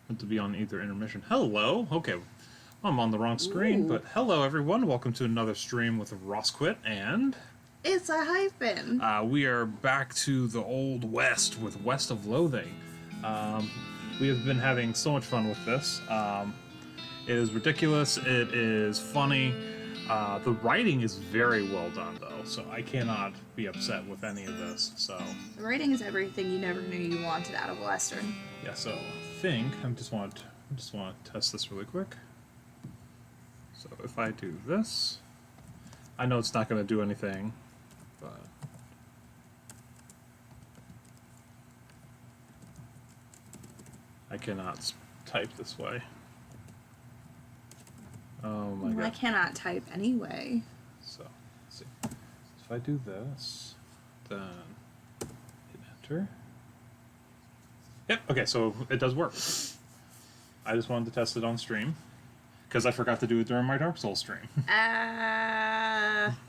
Meant to be on either intermission. Hello. Okay, I'm on the wrong screen, Ooh. but hello everyone. Welcome to another stream with Rosquit, and It's a hyphen. we are back to the old west with West of Loathing. We have been having so much fun with this. It is ridiculous. It is funny. The writing is very well done, though, so I cannot be upset with any of this. So The writing is everything you never knew you wanted out of a Western. yeah, so I think I just want to test this really quick. So if I do this, I know it's not going to do anything, but I cannot type this way. Oh my Well, I god. cannot type anyway. So, let's see. So if I do this, then hit enter. Yep, okay, so it does work. I just wanted to test it on stream, because I forgot to do it during my Dark Souls stream.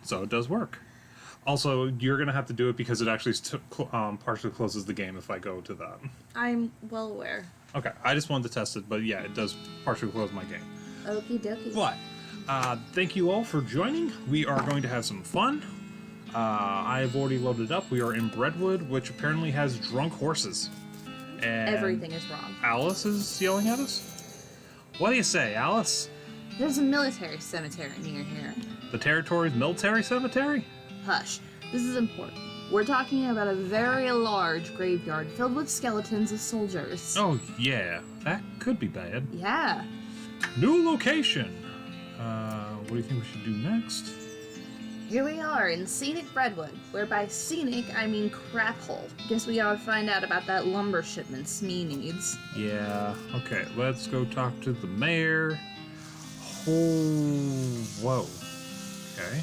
So it does work. Also, you're going to have to do it because it actually partially closes the game if I go to that. I'm well aware. Okay, I just wanted to test it, but yeah, it does partially close my game. Okie dokie. But, thank you all for joining. We are going to have some fun. I've already loaded up. We are in Breadwood, which apparently has drunk horses. And Everything is wrong. Alice is yelling at us? What do you say, Alice? There's a military cemetery near here. The territory's military cemetery? Hush. This is important. We're talking about a very large graveyard filled with skeletons of soldiers. Oh, yeah. That could be bad. Yeah. New location. What do you think we should do next? Here we are in scenic Breadwood, where by scenic I mean crap hole. Guess we gotta find out about that lumber shipment Smee needs. Yeah, okay, let's go talk to the mayor. Oh, whoa. Okay.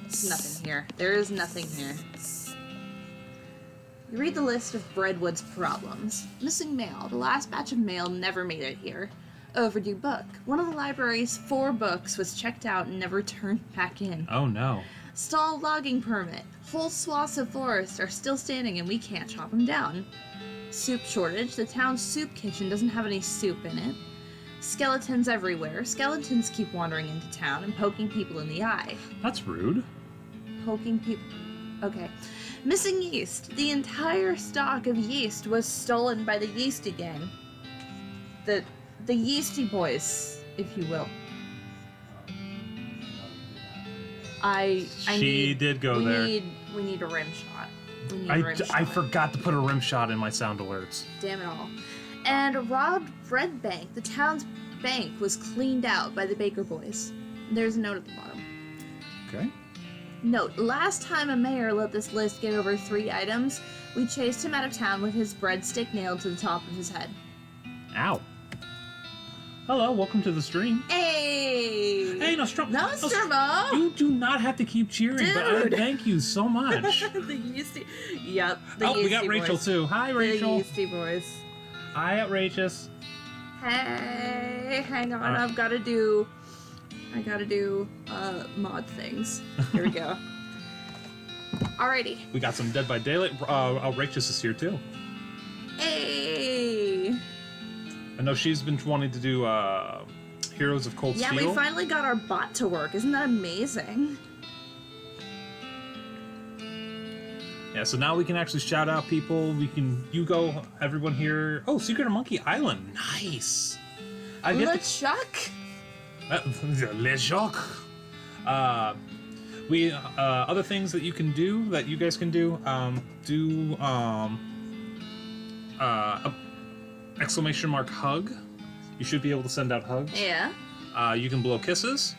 There's nothing here. There is nothing here. You read the list of Breadwood's problems. Missing mail. The last batch of mail never made it here. Overdue book. One of the library's 4 books was checked out and never turned back in. Oh, no. Stalled logging permit. Whole swaths of forest are still standing and we can't chop them down. Soup shortage. The town's soup kitchen doesn't have any soup in it. Skeletons everywhere. Skeletons keep wandering into town and poking people in the eye. That's rude. Poking people. Okay. Missing yeast. The entire stock of yeast was stolen by the Yeasty Gang. The Yeasty Boys, if you will. She did go we there. We need a rim shot. We need a rim shot. I forgot to put a rim shot in my sound alerts. Damn it all. And robbed bread bank. The town's bank was cleaned out by the Baker Boys. There's a note at the bottom. Okay. Note, last time a mayor let this list get over 3 items, we chased him out of town with his breadstick nailed to the top of his head. Ow. Hello, welcome to the stream. Hey! Hey, Nostromo. Nostromo! You do not have to keep cheering, but I Dude. thank you so much. The Yeasty... Yep, the Oh, we got Yeasty Rachel Boys. too. Hi, The Rachel. Yeasty Boys. Hi, outrageous. Hey, hang on, I gotta do mod things. Here we go. Alrighty. We got some Dead by Daylight. Outrageous is here too. Hey! I know she's been wanting to do Heroes of Cold Yeah, Steel. we finally got our bot to work. Isn't that amazing? Yeah, so now we can actually shout out people. You go, everyone here. Oh, Secret of Monkey Island. Nice. I get LeChuck? Le Jacques. Other things that you can do, that you guys can do, exclamation mark hug. You should be able to send out hugs. Yeah. You can blow kisses.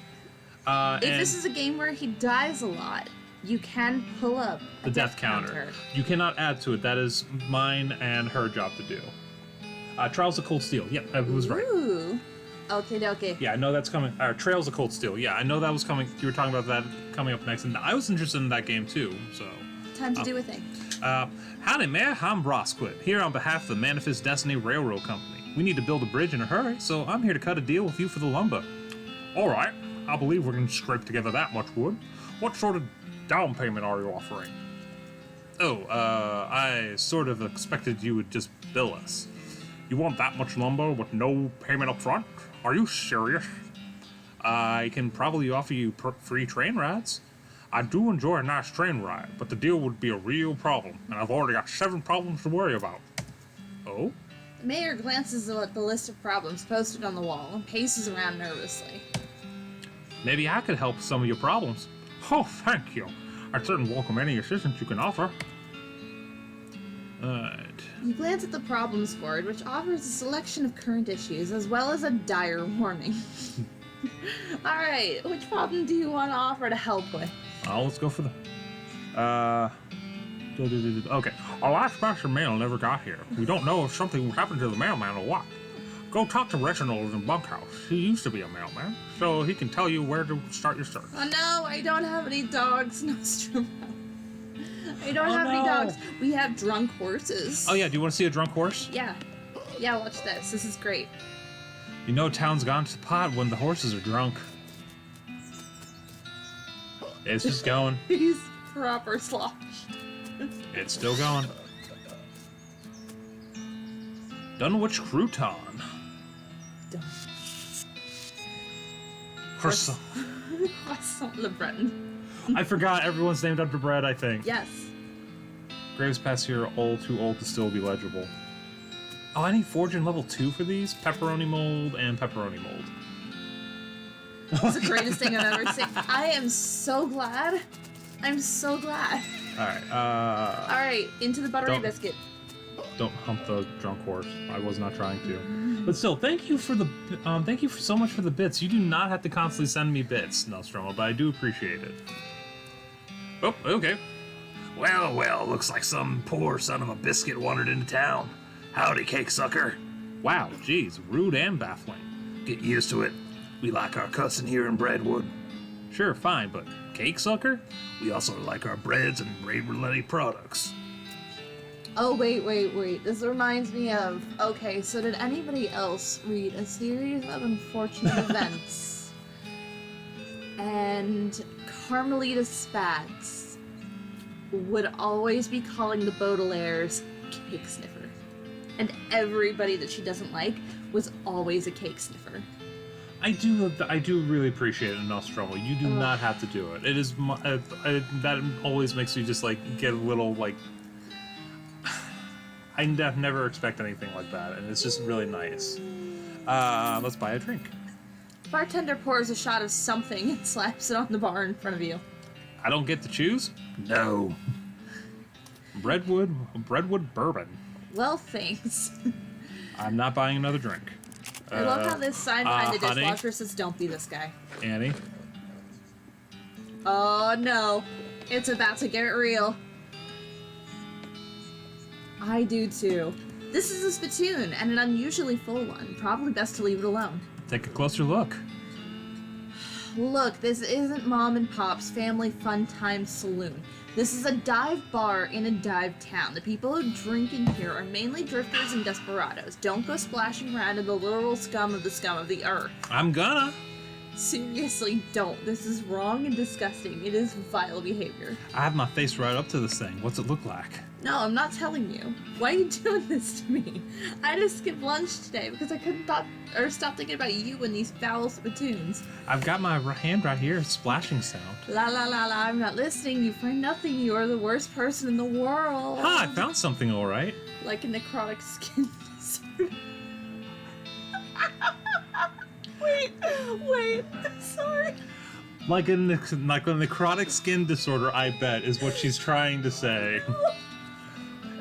If this is a game where he dies a lot, you can pull up the death counter. You cannot add to it. That is mine and her job to do. Trials of Cold Steel. Yep, I was right. Ooh. Okay. Yeah, I know that's coming. Trails of Cold Steel. Yeah, I know that was coming. You were talking about that coming up next, and I was interested in that game too. So. Time to do a thing. Howdy, Mayor. I'm Rosquit, here on behalf of the Manifest Destiny Railroad Company. We need to build a bridge in a hurry, so I'm here to cut a deal with you for the lumber. All right. I believe we can scrape together that much wood. What sort of down payment are you offering? Oh, I sort of expected you would just bill us. You want that much lumber with no payment up front? Are you serious? I can probably offer you free train rides. I do enjoy a nice train ride, but the deal would be a real problem, and I've already got 7 problems to worry about. Oh? The mayor glances at the list of problems posted on the wall and paces around nervously. Maybe I could help some of your problems. Oh, thank you. I'd certainly welcome any assistance you can offer. Alright. You glance at the problems board, which offers a selection of current issues as well as a dire warning. Alright, which problem do you want to offer to help with? Let's go for the... Okay. Our last batch of mail never got here. We don't know if something happened to the mailman or what. Go talk to Reginald in Bunkhouse. He used to be a mailman, so he can tell you where to start your search. Oh no, I don't have any dogs, Nostromo. I don't have any dogs. We have drunk horses. Oh yeah, do you want to see a drunk horse? Yeah. Yeah, watch this. This is great. You know town's gone to pot when the horses are drunk. It's just going. He's proper sloshed. It's still going. Dunwich Crouton. Croissant. Croissant Le Breton. I forgot everyone's named after bread, I think. Yes. Graves Pass here, all too old to still be legible. Oh, I need forging level 2 for these? Pepperoni mold and pepperoni mold. It's the greatest thing I've ever seen. I am so glad. I'm so glad. Alright, Alright, into the buttery biscuit. Don't hump the drunk horse. I was not trying to. But still, thank you for the thank you so much for the bits. You do not have to constantly send me bits, Nostromo, but I do appreciate it. Oh, okay. Well, looks like some poor son of a biscuit wandered into town. Howdy, cake sucker. Wow, geez, rude and baffling. Get used to it. We like our cussing here in Breadwood. Sure, fine, but cake sucker? We also like our breads and Ravenletty products. Oh, wait. This reminds me of... Okay, so did anybody else read a series of unfortunate events? And Carmelita Spatz would always be calling the Baudelaires cake sniffer. And everybody that she doesn't like was always a cake sniffer. I do really appreciate it in Nostromo. You do not have to do it. It is that always makes me just like get a little like I never expect anything like that, and it's just really nice. Let's buy a drink. Bartender pours a shot of something and slaps it on the bar in front of you. I don't get to choose? No. Breadwood bourbon. Well, thanks. I'm not buying another drink. I love how this sign behind the honey? dishwasher says, "Don't be this guy." Annie? Oh no, it's about to get real. I do too. This is a spittoon, and an unusually full one. Probably best to leave it alone. Take a closer look. Look, this isn't Mom and Pop's Family Fun Time Saloon. This is a dive bar in a dive town. The people who drink in here are mainly drifters and desperados. Don't go splashing around in the literal scum of the earth. I'm gonna. Seriously, don't. This is wrong and disgusting. It is vile behavior. I have my face right up to this thing. What's it look like? No, I'm not telling you. Why are you doing this to me? I had to skip lunch today because I couldn't stop thinking about you and these foul spittoons. I've got my hand right here. Splashing sound. La la la la, I'm not listening. You find nothing. You are the worst person in the world. Ah, I found something all right. Like a necrotic skin disorder. Wait, sorry. Like a necrotic skin disorder, I bet, is what she's trying to say.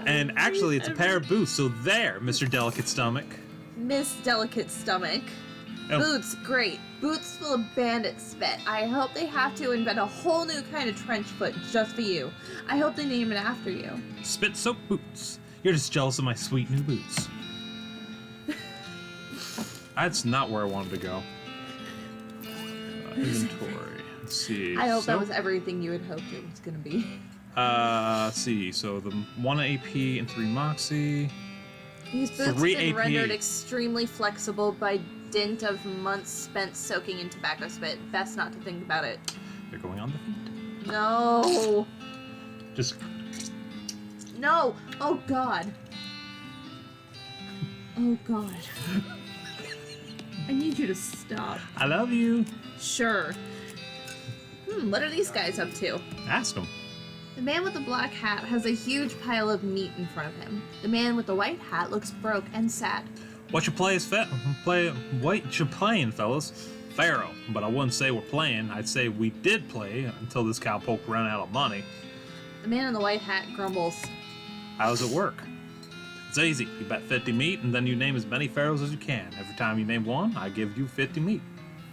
And actually, it's a pair of boots, so there, Mr. Delicate Stomach. Miss Delicate Stomach. Oh. Boots, great. Boots full of bandit spit. I hope they have to invent a whole new kind of trench foot just for you. I hope they name it after you. Spit soap boots. You're just jealous of my sweet new boots. That's not where I wanted to go. Inventory. Let's see. I hope that was everything you had hoped it was going to be. Let's see. So the 1 AP and 3 Moxie. These boots have 3 been AP. rendered extremely flexible by dint of months spent soaking in tobacco spit. Best not to think about it. They're going on the feet. No. Just No. Oh, God. Oh god. I need you to stop. I love you. Sure. What are these guys up to? Ask him. The man with the black hat has a huge pile of meat in front of him. The man with the white hat looks broke and sad. What you playing, fellas? Pharaoh, but I wouldn't say we're playing. I'd say we did play until this cowpoke ran out of money. The man in the white hat grumbles. How does it work? It's easy. You bet 50 meat, and then you name as many pharaohs as you can. Every time you name one, I give you 50 meat.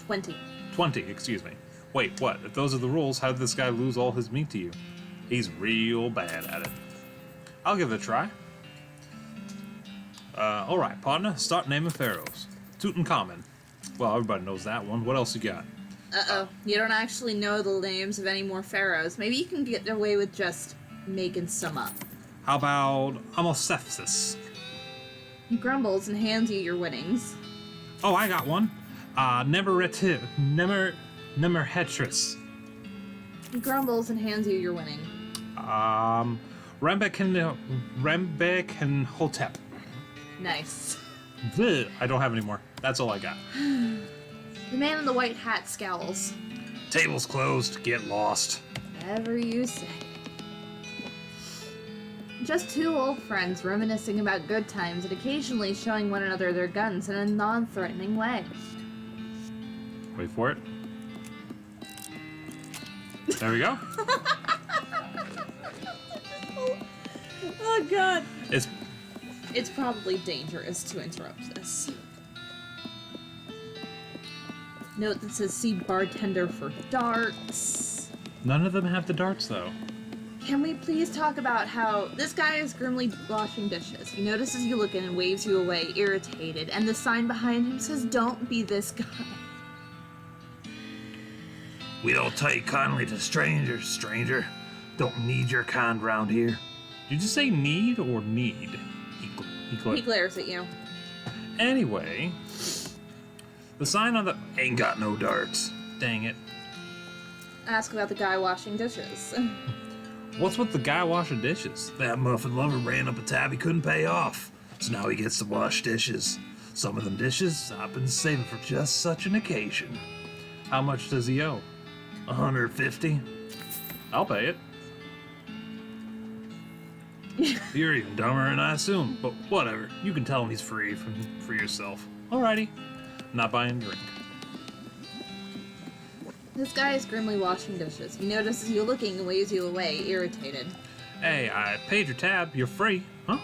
20. 20, excuse me. Wait, what? If those are the rules, how did this guy lose all his meat to you? He's real bad at it. I'll give it a try. Alright, partner, start naming pharaohs. Tutankhamun. Well, everybody knows that one. What else you got? Uh-oh. You don't actually know the names of any more pharaohs. Maybe you can get away with just making some up. How about Amosepsis? He grumbles and hands you your winnings. Oh, I got one. Nemerhetris. He grumbles and hands you your winning. Rembekenhotep. Nice. I don't have any more. That's all I got. The man in the white hat scowls. Table's closed. Get lost. Whatever you say. Just two old friends reminiscing about good times and occasionally showing one another their guns in a non-threatening way. Wait for it. There we go. Oh god. It's probably dangerous to interrupt this. Note that says see bartender for darts. none of them have the darts though. Can we please talk about how this guy is grimly washing dishes? He notices you looking and waves you away, irritated, and the sign behind him says, "Don't be this guy." We don't take kindly to strangers, stranger. Don't need your kind round here. Did you just say need or need? He glares at you. Anyway, the sign on the... Ain't got no darts. Dang it. Ask about the guy washing dishes. What's with the guy washing dishes? That muffin lover ran up a tab he couldn't pay off, so now he gets to wash dishes. Some of them dishes I've been saving for just such an occasion. How much does he owe? 150? I'll pay it. You're even dumber than I assumed, but whatever. You can tell him he's free for yourself. Alrighty. Not buying a drink. This guy is grimly washing dishes. He notices you looking and waves you away, irritated. Hey, I paid your tab. You're free. Huh?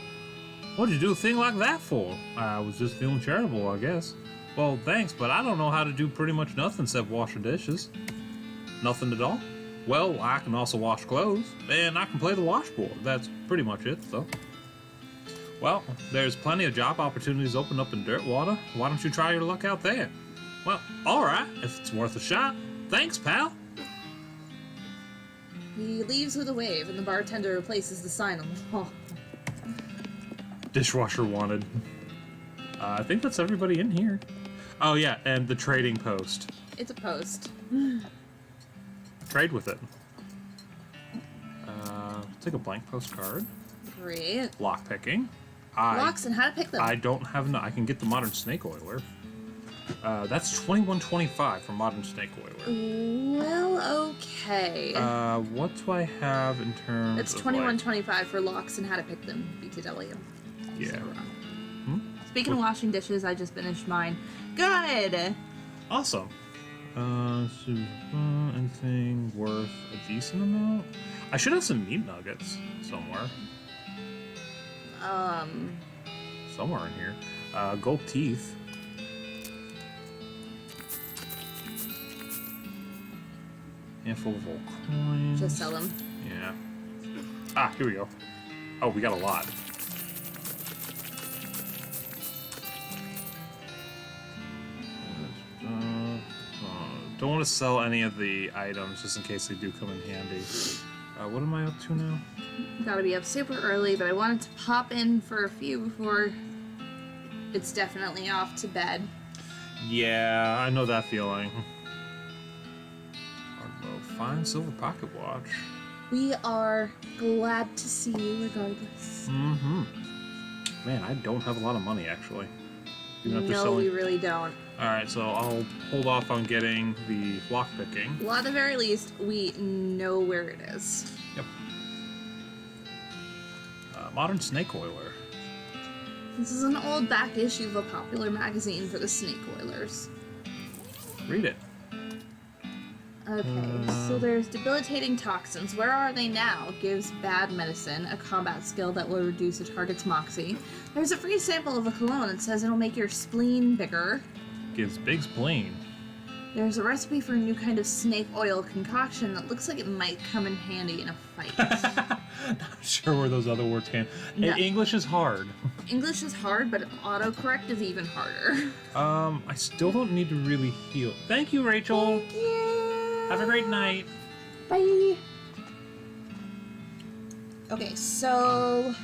What'd you do a thing like that for? I was just feeling charitable, I guess. Well, thanks, but I don't know how to do pretty much nothing except washing dishes. Nothing at all? Well, I can also wash clothes, and I can play the washboard. That's pretty much it, though. Well, there's plenty of job opportunities open up in Dirtwater. Why don't you try your luck out there? Well, alright, if it's worth a shot. Thanks, pal. He leaves with a wave, and the bartender replaces the sign on the wall. Dishwasher wanted. I think that's everybody in here. Oh yeah, and the trading post. It's a post. Trade with it. Take a blank postcard. Great. Lock picking. Locks and how to pick them. I don't have enough. I can get the modern snake oiler. That's $21.25 for modern snake oiler. Well, okay. What do I have in terms? It's of $21.25 for locks and how to pick them. BTW. Yeah. So wrong. Speaking of washing dishes, I just finished mine. Good. Awesome. Anything worth a decent amount? I should have some meat nuggets somewhere. Somewhere in here. Gold teeth. Handful of old coins. Just sell them. Yeah. Ah, here we go. Oh, we got a lot. Don't want to sell any of the items just in case they do come in handy. What am I up to now? Gotta be up super early, but I wanted to pop in for a few before it's definitely off to bed. Yeah, I know that feeling. Arlo, fine silver pocket watch. We are glad to see you regardless. Mm-hmm. Man, I don't have a lot of money, actually. Even after No, selling... we really don't. Alright, so I'll hold off on getting the lockpicking. Well, at the very least, we know where it is. Yep. Modern Snake Oiler. This is an old back issue of a popular magazine for the snake oilers. Read it. Okay, so there's debilitating toxins. Where are they now? Gives bad medicine, a combat skill that will reduce a target's moxie. There's a free sample of a cologne that says it'll make your spleen bigger. Gives big spleen. There's a recipe for a new kind of snake oil concoction that looks like it might come in handy in a fight. Not sure where those other words came. No. English is hard. English is hard, but autocorrect is even harder. I still don't need to really heal. Thank you, Rachel. Thank you. Have a great night. Bye. Okay, so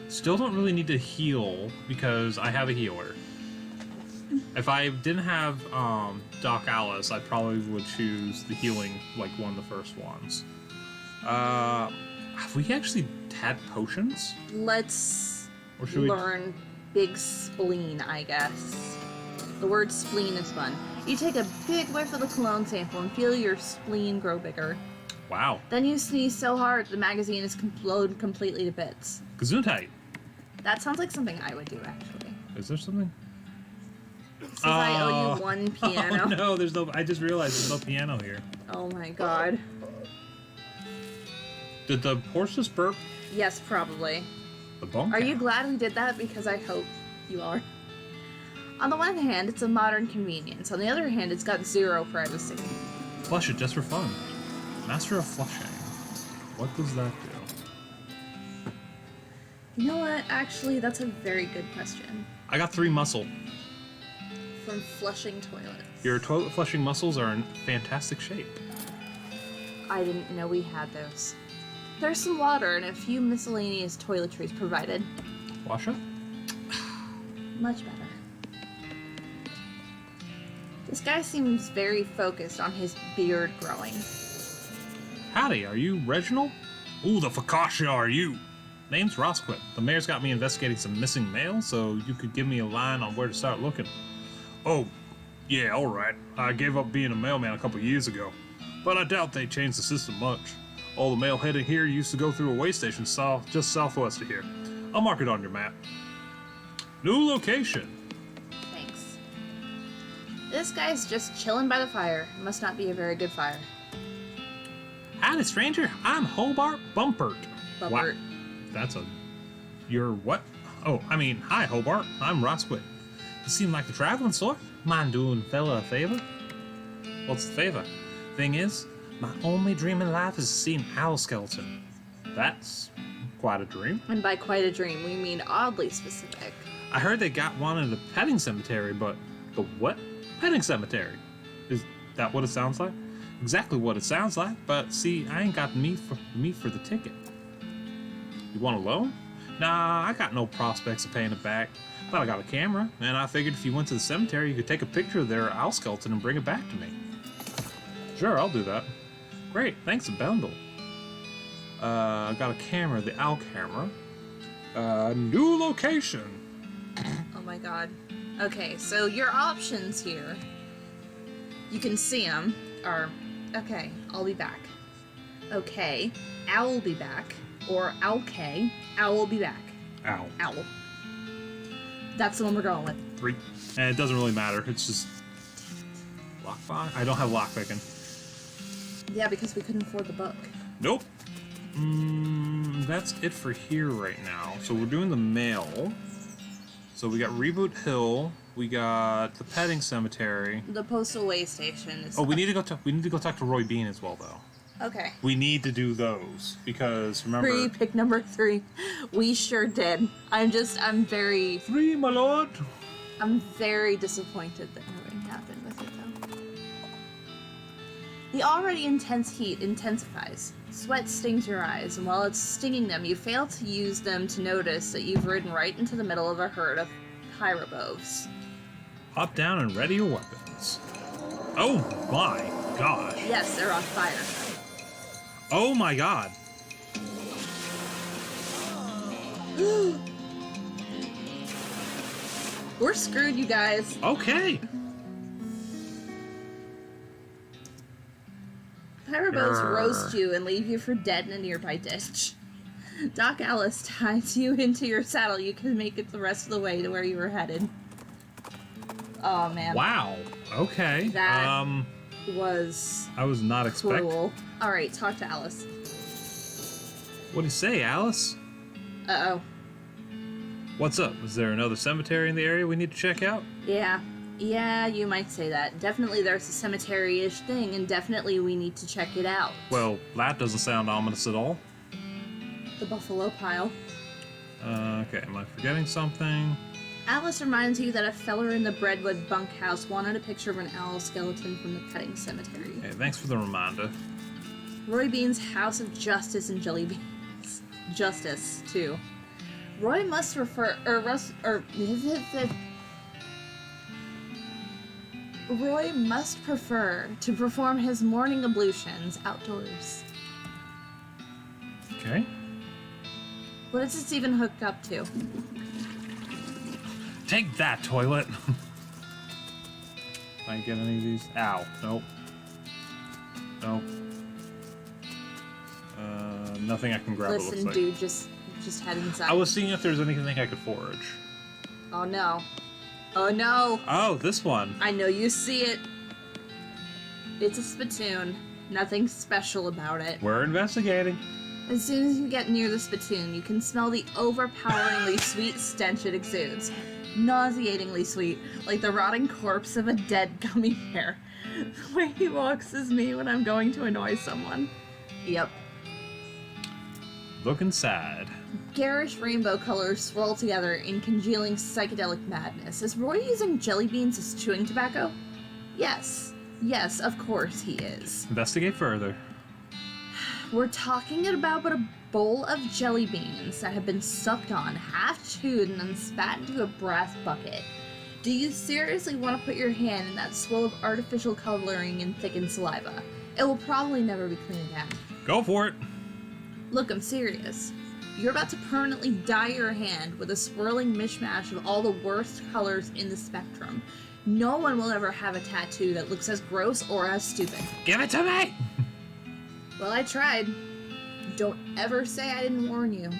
Still don't really need to heal because I have a healer. If I didn't have Doc Alice, I probably would choose the healing, like one of the first ones. Have we actually had potions? let's Or should we? learn big spleen, I guess. The word spleen is fun. You take a big whiff of the cologne sample and feel your spleen grow bigger. Wow. Then you sneeze so hard the magazine is blown completely to bits. Gesundheit. That sounds like something I would do, actually. Is there something? Since I owe you one piano. Oh no, there's no. I just realized there's no piano here. Oh my god. Did the horses burp Yes, probably. the bone? Are you count? glad we did that? Because I hope you are. On the one hand, it's a modern convenience. On the other hand, it's got zero privacy. Flush it just for fun. Master of flushing. What does that do? You know what? Actually, that's a very good question. I got 3 muscle. From flushing toilets. Your toilet flushing muscles are in fantastic shape. I didn't know we had those. There's some water and a few miscellaneous toiletries provided. Wash up? Much better. This guy seems very focused on his beard growing. Howdy, are you Reginald? Ooh, the Fakasha are you? Name's Rosquip. The mayor's got me investigating some missing mail, so you could give me a line on where to start looking. Oh, yeah, alright. I gave up being a mailman a couple years ago, but I doubt they changed the system much. All the mail heading here used to go through a way station just southwest of here. I'll mark it on your map. New location. Thanks. This guy's just chilling by the fire. Must not be a very good fire. Howdy, stranger. I'm Hobart Bumpert. Bumpert. Wow. That's a... You're what? Oh, I mean, hi, Hobart. I'm Rosquip. You seem like the traveling sort. Mind doing fella a favor? What's the favor? Thing is, my only dream in life is to see an owl skeleton. That's quite a dream. And by quite a dream, we mean oddly specific. I heard they got one in the petting cemetery, but the what? Petting cemetery? Is that what it sounds like? Exactly what it sounds like, but see, I ain't got me for the ticket. You want a loan? Nah, I got no prospects of paying it back. But I got a camera, and I figured if you went to the cemetery, you could take a picture of their owl skeleton and bring it back to me. Sure, I'll do that. Great, thanks a bundle. I got a camera, the owl camera. New location. Oh my god. Okay, so your options here, you can see them, are, okay, I'll be back. Okay, owl will be back. Or okay, owl will be back. Owl. Owl. That's the one we're going with. 3. And it doesn't really matter, it's just... Lockpick? I don't have lockpicking. Yeah, because we couldn't afford the book. Nope. That's it for here right now. So we're doing the mail. So we got Reboot Hill. We got the petting cemetery. The postal way station is... Oh, we need to go talk to Roy Bean as well, though. Okay. We need to do those because remember. Pick number 3. We sure did. I'm very 3, my lord. disappointed that nothing happened with it, though. The already intense heat intensifies. Sweat stings your eyes, and while it's stinging them, you fail to use them to notice that you've ridden right into the middle of a herd of pyroboves. Hop down and ready your weapons. Oh my gosh. Yes, they're on fire. Oh my god. We're screwed, you guys. Okay. Pyrobos Grr. roast you and leave you for dead in a nearby ditch. Doc Alice ties you into your saddle. You can make it the rest of the way to where you were headed. Oh, man. Wow. Okay. That was I was not expecting. cruel. Alright, talk to Alice. What do you say, Alice? Uh-oh. What's up? Is there another cemetery in the area we need to check out? Yeah, you might say that. Definitely there's a cemetery-ish thing, and definitely we need to check it out. Well, that doesn't sound ominous at all. The buffalo pile. Okay, am I forgetting something? Alice reminds you that a feller in the Breadwood bunkhouse wanted a picture of an owl skeleton from the petting cemetery. Hey, thanks for the reminder. Roy Bean's House of Justice and Jelly Beans. Justice, too. Roy must Roy must prefer to perform his morning ablutions outdoors. Okay. What is this even hooked up to? Take that, toilet! Can I get any of these? Ow. Nope. Nope. Nothing I can grab, it looks Listen, like. dude, just head inside. I was seeing if there's anything I could forage. Oh no. Oh no! Oh, this one. I know you see it. It's a spittoon. Nothing special about it. We're investigating. As soon as you get near the spittoon, you can smell the overpoweringly sweet stench it exudes. Nauseatingly sweet, like the rotting corpse of a dead gummy bear. The way he walks is me when I'm going to annoy someone. Yep. Look inside. Garish rainbow colors swirl together in congealing psychedelic madness. Is Roy using jelly beans as chewing tobacco? Yes. Yes, of course he is. Investigate further. We're talking about a bowl of jelly beans that have been sucked on, half chewed, and then spat into a brass bucket. Do you seriously want to put your hand in that swirl of artificial coloring and thickened saliva? It will probably never be clean again. Go for it. Look, I'm serious. You're about to permanently dye your hand with a swirling mishmash of all the worst colors in the spectrum. No one will ever have a tattoo that looks as gross or as stupid. Give it to me! Well, I tried. Don't ever say I didn't warn you.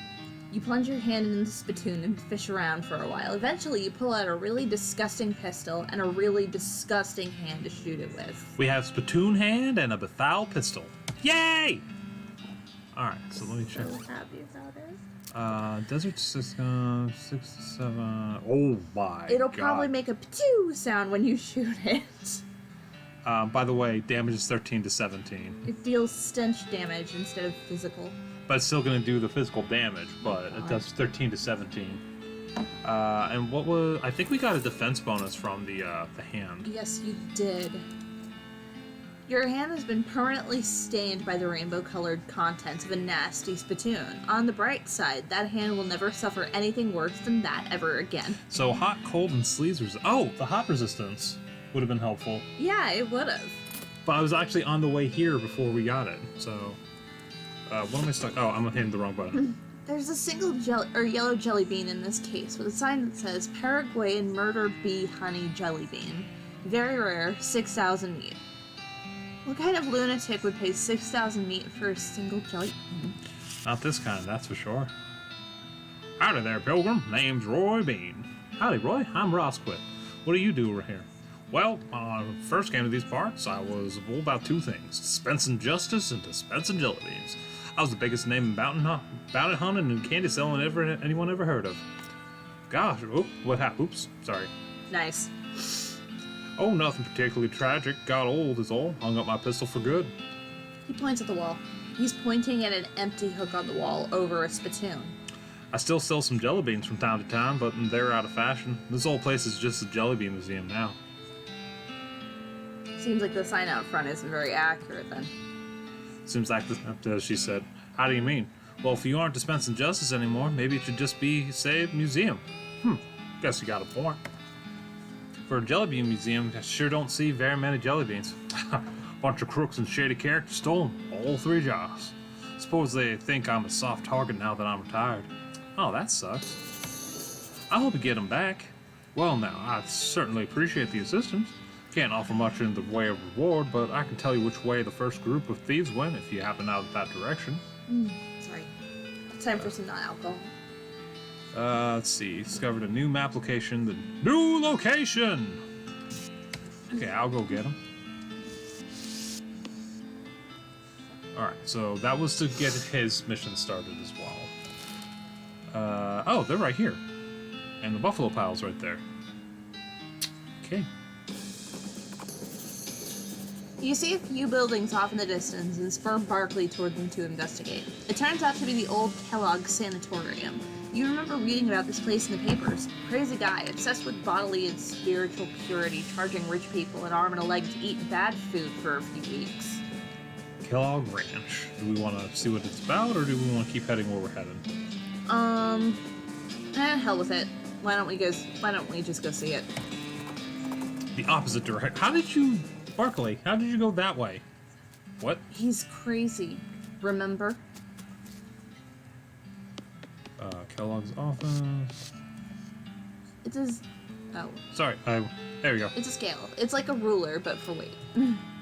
You plunge your hand into the spittoon and fish around for a while. Eventually, you pull out a really disgusting pistol and a really disgusting hand to shoot it with. We have spittoon hand and a befoul pistol. Yay! Alright, so let me check. So happy about it. Desert system 6 to 7. Oh my It'll God. probably make a ptoo sound when you shoot it. By the way, damage is 13 to 17. It deals stench damage instead of physical. But it's still going to do the physical damage, but it does 13 to 17. And what was... I think we got a defense bonus from the hand. Yes, you did. Your hand has been permanently stained by the rainbow-colored contents of a nasty spittoon. On the bright side, that hand will never suffer anything worse than that ever again. So hot, cold, and sleeves... Oh, the hot resistance would have been helpful. Yeah, it would've. But I was actually on the way here before we got it, so... what am I stuck... Oh, I'm hitting the wrong button. There's a single yellow jelly bean in this case with a sign that says Paraguayan murder bee honey jelly bean. Very rare, 6,000 meat. What kind of lunatic would pay 6,000 meat for a single jelly bean? Not this kind, that's for sure. Howdy there, Pilgrim. Name's Roy Bean. Howdy, Roy. I'm Rosquit. What do you do over here? Well, when I first came to these parts, I was all about two things. Dispensing justice and dispensing jelly beans. I was the biggest name in bounty hunting and candy selling anyone ever heard of. Gosh, what happened? Oops, sorry. Nice. Oh, nothing particularly tragic. Got old is all. Hung up my pistol for good. He points at the wall. He's pointing at an empty hook on the wall over a spittoon. I still sell some jelly beans from time to time, but they're out of fashion. This whole place is just a jelly bean museum now. Seems like the sign out front isn't very accurate then. Seems like as she said. How do you mean? Well, if you aren't dispensing justice anymore, maybe it should just be, say, a museum. Guess you got a point. For a jelly bean museum, I sure don't see very many jelly beans. Bunch of crooks and shady characters stole all 3 jars. Suppose they think I'm a soft target now that I'm retired. Oh, that sucks. I hope you get them back. Well, now, I certainly appreciate the assistance. Can't offer much in the way of reward, but I can tell you which way the first group of thieves went if you happen out that direction. Sorry. Time for some non-alcohol. Let's see. Discovered a new map location. The new location! Okay, I'll go get him. Alright, so that was to get his mission started as well. Oh, they're right here. And the Buffalo Pile's right there. Okay. You see a few buildings off in the distance and spur Barkley toward them to investigate. It turns out to be the old Kellogg Sanatorium. You remember reading about this place in the papers. Crazy guy, obsessed with bodily and spiritual purity, charging rich people an arm and a leg to eat bad food for a few weeks. Kellogg Ranch. Do we want to see what it's about, or do we want to keep heading where we're headed? Hell with it. Why don't we just go see it? The opposite direction. How did you... Barkley, how did you go that way? What? He's crazy. Remember? Kellogg's office. It is... Oh. Sorry, there we go. It's a scale. It's like a ruler, but for weight.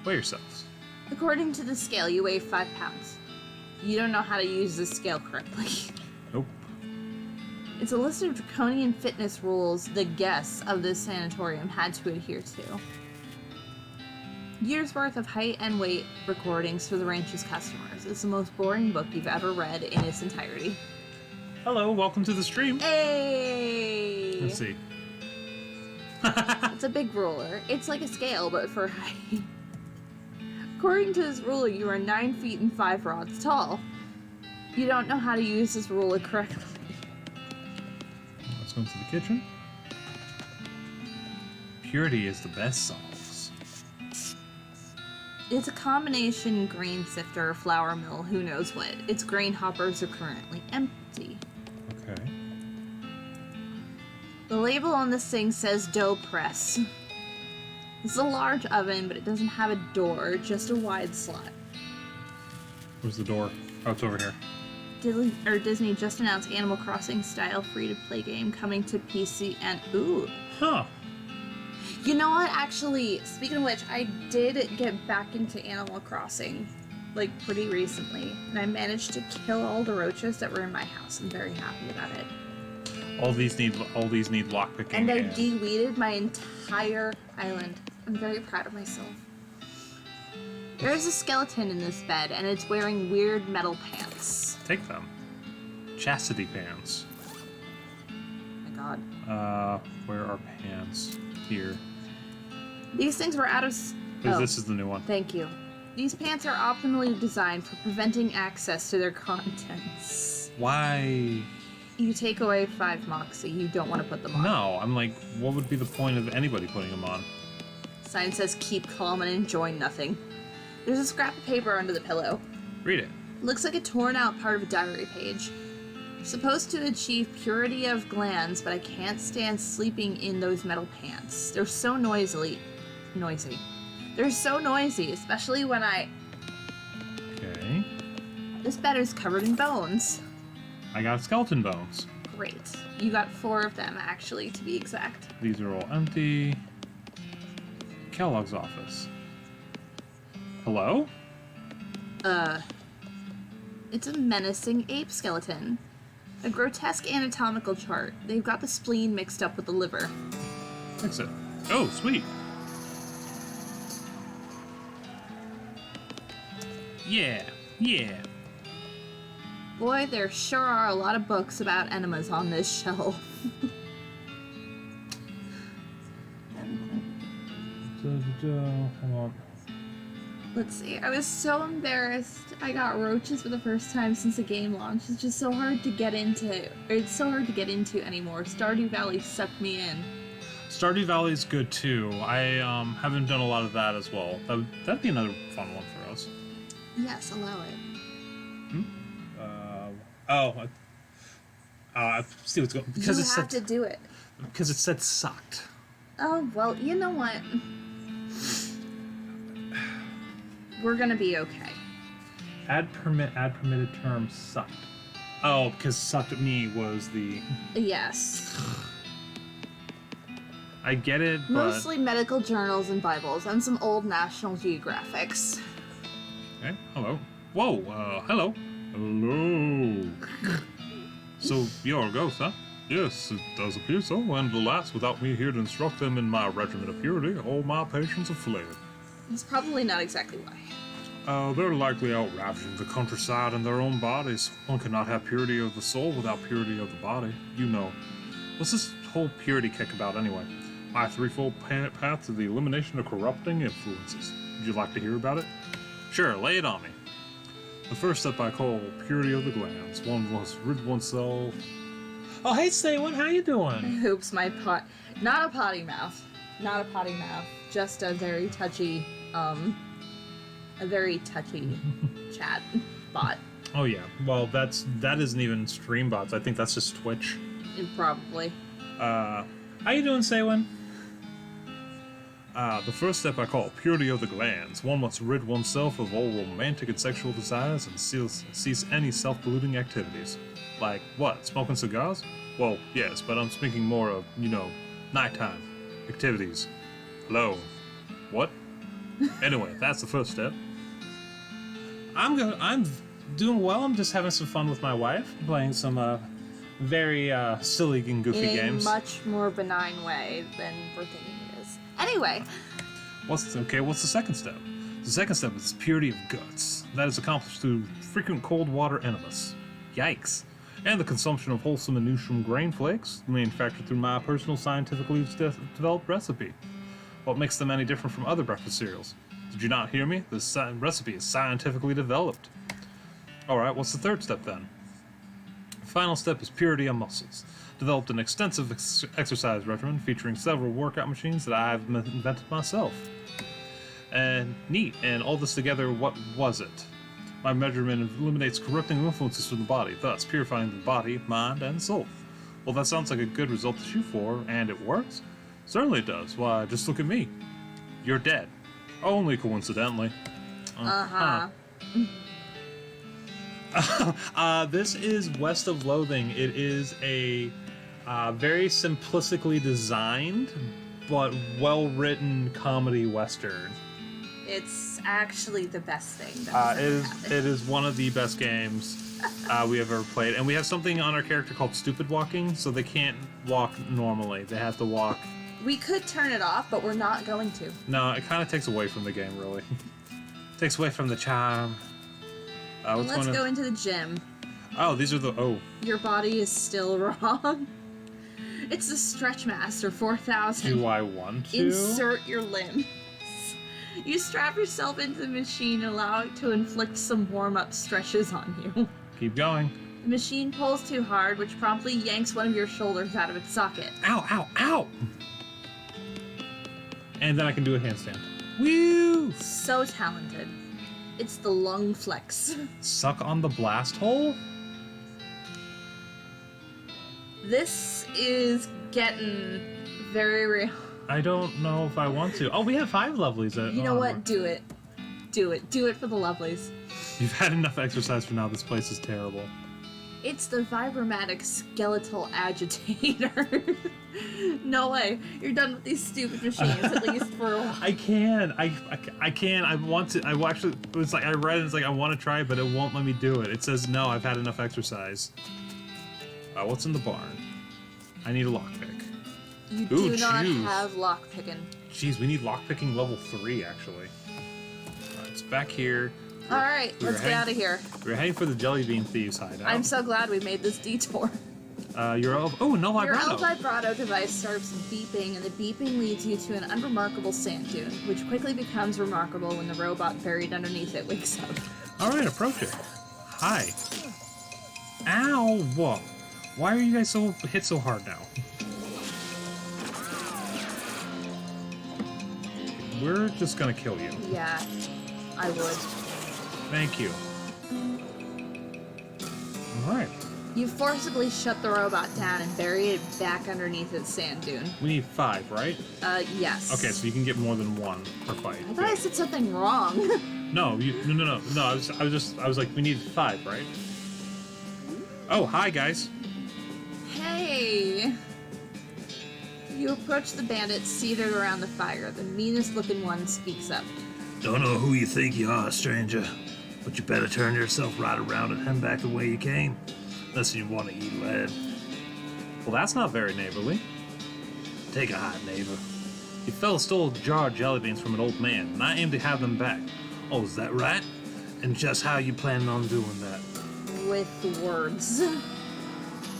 Weigh yourselves. According to the scale, you weigh 5 pounds. You don't know how to use this scale correctly. Nope. It's a list of draconian fitness rules the guests of this sanatorium had to adhere to. Years worth of height and weight recordings for the ranch's customers. It's the most boring book you've ever read in its entirety. Hello, welcome to the stream. Hey! Let's see. It's a big ruler. It's like a scale, but for height. According to this ruler, you are 9 feet and 5 rods tall. You don't know how to use this ruler correctly. Let's go into the kitchen. Purity is the best sauce. It's a combination grain sifter, flour mill, who knows what. Its grain hoppers are currently empty. Okay. The label on this thing says dough press. It's a large oven, but it doesn't have a door, just a wide slot. Where's the door? Oh, it's over here. Disney just announced Animal Crossing style free-to-play game coming to PC and... Ooh. Huh. You know what, actually, speaking of which, I did get back into Animal Crossing, like, pretty recently, and I managed to kill all the roaches that were in my house. I'm very happy about it. All these need lockpicking. And I de-weeded my entire island. I'm very proud of myself. There's a skeleton in this bed, and it's wearing weird metal pants. Take them. Chastity pants. Oh my god. Where are pants? Here. These things were out of... This is the new one. Thank you. These pants are optimally designed for preventing access to their contents. Why? You take away 5 moxie, you don't want to put them on. No, I'm like, what would be the point of anybody putting them on? Sign says keep calm and enjoy nothing. There's a scrap of paper under the pillow. Read it. Looks like a torn out part of a diary page. Supposed to achieve purity of glands, but I can't stand sleeping in those metal pants. They're so noisy. They're so noisy, especially when I... Okay. This bed is covered in bones. I got skeleton bones. Great. You got 4 of them, actually, to be exact. These are all empty. Kellogg's office. Hello? It's a menacing ape skeleton. A grotesque anatomical chart. They've got the spleen mixed up with the liver. Fix it. Oh, sweet. Yeah. Boy, there sure are a lot of books about enemas on this shelf. Hold on. Let's see. I was so embarrassed. I got roaches for the first time since the game launched. It's just so hard to get into. Or it's so hard to get into anymore. Stardew Valley sucked me in. Stardew Valley is good too. I haven't done a lot of that as well. That'd be another fun one for us. Yes, allow it. See what's going because You it have said to do it. because it said sucked. Oh, well, you know what? We're gonna be okay. Add permitted term sucked. Oh, because sucked me was the Yes. I get it, but Mostly medical journals and Bibles, and some old National Geographics. okay. Hello. Whoa. Hello. Hello. So you're a ghost, huh? Yes, it does appear so. And alas, without me here to instruct them in my regimen of purity, all my patients have fled. That's probably not exactly why. They're likely out ravaging the countryside in their own bodies. One cannot have purity of the soul without purity of the body. You know. What's this whole purity kick about anyway? My threefold path to the elimination of corrupting influences. Would you like to hear about it? Sure, lay it on me. The first step I call purity of the glands. One must rid oneself. Oh, hey, Saywin, how you doing? Oops, my pot. Not a potty mouth. Not a potty mouth. Just a very touchy, chat bot. Oh yeah, well that isn't even stream bots. I think that's just Twitch. Probably. How you doing, Saywin? The first step I call purity of the glands. One must rid oneself of all romantic and sexual desires and cease any self-polluting activities. Like what? Smoking cigars? Well, yes, but I'm speaking more of, nighttime activities. Hello. What? Anyway, that's the first step. I'm doing well. I'm just having some fun with my wife, playing some very silly and goofy games. In a much more benign way than we're thinking it is. Anyway. What's the second step? The second step is purity of guts. That is accomplished through frequent cold water enemas. Yikes. And the consumption of wholesome and nutritious grain flakes, manufactured through my personal scientifically developed recipe. What makes them any different from other breakfast cereals? Did you not hear me? This recipe is scientifically developed. Alright, what's the third step then? The final step is purity of muscles. Developed an extensive exercise regimen featuring several workout machines that I've invented myself. And neat, and all this together, what was it? My measurement eliminates corrupting influences from the body, thus purifying the body, mind, and soul. Well, that sounds like a good result to shoot for, and it works? Certainly it does. Why, just look at me. You're dead. Only coincidentally. This is West of Loathing. It is a very simplistically designed, but well-written comedy western. It's actually the best thing that it is one of the best games we have ever played. And we have something on our character called stupid walking, so they can't walk normally. They have to walk. We could turn it off, but we're not going to. No, it kind of takes away from the game, really. Takes away from the charm. Let's go into the gym. Oh, these are the... Oh. Your body is still wrong. It's the Stretch Master 4000. Do I want to? Insert your limb. You strap yourself into the machine and allow it to inflict some warm-up stretches on you. Keep going. The machine pulls too hard, which promptly yanks one of your shoulders out of its socket. Ow, ow, ow! And then I can do a handstand. Woo! So talented. It's the lung flex. Suck on the blast hole? This is getting very real. I don't know if I want to. Oh, we have 5 lovelies. You know what? Do it. Do it. Do it for the lovelies. You've had enough exercise for now. This place is terrible. It's the vibromatic skeletal agitator. No way. You're done with these stupid machines, at least for a while. I can. I can. I want to. I actually. It's like I read it. It's like I want to try it, but it won't let me do it. It says no. I've had enough exercise. What's in the barn? I need a lockpick. You do not have lockpicking. Jeez, we need lockpicking level 3 actually. Alright, it's back here. Alright, let's get out of here. We're heading for the Jelly Bean Thieves hideout. I'm so glad we made this detour. Your El vibrato device starts beeping, and the beeping leads you to an unremarkable sand dune, which quickly becomes remarkable when the robot buried underneath it wakes up. Alright, approach it. Hi. Ow! Whoa. Why are you guys hit so hard now? We're just gonna kill you. Yeah, I would. Thank you. Alright. You forcibly shut the robot down and bury it back underneath its sand dune. We need 5, right? Yes. Okay, so you can get more than 1 per fight. I thought I said something wrong. No, no. I was like, we need 5, right? Oh, hi guys. Hey. You approach the bandits seated around the fire. The meanest looking one speaks up. Don't know who you think you are, stranger, but you better turn yourself right around and head back the way you came, unless you want to eat lead. Well, that's not very neighborly. Take a hot neighbor. You fella stole a jar of jelly beans from an old man, and I aim to have them back. Oh, is that right? And just how you planning on doing that? With words.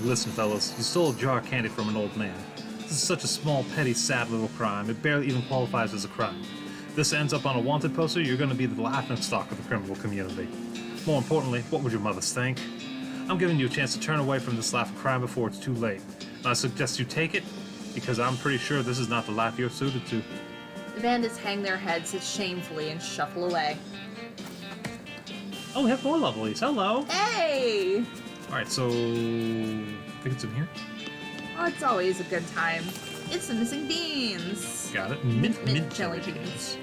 Listen, fellas, you stole a jar of candy from an old man. This is such a small, petty, sad little crime. It barely even qualifies as a crime. If this ends up on a wanted poster, you're going to be the laughingstock of the criminal community. More importantly, what would your mothers think? I'm giving you a chance to turn away from this life of crime before it's too late. And I suggest you take it, because I'm pretty sure this is not the life you're suited to. The bandits hang their heads shamefully and shuffle away. Oh, we have more lovelies. Hello. Hey! Alright, so... I think it's in here. Oh, it's always a good time. It's the missing beans. Got it. Mint jelly beans.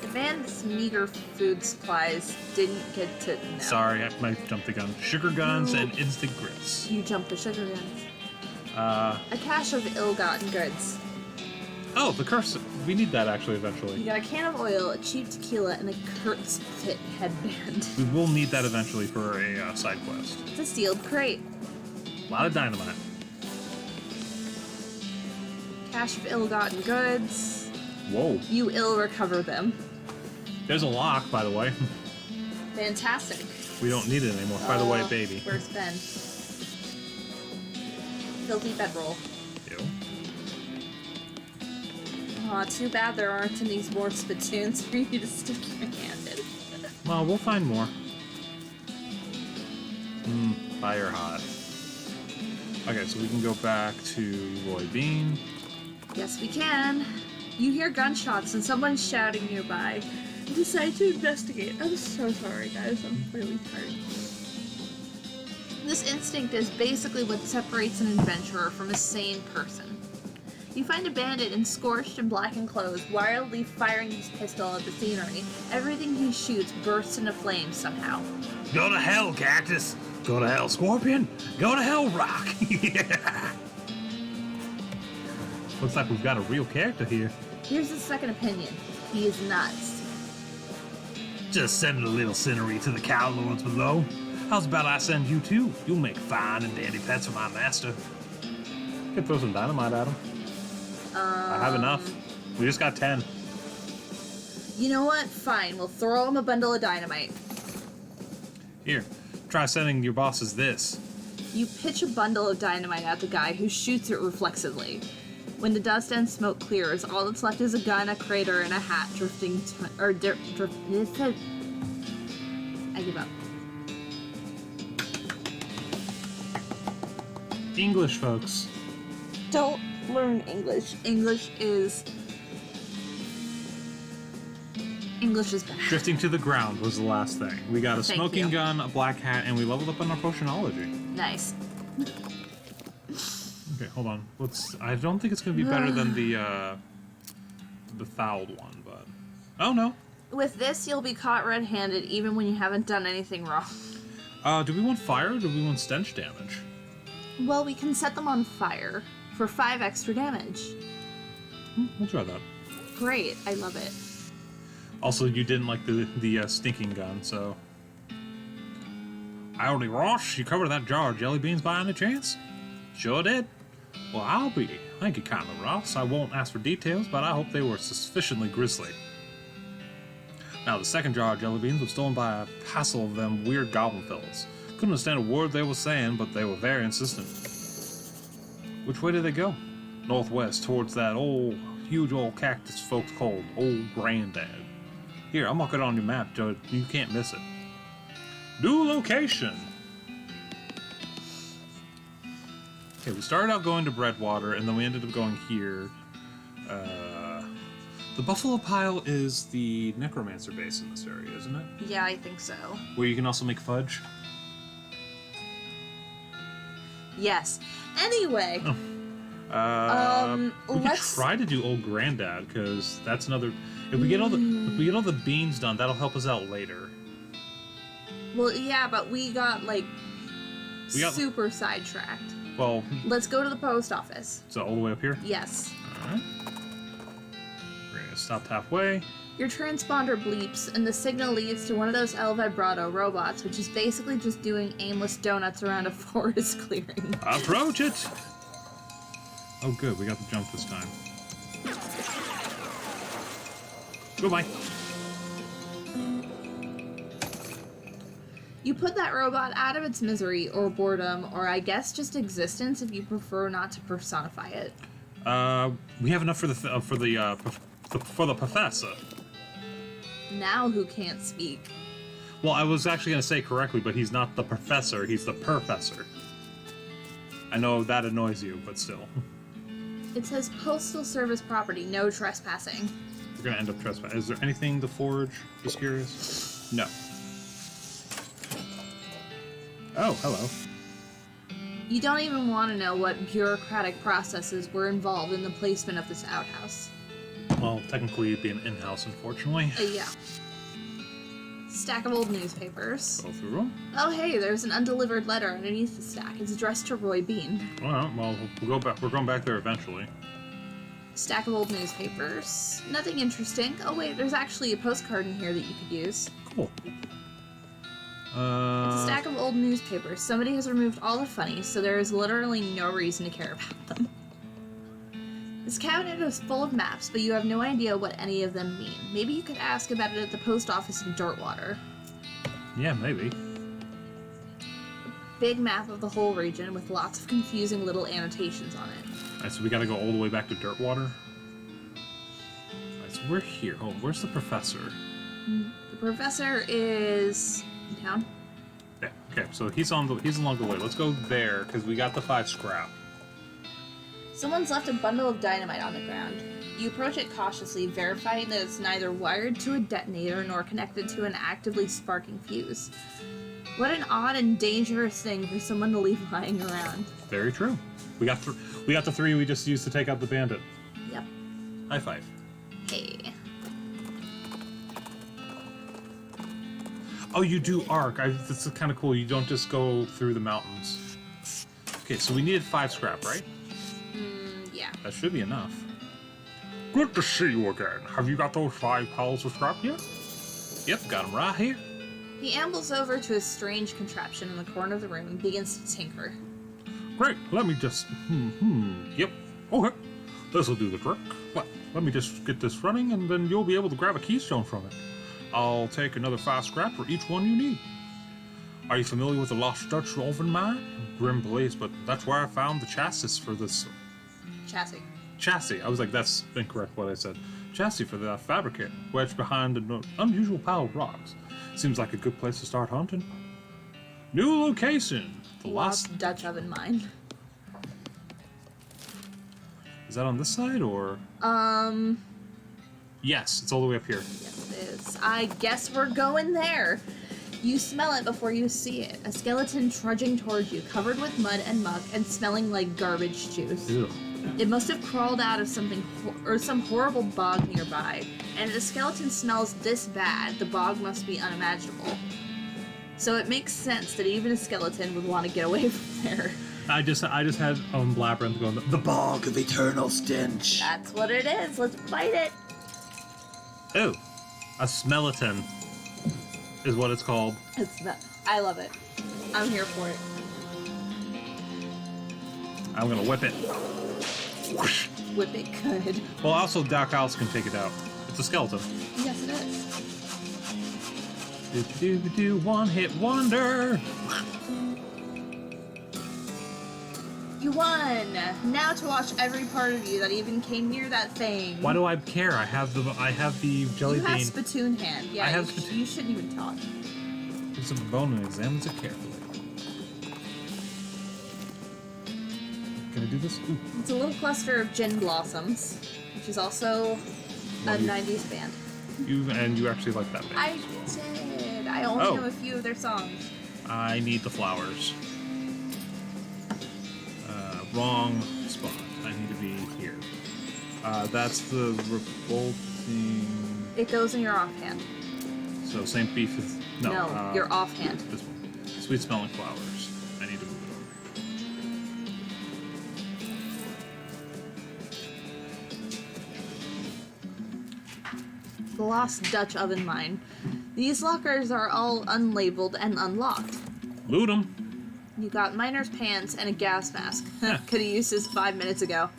The bandits' meager food supplies didn't get to... No. Sorry, I might have jumped the gun. Sugar guns No. and instant grits. You jumped the sugar guns. Uh... A cache of ill-gotten goods. Oh, the curse. We need that actually You eventually. got a can of oil, a cheap tequila, and a Kurt's Pit headband. We will need that eventually for a side quest. It's a sealed crate. A lot of dynamite. Cache of ill-gotten goods. Whoa. You ill-recover them. There's a lock, by the way. Fantastic. We don't need it anymore. By the way, Oh, baby. Where's Ben? Filthy bedroll. Ew. Aw, too bad there aren't any more spittoons for you to stick your hand in. Well, we'll find more. Fire hot. Okay, so we can go back to Roy Bean. Yes, we can. You hear gunshots and someone's shouting nearby. You decide to investigate. I'm so sorry, guys. I'm really tired. This instinct is basically what separates an adventurer from a sane person. You find a bandit in scorched and blackened clothes, wildly firing his pistol at the scenery. Everything he shoots bursts into flames somehow. Go to hell, Cactus! Go to hell, Scorpion! Go to hell, Rock! Yeah. Looks like we've got a real character here. Here's his second opinion. He is nuts. Just send a little scenery to the cow lords below. How's about I send you too? You'll make fine and dandy pets for my master. Could throw some dynamite at him. I have enough. We just got 10. You know what? Fine. We'll throw him a bundle of dynamite. Here, try sending your bosses this. You pitch a bundle of dynamite at the guy who shoots it reflexively. When the dust and smoke clears, all that's left is a gun, a crater, and a hat drifting I give up. English, folks. Don't learn English. English is bad. Drifting to the ground was the last thing. We got a Thank smoking you. gun, a black hat, and we leveled up on our potionology. Nice. Okay, hold on. I don't think it's gonna be better than the fouled one, but oh no. With this, you'll be caught red-handed even when you haven't done anything wrong. Do we want fire or do we want stench damage? Well, we can set them on fire for 5 extra damage. We'll try that. Great, I love it. Also, you didn't like the stinking gun, so. Howdy, Ross. You covered that jar of jelly beans by any chance? Sure did. Well, I'll be. Thank you kindly, Ross. I won't ask for details, but I hope they were sufficiently grisly. Now, the second jar of jelly beans was stolen by a hassle of them weird goblin fellas. Couldn't understand a word they were saying, but they were very insistent. Which way did they go? Northwest, towards that huge old cactus folks called Old Granddad. Here, I'll mark it on your map, Joe. You can't miss it. New location! Okay, we started out going to Breadwater, and then we ended up going here. The Buffalo Pile is the necromancer base in this area, isn't it? Yeah, I think so. Where you can also make fudge. Yes. Anyway, We could let's. try to do Old Granddad, because that's another. If we get all the beans done, that'll help us out later. Well, yeah, but we got We got- super sidetracked. Well, Let's go to the post office. so all the way up here? Yes. Alright. We're gonna stop halfway. Your transponder bleeps, and the signal leads to one of those El Vibrato robots, which is basically just doing aimless donuts around a forest clearing. Approach it! Oh good, we got the jump this time. Goodbye. You put that robot out of its misery, or boredom, or I guess just existence if you prefer not to personify it. We have enough for the professor. Now who can't speak? Well, I was actually going to say correctly, but he's not the professor, he's the perfessor. I know that annoys you, but still. It says Postal Service property, no trespassing. We're going to end up trespassing. Is there anything to forge? Just curious. No. Oh, hello. You don't even want to know what bureaucratic processes were involved in the placement of this outhouse. Well, technically it'd be an in-house, unfortunately. Yeah. Stack of old newspapers. Go through them. Oh hey, there's an undelivered letter underneath the stack. It's addressed to Roy Bean. Alright, well, we'll go back. We're going back there eventually. Stack of old newspapers. Nothing interesting. Oh wait, there's actually a postcard in here that you could use. Cool. It's a stack of old newspapers. Somebody has removed all the funnies, so there is literally no reason to care about them. This cabinet is full of maps, but you have no idea what any of them mean. Maybe you could ask about it at the post office in Dirtwater. Yeah, maybe. Big map of the whole region with lots of confusing little annotations on it. Alright, so we gotta go all the way back to Dirtwater. Alright, so we're here. Oh, where's the professor? The professor is in town. Yeah, okay, so he's along the way. Let's go there, because we got the 5 scrap. Someone's left a bundle of dynamite on the ground. You approach it cautiously, verifying that it's neither wired to a detonator nor connected to an actively sparking fuse. What an odd and dangerous thing for someone to leave lying around. Very true. We got the 3 we just used to take out the bandit. Yep. High five. Hey. Oh, you do arc. This is kind of cool. You don't just go through the mountains. Okay, so we needed 5 scrap, right? Yeah. That should be enough. Good to see you again. Have you got those 5 piles of scrap yet? Yep, got them right here. He ambles over to a strange contraption in the corner of the room and begins to tinker. Great, let me just... Yep, okay. This'll do the trick. Let me just get this running, and then you'll be able to grab a keystone from it. I'll take another 5 scrap for each one you need. Are you familiar with the Lost Dutch oven mine? Grim place, but that's where I found the chassis for this... Chassis. I was like, that's incorrect what I said. Chassis for that fabricate, wedged behind an unusual pile of rocks. Seems like a good place to start hunting. New location. The Lost Dutch oven mine. Is that on this side, or...? Yes, it's all the way up here. Yes, it is. I guess we're going there. You smell it before you see it. A skeleton trudging towards you, covered with mud and muck and smelling like garbage juice. Ew. It must have crawled out of something or some horrible bog nearby. And if the skeleton smells this bad, the bog must be unimaginable. So it makes sense that even a skeleton would want to get away from there. I just had Labyrinth going, the Bog of eternal stench. That's what it is. Let's fight it. Oh, a smeleton is what it's called. It's not. I love it. I'm here for it. I'm gonna whip it. Whoosh. Whip it good. Well, also Doc House can take it out. It's a skeleton. Yes, it is. Do one hit wonder. You won. Now to watch every part of you that even came near that thing. Why do I care? I have the jelly You have bean. spittoon hand. Yeah, I have you shouldn't even talk. It's a bone and examines it carefully. Can I do this? Ooh. It's a little cluster of gin blossoms, which is also a Love you. 90s band. You actually like that band. I did. I only know a few of their songs. I need the flowers. Wrong spot. I need to be here. That's the revolting... It goes in your offhand. So St. Beef is... No, your offhand. This one. Sweet smelling flowers. I need to move it over. the Lost Dutch Oven Mine. These lockers are all unlabeled and unlocked. Loot them. You got miner's pants and a gas mask. Could have used this 5 minutes ago.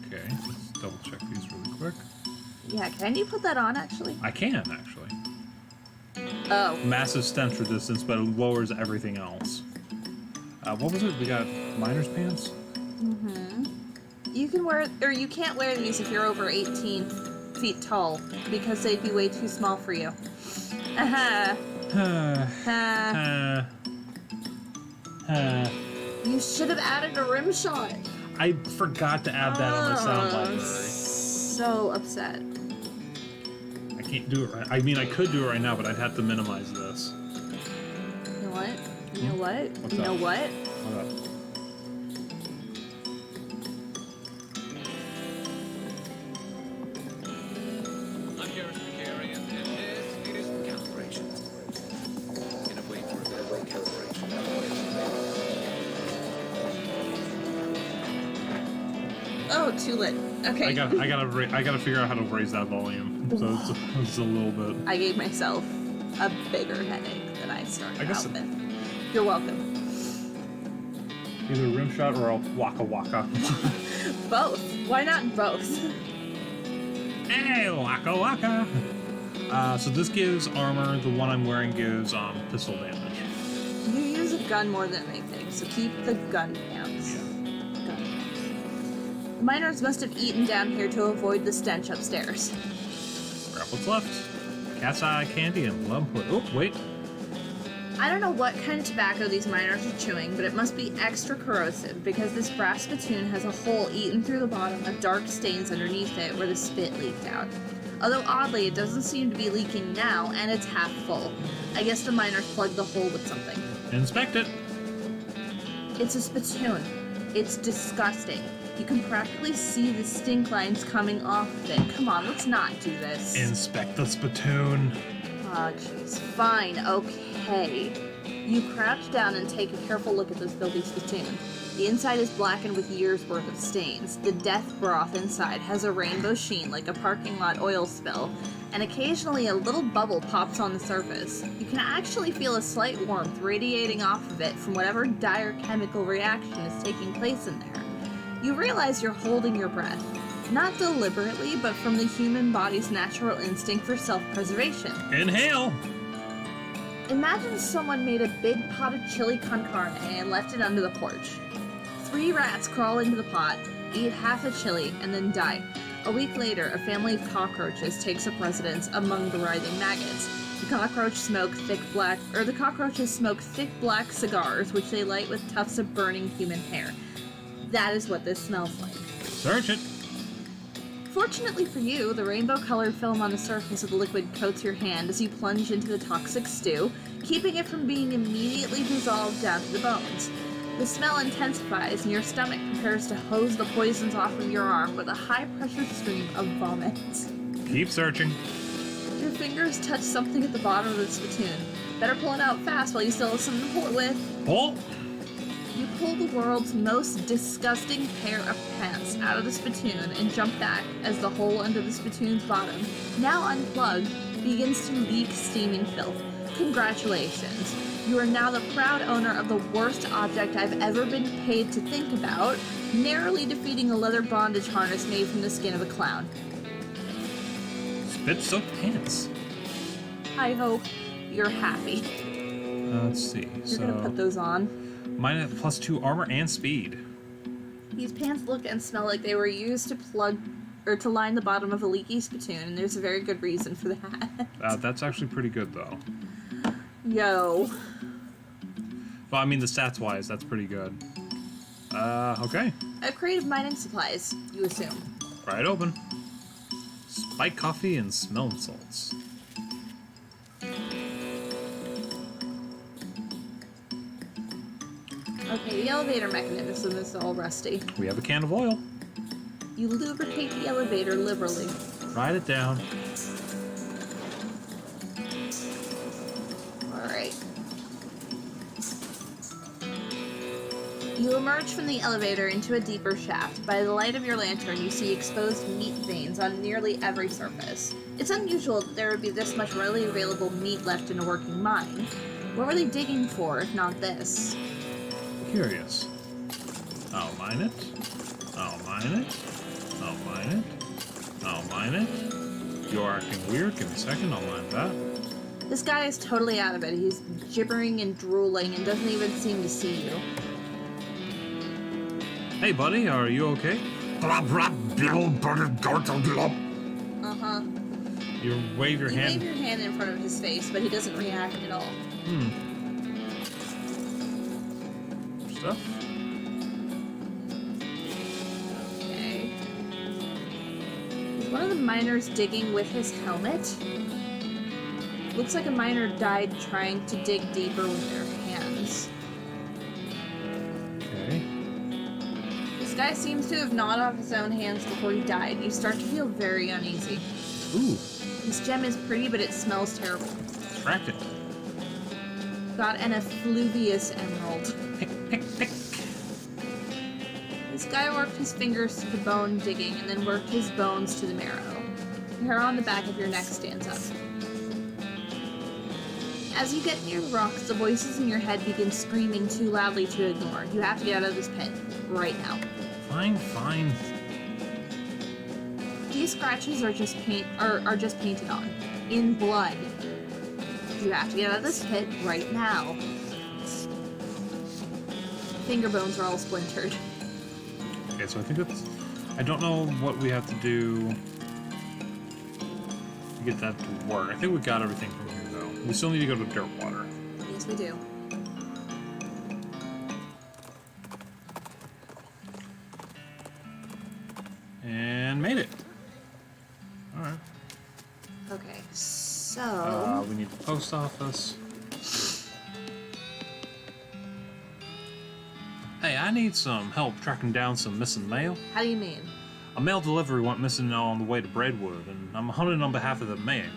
Okay, let's double check these really quick. Yeah, can you put that on, actually? I can, actually. Oh. Massive stench resistance, but it lowers everything else. What was it? We got miner's pants? You can wear, or you can't wear these if you're over 18 feet tall, because they'd be way too small for you. Aha. You should have added a rim shot. I forgot to add that on the sound library. So upset. I can't do it right. I mean, I could do it right now, but I'd have to minimize this. You know what? You know what? What's you know up? what? Hold up. I'm Gareth McCary, and this it is calibration. In a way for a bit of calibration. Oh, too lit. Okay. I gotta figure out how to raise that volume. So it's a little bit. I gave myself a bigger headache than I started I guess out with. You're welcome. Either rim shot or a waka waka. Both. Why not both? Hey, waka waka. So this gives armor. The one I'm wearing gives pistol damage. You use a gun more than anything, so keep the gun pants. Gun pants. Miners must have eaten down here to avoid the stench upstairs. Grab what's left. Cat's eye candy and lump. Oh wait. I don't know what kind of tobacco these miners are chewing, but it must be extra corrosive because this brass spittoon has a hole eaten through the bottom of dark stains underneath it where the spit leaked out. Although oddly, it doesn't seem to be leaking now, and it's half full. I guess the miners plugged the hole with something. Inspect it. It's a spittoon. It's disgusting. You can practically see the stink lines coming off of it. Come on, let's not do this. Inspect the spittoon. Oh, jeez. Fine, okay. You crouch down and take a careful look at this filthy spittoon. The inside is blackened with years' worth of stains. The death broth inside has a rainbow sheen like a parking lot oil spill, and occasionally a little bubble pops on the surface. You can actually feel a slight warmth radiating off of it from whatever dire chemical reaction is taking place in there. You realize you're holding your breath. Not deliberately, but from the human body's natural instinct for self-preservation. Inhale. Imagine someone made a big pot of chili con carne and left it under the porch. 3 rats crawl into the pot, eat half the chili, and then die. A week later, a family of cockroaches takes up residence among the writhing maggots. The cockroaches smoke thick black cigars, which they light with tufts of burning human hair. That is what this smells like. Search it. Fortunately for you, the rainbow-colored film on the surface of the liquid coats your hand as you plunge into the toxic stew, keeping it from being immediately dissolved down to the bones. The smell intensifies, and your stomach prepares to hose the poisons off of your arm with a high-pressure stream of vomit. Keep searching. Your fingers touch something at the bottom of the spittoon. Better pull it out fast while you still have something to pull it with. Pull. You pull the world's most disgusting pair of pants out of the spittoon and jump back as the hole under the spittoon's bottom, now unplugged, begins to leak steaming filth. Congratulations. You are now the proud owner of the worst object I've ever been paid to think about, narrowly defeating a leather bondage harness made from the skin of a clown. Spit-soaked pants. I hope you're happy. Let's see. You're gonna put those on. Mine at +2 armor and speed. These pants look and smell like they were used to plug or to line the bottom of a leaky spittoon, and there's a very good reason for that. That's actually pretty good though. Yo. Well, I mean the stats-wise, that's pretty good. Okay. A crate of mining supplies, you assume. Pry it open. Spike coffee and smelling salts. Okay, the elevator mechanism is all rusty. We have a can of oil. You lubricate the elevator liberally. Ride it down. Alright. You You emerge from the elevator into a deeper shaft. By the light of your lantern, you see exposed meat veins on nearly every surface. It's unusual that there would be this much readily available meat left in a working mine. What were they digging for, if not this? Curious. I'll mine it. I'll mine it. I'll mine it. I'll mine it. You're acting weird. Give me a second. I'll mine that. This guy is totally out of it. He's gibbering and drooling and doesn't even seem to see you. Hey, buddy. Are you okay? Uh-huh. You wave your You hand. wave your hand in front of his face, but he doesn't react at all. Stuff. Okay. Is one of the miners digging with his helmet? Looks like a miner died trying to dig deeper with their hands. Okay. This guy seems to have gnawed off his own hands before he died. You start to feel very uneasy. Ooh. This gem is pretty, but it smells terrible. Crack it. Got an effluvious emerald. Pick, pick, pick. This guy worked his fingers to the bone digging and then worked his bones to the marrow. The hair on the back of your neck stands up. As you get near the rocks, the voices in your head begin screaming too loudly to ignore. You have to get out of this pit. Right now. Fine, fine. These scratches are just painted on. In blood. You have to get out of this pit right now. Finger bones are all splintered. Okay, so I think that's... I don't know what we have to do to get that to work. I think we got everything from here, though. We still need to go to Dirtwater. Yes, we do. And made it. Alright. Okay, so... We need the post office. Hey, I need some help tracking down some missing mail. How do you mean? A mail delivery went missing on the way to Braidwood, and I'm hunting on behalf of the mayor.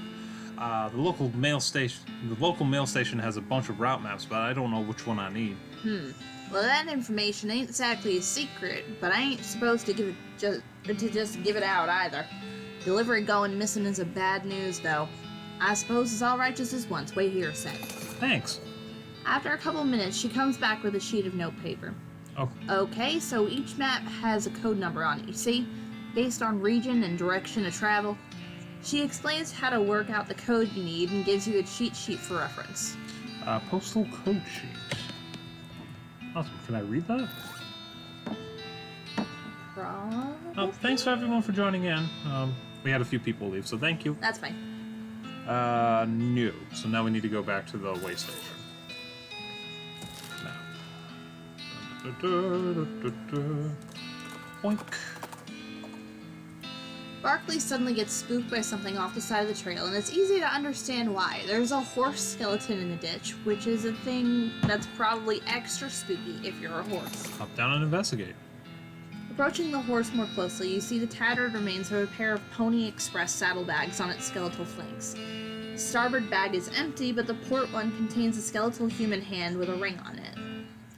The local mail station has a bunch of route maps, but I don't know which one I need. Well, that information ain't exactly a secret, but I ain't supposed to just give it out either. Delivery going missing is a bad news, though. I suppose it's all right just as once. Wait here a sec. Thanks. After a couple minutes, she comes back with a sheet of notepaper. Oh, Okay, so each map has a code number on it, you see? Based on region and direction of travel. She explains how to work out the code you need and gives you a cheat sheet for reference. postal code sheet. Awesome. Can I read that? Oh, thanks for everyone for joining in. We had a few people leave, so thank you. That's fine. No. So now we need to go back to the way station. Now. Boink. Barkley suddenly gets spooked by something off the side of the trail, and it's easy to understand why. There's a horse skeleton in the ditch, which is a thing that's probably extra spooky if you're a horse. Hop down and investigate. Approaching the horse more closely, you see the tattered remains of a pair of Pony Express saddlebags on its skeletal flanks. The starboard bag is empty, but the port one contains a skeletal human hand with a ring on it.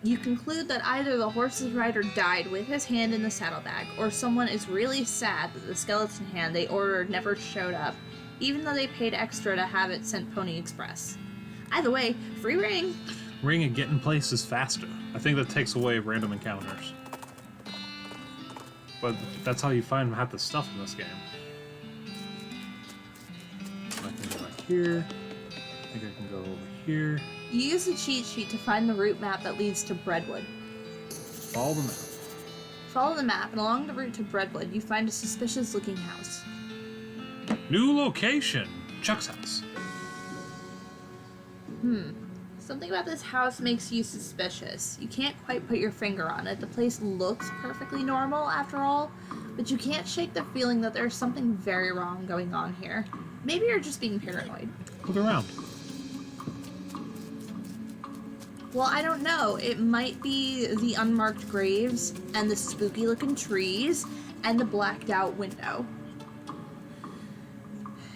You conclude that either the horse's rider died with his hand in the saddlebag, or someone is really sad that the skeleton hand they ordered never showed up, even though they paid extra to have it sent Pony Express. Either way, free ring! Ring and getting places faster. I think that takes away random encounters. But that's how you find half the stuff in this game. I can go back here. I think I can go over here. You use the cheat sheet to find the route map that leads to Breadwood. Follow the map. Follow the map, and along the route to Breadwood, you find a suspicious-looking house. New location! Chuck's house. Something about this house makes you suspicious. You can't quite put your finger on it. The place looks perfectly normal, after all, but you can't shake the feeling that there's something very wrong going on here. Maybe you're just being paranoid. Look around. Well, I don't know. It might be the unmarked graves, and the spooky-looking trees, and the blacked-out window.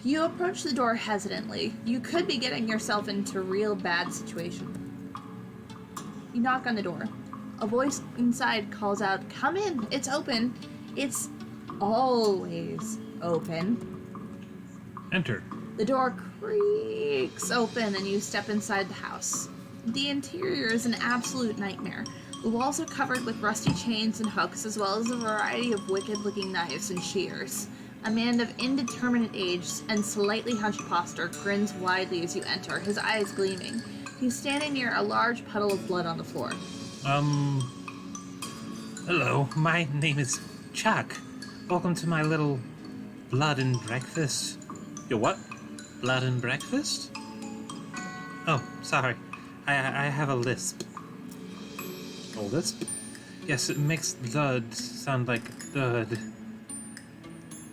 You approach the door hesitantly. You could be getting yourself into a real bad situation. You knock on the door. A voice inside calls out, "Come in, it's open." It's always open. Enter. The door creaks open and you step inside the house. The interior is an absolute nightmare. The walls are covered with rusty chains and hooks, as well as a variety of wicked-looking knives and shears. A man of indeterminate age and slightly hushed posture grins widely as you enter, his eyes gleaming. He's standing near a large puddle of blood on the floor. Hello, my name is Chuck. Welcome to my little blood and breakfast. Your what? Blood and breakfast? Oh, sorry. I have a lisp. A lisp? Yes, it makes blood sound like blood.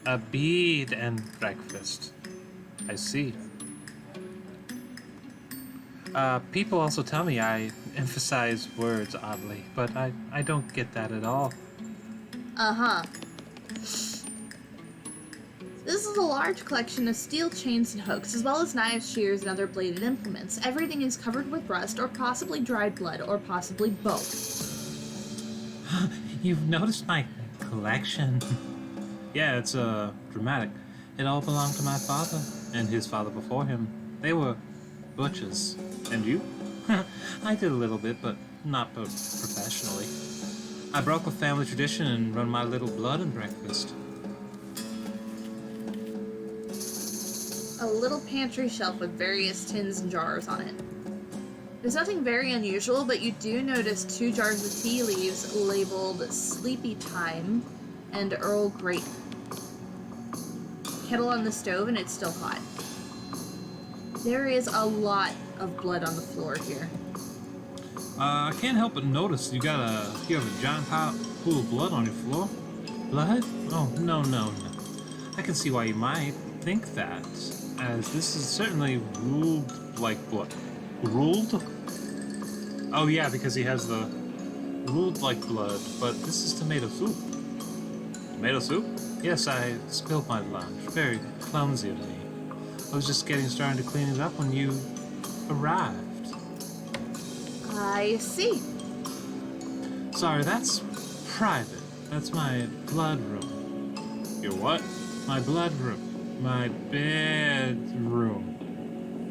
A bead and breakfast. I see. People also tell me I emphasize words oddly, but I don't get that at all. Uh-huh. This is a large collection of steel chains and hooks, as well as knives, shears, and other bladed implements. Everything is covered with rust, or possibly dried blood, or possibly both. You've noticed my collection? Yeah, it's dramatic. It all belonged to my father and his father before him. They were butchers. And you? I did a little bit, but not professionally. I broke with family tradition and run my little blood and breakfast. A little pantry shelf with various tins and jars on it. There's nothing very unusual, but you do notice 2 jars of tea leaves labeled Sleepy Time and Earl Grey. Kettle on the stove and it's still hot. There is a lot of blood on the floor here. I can't help but notice you have a giant pool of blood on your floor. Blood? Oh, no. I can see why you might think that, As this is certainly ruled like blood. Ruled? Oh yeah, because he has the ruled like blood, but this is tomato soup. Tomato soup? Yes, I spilled my lunch very clumsily. I was just getting started to clean it up when you arrived. I see. Sorry, that's private. That's my blood room. Your what? My blood room. My bedroom.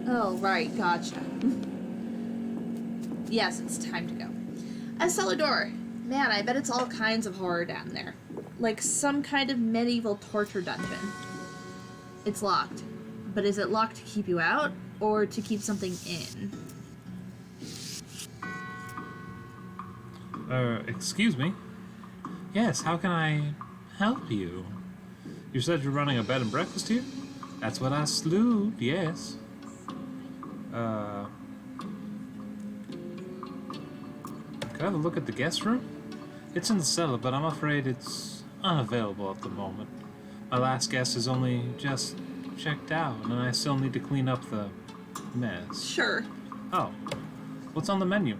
Oh, right, gotcha. Yes, it's time to go. I saw a door. Man, I bet it's all kinds of horror down there. Like some kind of medieval torture dungeon. It's locked. But is it locked to keep you out, or to keep something in? Excuse me? Yes, how can I help you? You said you're running a bed and breakfast here? That's what I slewed, yes. Could I have a look at the guest room? It's in the cellar, but I'm afraid it's unavailable at the moment. My last guest has only just checked out, and I still need to clean up the mess. Sure. Oh, what's on the menu?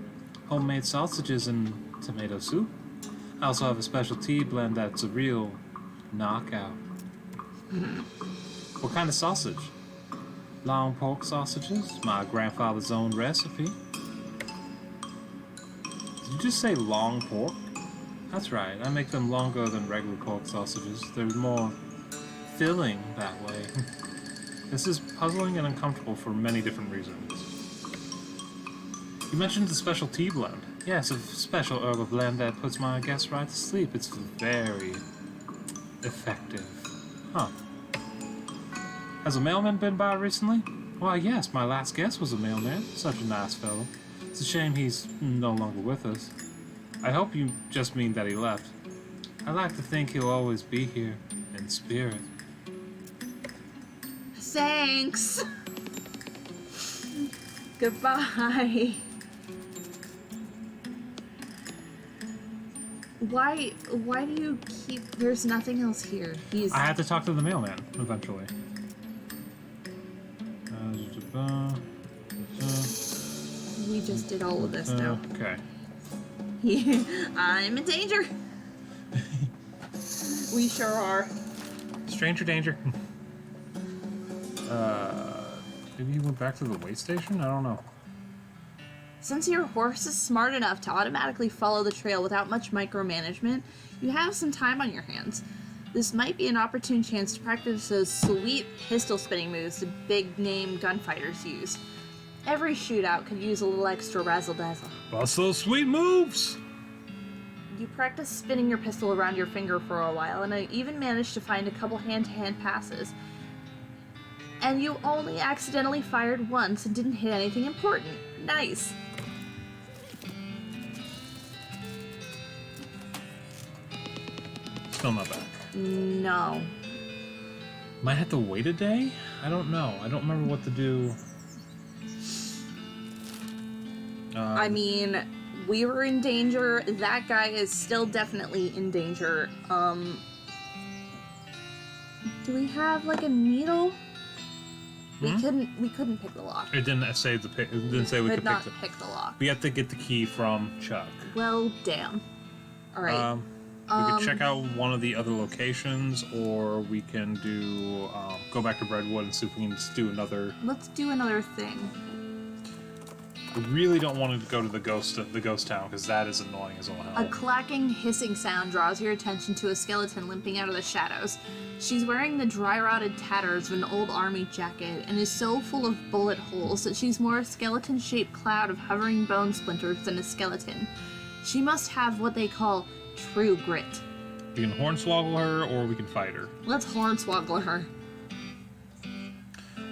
Homemade sausages and tomato soup. I also have a special tea blend that's a real knockout. What kind of sausage? Long pork sausages, my grandfather's own recipe. Did you just say long pork? That's right, I make them longer than regular pork sausages. They're more filling that way. This is puzzling and uncomfortable for many different reasons. You mentioned the special tea blend. Yes, a special herbal blend that puts my guests right to sleep. It's very effective. Huh. Has a mailman been by recently? Why, yes, my last guest was a mailman. Such a nice fellow. It's a shame he's no longer with us. I hope you just mean that he left. I like to think he'll always be here, in spirit. Thanks. Goodbye. Why do you keep... There's nothing else here. He's... I had to talk to the mailman, eventually. We just did all of this now. Okay. I'm in danger. We sure are. Stranger danger. Maybe he went back to the way station? I don't know. Since your horse is smart enough to automatically follow the trail without much micromanagement, you have some time on your hands. This might be an opportune chance to practice those sweet pistol spinning moves the big name gunfighters use. Every shootout could use a little extra razzle dazzle. Bust those sweet moves! You practice spinning your pistol around your finger for a while, and I even managed to find a couple hand-to-hand passes. And you only accidentally fired once and didn't hit anything important. Nice! Still not back. No. Might have to wait a day? I don't know. I don't remember what to do. I mean, we were in danger. That guy is still definitely in danger. Do we have like a needle? We couldn't pick the lock. It didn't say the pick. It didn't say we could not pick the. pick the lock. We have to get the key from Chuck. Well, damn. All right. We could check out one of the other locations, or we can do go back to Redwood and see if we can just do another. Let's do another thing. I really don't want to go to the ghost town because that is annoying as all hell. A clacking, hissing sound draws your attention to a skeleton limping out of the shadows. She's wearing the dry-rotted tatters of an old army jacket and is so full of bullet holes that she's more a skeleton-shaped cloud of hovering bone splinters than a skeleton. She must have what they call true grit. We can hornswoggle her, or we can fight her. Let's hornswoggle her.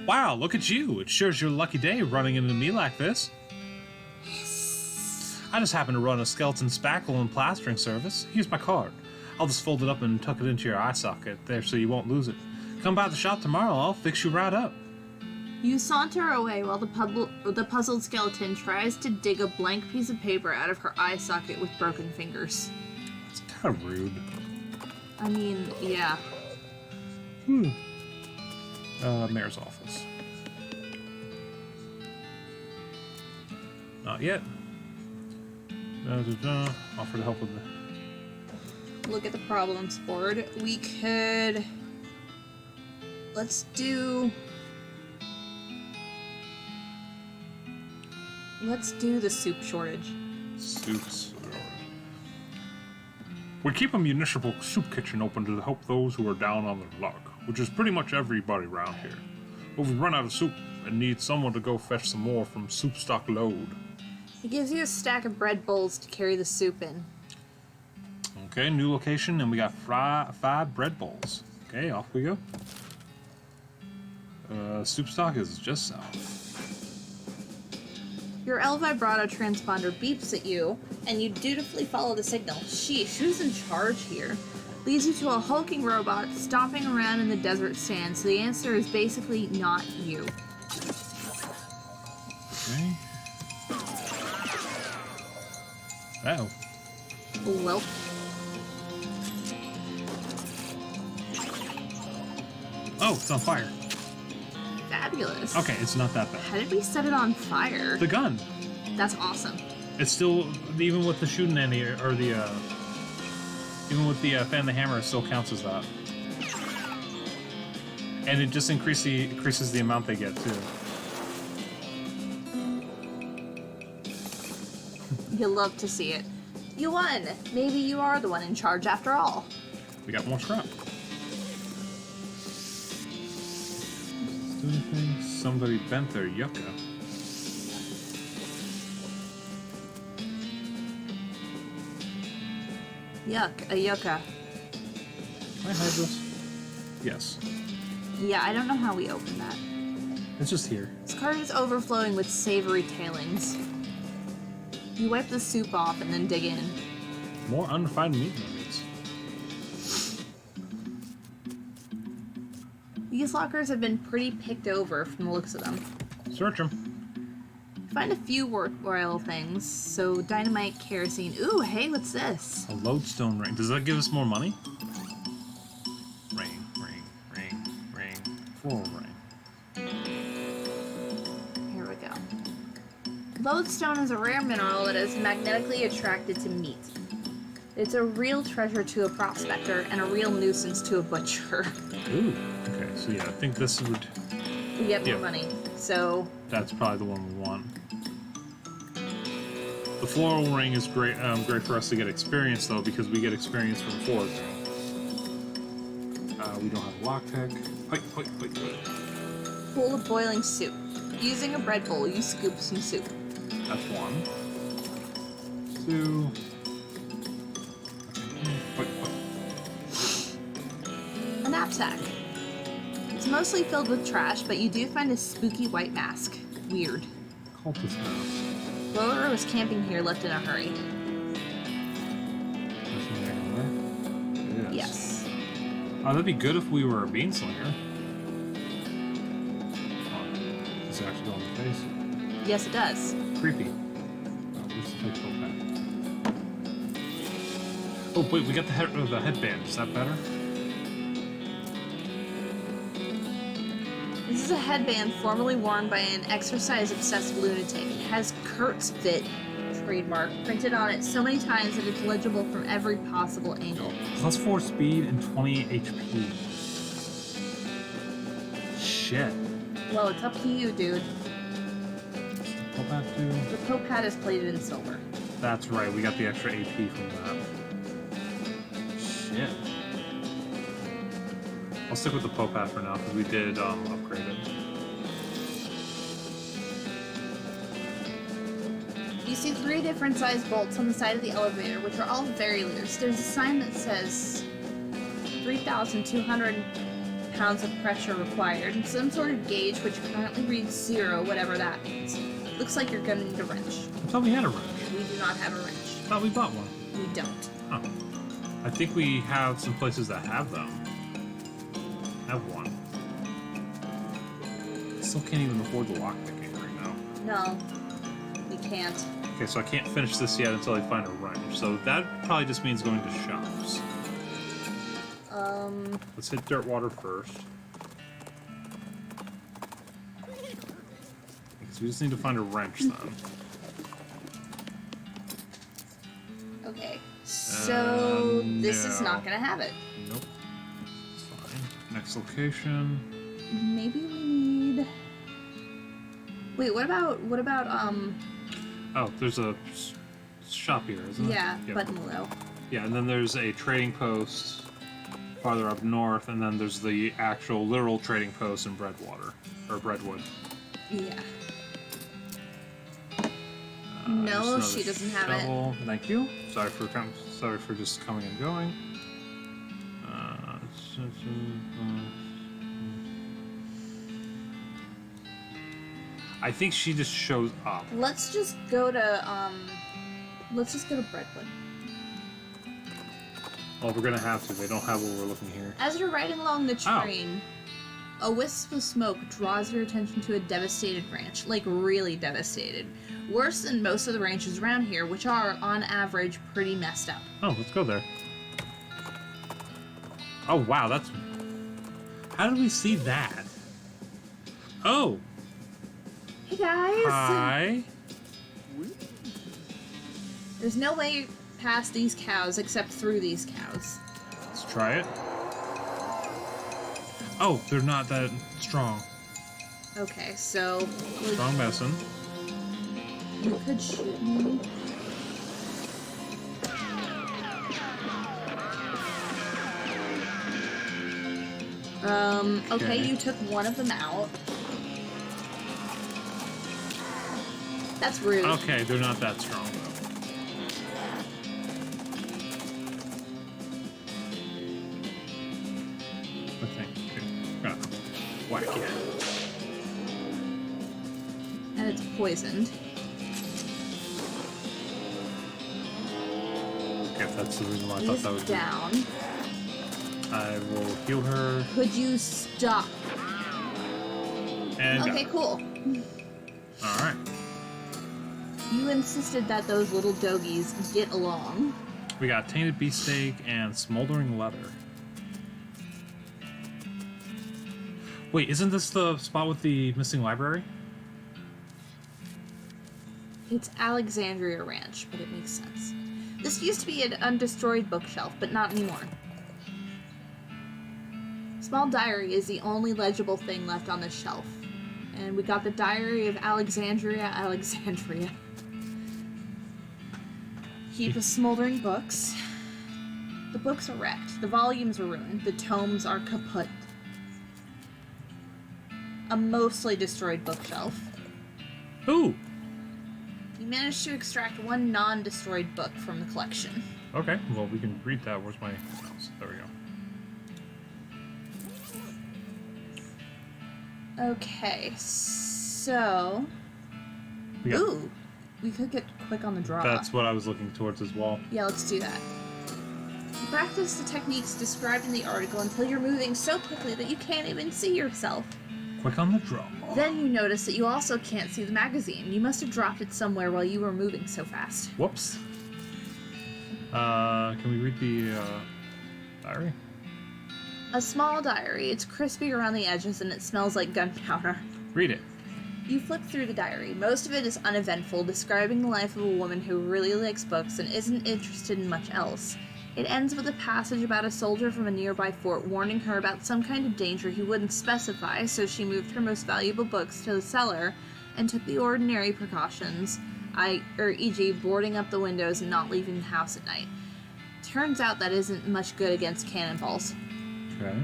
Wow, look at you! It sure's your lucky day running into me like this. I just happened to run a skeleton spackle and plastering service. Here's my card. I'll just fold it up and tuck it into your eye socket there so you won't lose it. Come by the shop tomorrow, I'll fix you right up. You saunter away while the puzzled skeleton tries to dig a blank piece of paper out of her eye socket with broken fingers. It's kind of rude. I mean, yeah. Mayor's office. Not yet. Offer to help with the... Look at the problems board. We could... Let's do the soup shortage. Soups. We keep a municipal soup kitchen open to help those who are down on their luck, which is pretty much everybody around here. But we run out of soup and need someone to go fetch some more from Soup Stock Load. It gives you a stack of bread bowls to carry the soup in. Okay, new location, and we got 5 bread bowls. Okay, off we go. Soup Stock is just south. Your El Vibrato transponder beeps at you, and you dutifully follow the signal. Sheesh, who's in charge here? Leads you to a hulking robot stomping around in the desert sand, so the answer is basically not you. Okay. Oh. Well, Oh, it's on fire. fabulous. Okay, it's not that bad. How did we set it on fire? The gun. That's awesome. It's still, even with the shooting any or the even with the fan the hammer, it still counts as that. And it just increases the amount they get too. You'll love to see it. You won. Maybe you are the one in charge after all. We got more scrap. Somebody bent their yucca. Yuck, a yucca. Can I hide this? Yes. Yeah, I don't know how we open that. It's just here. This cart is overflowing with savory tailings. You wipe the soup off and then dig in. More unrefined meat nuggets. These lockers have been pretty picked over from the looks of them. Search them. Find a few worthwhile things. So dynamite, kerosene. Ooh, hey, what's this? A lodestone ring. Does that give us more money? Ring. Floral ring. Here we go. Lodestone is a rare mineral that is magnetically attracted to meat. It's a real treasure to a prospector and a real nuisance to a butcher. Ooh. Okay, so yeah, I think this would... We get more Yeah. money. So That's probably the one we want. The floral ring is great, great for us to get experience though, because we get experience from foraging. We don't have a lockpick. Wait. Bowl of boiling soup. Using a bread bowl, you scoop some soup. That's 1. 2. Wait. A knapsack. It's mostly filled with trash, but you do find a spooky white mask. Weird. Cultist house. Whoever was camping here left in a hurry. Yes. Oh, that'd be good if we were a beanslinger. Oh, does it actually go on the face? Yes, it does. Creepy. Oh, where's the fake hat? Oh, wait, we got the headband. Is that better? This is a headband formerly worn by an exercise-obsessed lunatic. It has Kurt's Fit trademark printed on it so many times that it's legible from every possible angle. Plus 4 speed and 20 HP. Shit. Well, it's up to you, dude. Go back to... The Pope hat is plated in silver. That's right, we got the extra AP from that. Shit. I'll stick with the Pope hat for now, because we did upgrade it. You see 3 different size bolts on the side of the elevator, which are all very loose. There's a sign that says 3,200 pounds of pressure required, and some sort of gauge which currently reads 0, whatever that means. Looks like you're gonna need a wrench. I thought we had a wrench. We do not have a wrench. I thought we bought one. We don't. Huh. I think we have some places that have them. Have one. Still can't even afford the lockpicking right now. No, we can't. Okay, so I can't finish this yet until I find a wrench. So that probably just means going to shops. Let's hit Dirtwater first. Because we just need to find a wrench then. Okay, so this is no. not gonna have it. Nope. It's fine. Next location. Maybe we need. Wait, what about Oh, there's a shop here, isn't there? yeah, Yep. Buttonwillow. Yeah, and then there's a trading post farther up north, and then there's the actual literal trading post in Breadwater or Breadwood. Yeah. Just No, another she doesn't have it. shovel. Thank you. Sorry for just coming and going. I think she just shows up. Let's just go to Breadwood. Well, we're gonna have to. They don't have what we're looking here. As you're riding along the Oh. train, a wisp of smoke draws your attention to a devastated ranch, like really devastated. Worse than most of the ranches around here, which are, on average, pretty messed up. Oh, let's go there. Oh, wow, that's... How did we see that? Oh! Hey guys! Hi! There's no way past these cows except through these cows. Let's try it. Oh, they're not that strong. Okay, so Strong medicine. you could shoot me. Okay, Okay. you took one of them out. That's rude. Okay, they're not that strong, though. Okay. Ah, whack it. And it's poisoned. Okay, that's the reason why I thought He's that would down. be. I will heal her Could you stop? and Okay, cool. Alright. You insisted that those little doggies get along. We got tainted beefsteak and smoldering leather. Wait, isn't this the spot with the missing library? It's Alexandria Ranch, but it makes sense. This used to be an undestroyed bookshelf, but not anymore. Small diary is the only legible thing left on this shelf. And we got the Diary of Alexandria. Heap of smoldering books. The books are wrecked. The volumes are ruined. The tomes are kaput. A mostly destroyed bookshelf. Ooh. You managed to extract one non-destroyed book from the collection. Okay, well, we can read that. Where's my mouse? There we go. Okay, so... We got- Ooh! We could get quick on the draw. That's what I was looking towards as well. Yeah, let's do that. Practice the techniques described in the article until you're moving so quickly that you can't even see yourself. Quick on the draw. Then you notice that you also can't see the magazine. You must have dropped it somewhere while you were moving so fast. Whoops. Can we read the diary? A small diary. It's crispy around the edges and it smells like gunpowder. Read it. You flip through the diary. Most of it is uneventful, describing the life of a woman who really likes books and isn't interested in much else. It ends with a passage about a soldier from a nearby fort warning her about some kind of danger he wouldn't specify, so she moved her most valuable books to the cellar and took the ordinary precautions, e.g. boarding up the windows and not leaving the house at night. Turns out that isn't much good against cannonballs. Okay.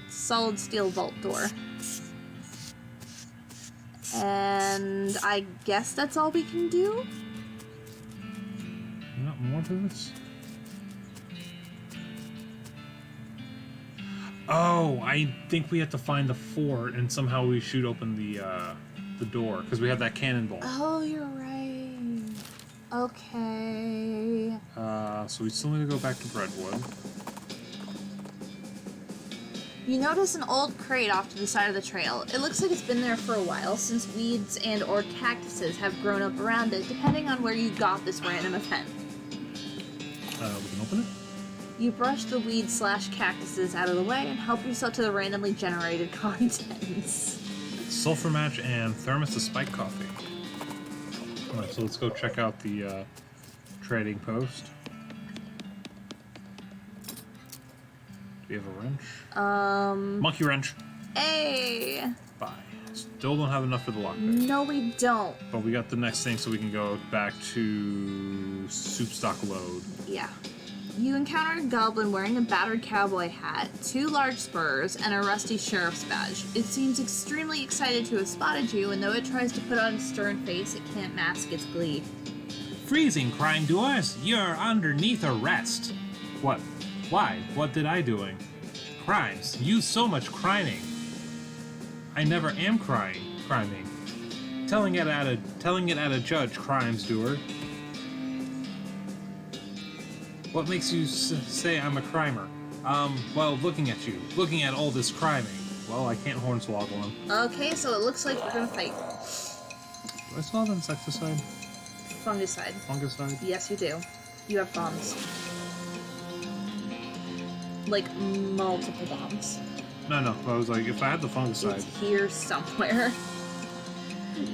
Solid steel vault door. And I guess that's all we can do? Not more to this? Oh, I think we have to find the fort and somehow we shoot open the door because we have that cannonball. Oh, you're right. Okay. So we still need to go back to Brentwood. You notice an old crate off to the side of the trail. It looks like it's been there for a while, since weeds and or cactuses have grown up around it, depending on where you got this random event. We can open it. You brush the weeds/cactuses out of the way and help yourself to the randomly generated contents. Sulfur match and thermos of spiked coffee. Alright, so let's go check out the trading post. Do we have a wrench? Monkey wrench. Hey! Bye. Still don't have enough for the lockpick. No, we don't. But we got the next thing so we can go back to soup stock load. Yeah. You encounter a goblin wearing a battered cowboy hat, 2 large spurs, and a rusty sheriff's badge. It seems extremely excited to have spotted you, and though it tries to put on a stern face, it can't mask its glee. Freezing, crime doers! You're underneath arrest! What? Why? What did I doing? Crimes. You so much criming. I never am criming. Telling it at a judge, crimes doer. What makes you say I'm a crimer? Well, looking at you. Looking at all this criming. Well, I can't hornswoggle him. Okay, so it looks like we're gonna fight. Do I still have insecticide? Fungicide. Fungicide? Yes, you do. You have bombs. Like, multiple bombs. No. I was like, if I had the It's fungicide. here somewhere.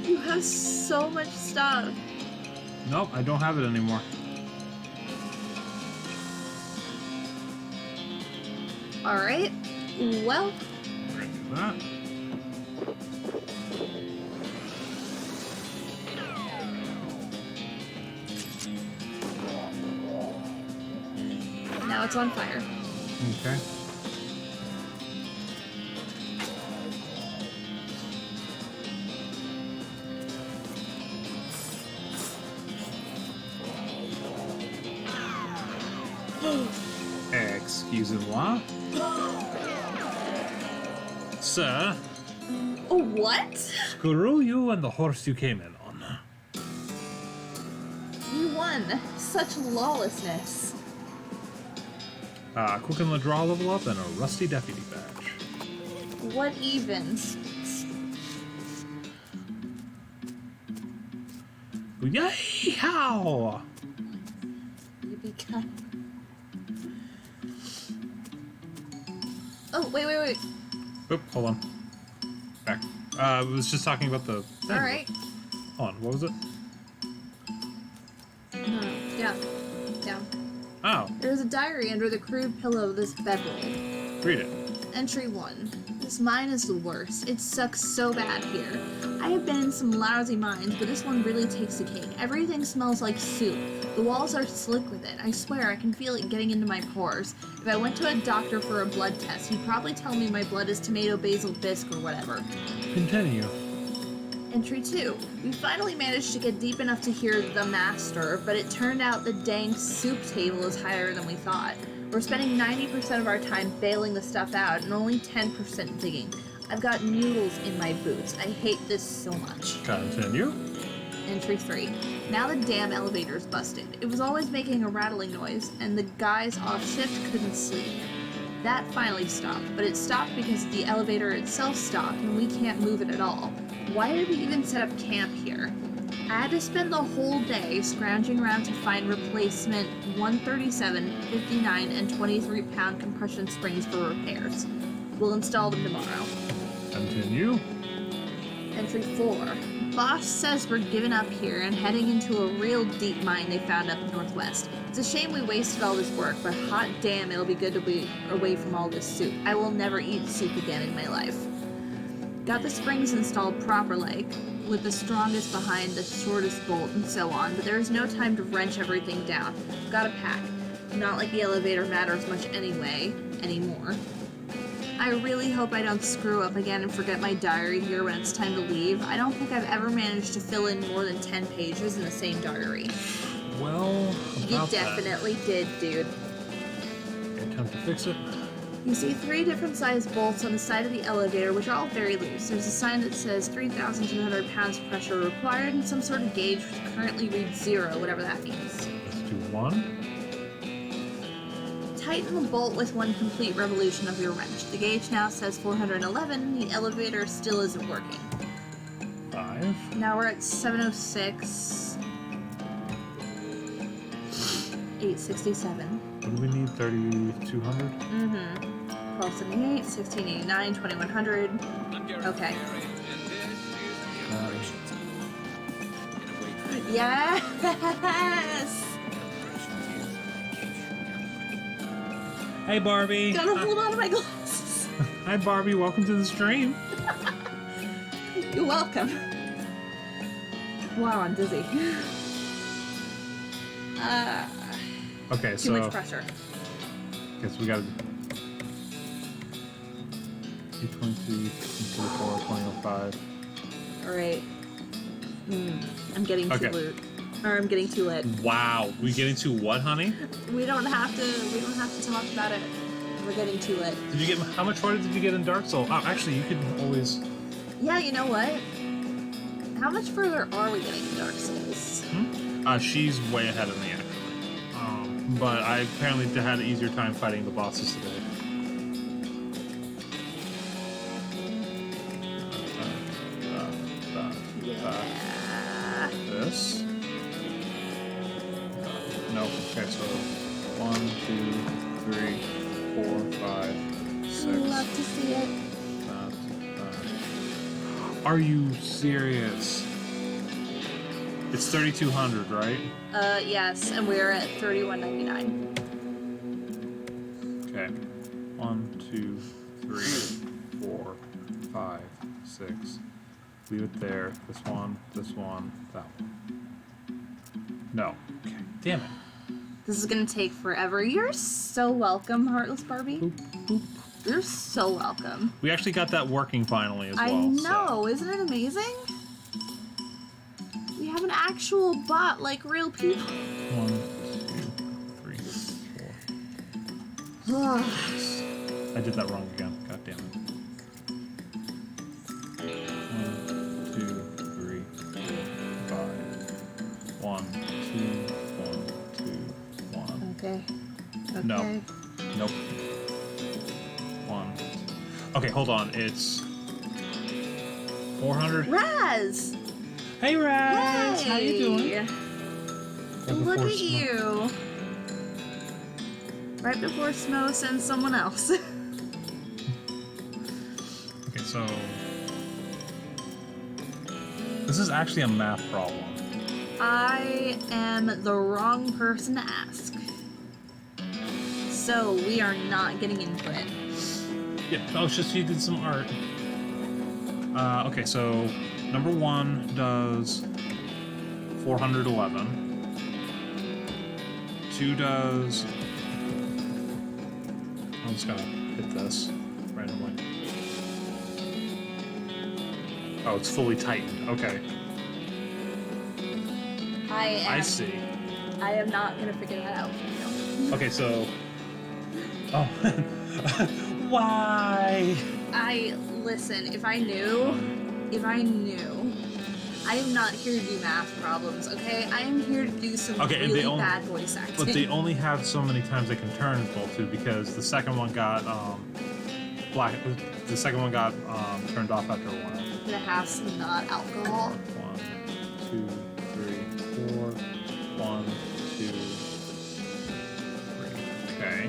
You have so much stuff. Nope, I don't have it anymore. Alright. Well, We're gonna do that. now it's on fire. Okay. Excusez-moi. Sir, What? screw you and the horse you came in on. You won. Such lawlessness. Quick and draw level up and a rusty deputy badge. What even? Yay! How? You become. Oh, wait. Oop, hold on. Back. I was just talking about the thing. Alright. Hold on, what was it? Down. Oh, There's a diary under the crude pillow of this bedroll. read it. Entry 1. This mine is the worst. It sucks so bad here. I have been in some lousy mines, but this one really takes the cake. Everything smells like soup. The walls are slick with it. I swear, I can feel it getting into my pores. If I went to a doctor for a blood test, he'd probably tell me my blood is tomato basil bisque or whatever. Continue. Entry 2. We finally managed to get deep enough to hear the master, but it turned out the dang soup table is higher than we thought. We're spending 90% of our time bailing the stuff out and only 10% digging. I've got noodles in my boots. I hate this so much. Continue. Entry 3. Now the damn elevator's busted. It was always making a rattling noise, and the guys off shift couldn't sleep. That finally stopped, but it stopped because the elevator itself stopped and we can't move it at all. Why did we even set up camp here? I had to spend the whole day scrounging around to find replacement 137, 59, and 23-pound compression springs for repairs. We'll install them tomorrow. Continue. Entry 4. Boss says we're giving up here and heading into a real deep mine they found up northwest. It's a shame we wasted all this work, but hot damn, it'll be good to be away from all this soup. I will never eat soup again in my life. Got the springs installed proper-like, with the strongest behind the shortest bolt and so on, but there is no time to wrench everything down. Gotta pack. Not like the elevator matters much anymore. I really hope I don't screw up again and forget my diary here when it's time to leave. I don't think I've ever managed to fill in more than 10 pages in the same diary. Well, You about definitely did, dude. that. Time to fix it. You see 3 different sized bolts on the side of the elevator, which are all very loose. There's a sign that says 3,200 pounds pressure required and some sort of gauge which currently reads 0, whatever that means. Let's do 1. Tighten the bolt with 1 complete revolution of your wrench. The gauge now says 411. The elevator still isn't working. 5. Now we're at 706. 867. What do we need? 3,200? Mm-hmm. 1278, 1689, 2100. I'm Gareth Okay. Carey, and this is Operations. In a way for Yes! Hey, Barbie. Gotta hold on to my glasses. Hi, Barbie. Welcome to the stream. You're welcome. Wow, I'm dizzy. Okay, Too so much pressure. guess we got 220, 24, 2005. Alright. I'm getting Okay. too lit. Or I'm getting too lit. Wow, we getting to what, honey? We don't have to talk about it. We're getting too lit. Did you get how much farther did you get in Dark Souls? Oh, actually, you could always. Yeah, you know what? How much further are we getting in Dark Souls? She's way ahead of me actually. But I apparently had an easier time fighting the bosses today. Yeah. This. No. Okay, so 1, 2, 3, 4, 5, 6. Love to see it. Are you serious? It's 3,200, right? Yes, and we're at 31.99. Okay. 1, 2, 3, 4, 5, 6. Leave it there. This one, that one. No. Okay. Damn it. This is gonna take forever. You're so welcome, Heartless Barbie. Boop, boop. You're so welcome. We actually got that working finally as well. I know, So. isn't it amazing? We have an actual bot like real people. 1, 2, 3, 4. I did that wrong again. God damn it. 1, 2, 3, 4, 5. 1, 2, 1, 2, 1. Okay. No. Nope. 1. Okay, hold on. It's 400. Raz! Hey, Raz. Hey! How you doing? Right Look before at you. Right before Smo sends someone else. Okay, so this is actually a math problem. I am the wrong person to ask. So we are not getting input. Yeah, oh, it's just he did some art. Okay, so number 1 does 411. 2 does... I'm just gonna hit this randomly. Oh, it's fully tightened. Okay, I see. I am not gonna figure that out for you. Okay, so... Oh. Why? Listen, if I knew, I am not here to do math problems, okay? I am here to do some Okay, and really bad voice acting. But they only have so many times they can turn both two because the second one got black. The second one got turned off after 1. It has some not alcohol. 1, 2, 3, 4. 1, 2, 3. Okay.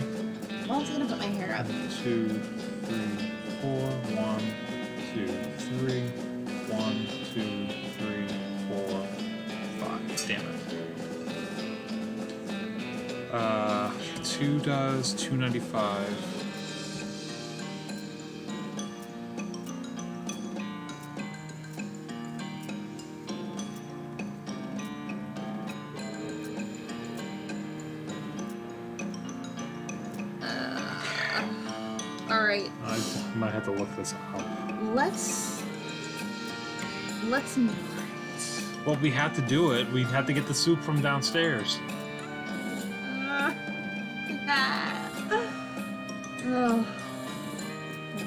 Well, I'm gonna put my hair up. 2, 3, 4. 1, 2, 3. 1, 2, 3, 4, 5. Damn it. 2 does 295. All right, I might have to look this up. let's not. Well, we had to do it. We had to get the soup from downstairs. Oh.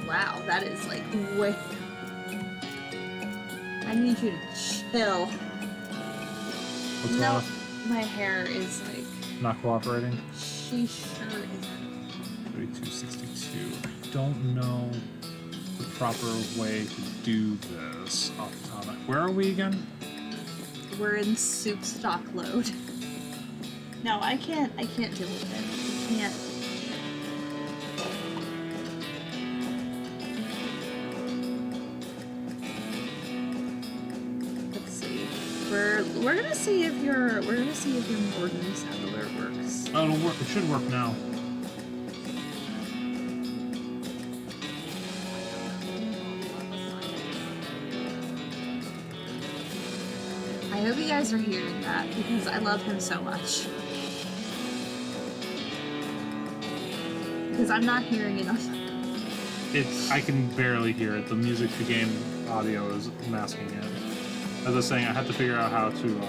Wow, that is like way. I need you to chill. What's No, wrong? my hair is like. Not cooperating? She sure isn't. 3262. I don't know the proper way to do this off the top. Where are we again? We're in soup stock load. No, I can't deal with it. I can't. Let's see. We're gonna see if your Morgan Saddler works. Oh, it'll work. It should work now. I hope you guys are hearing that because I love him so much. Because I'm not hearing enough. I can barely hear it. The music to game audio is masking it. As I was saying, I have to figure out how to.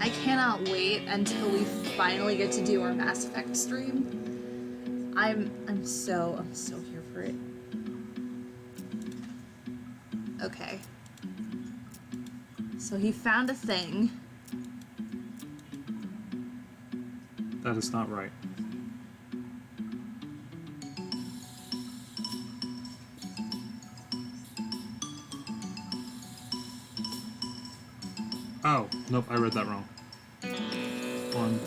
I cannot wait until we finally get to do our Mass Effect stream. I'm so here for it. Okay. So he found a thing. That is not right. Oh, nope, I read that wrong. 1.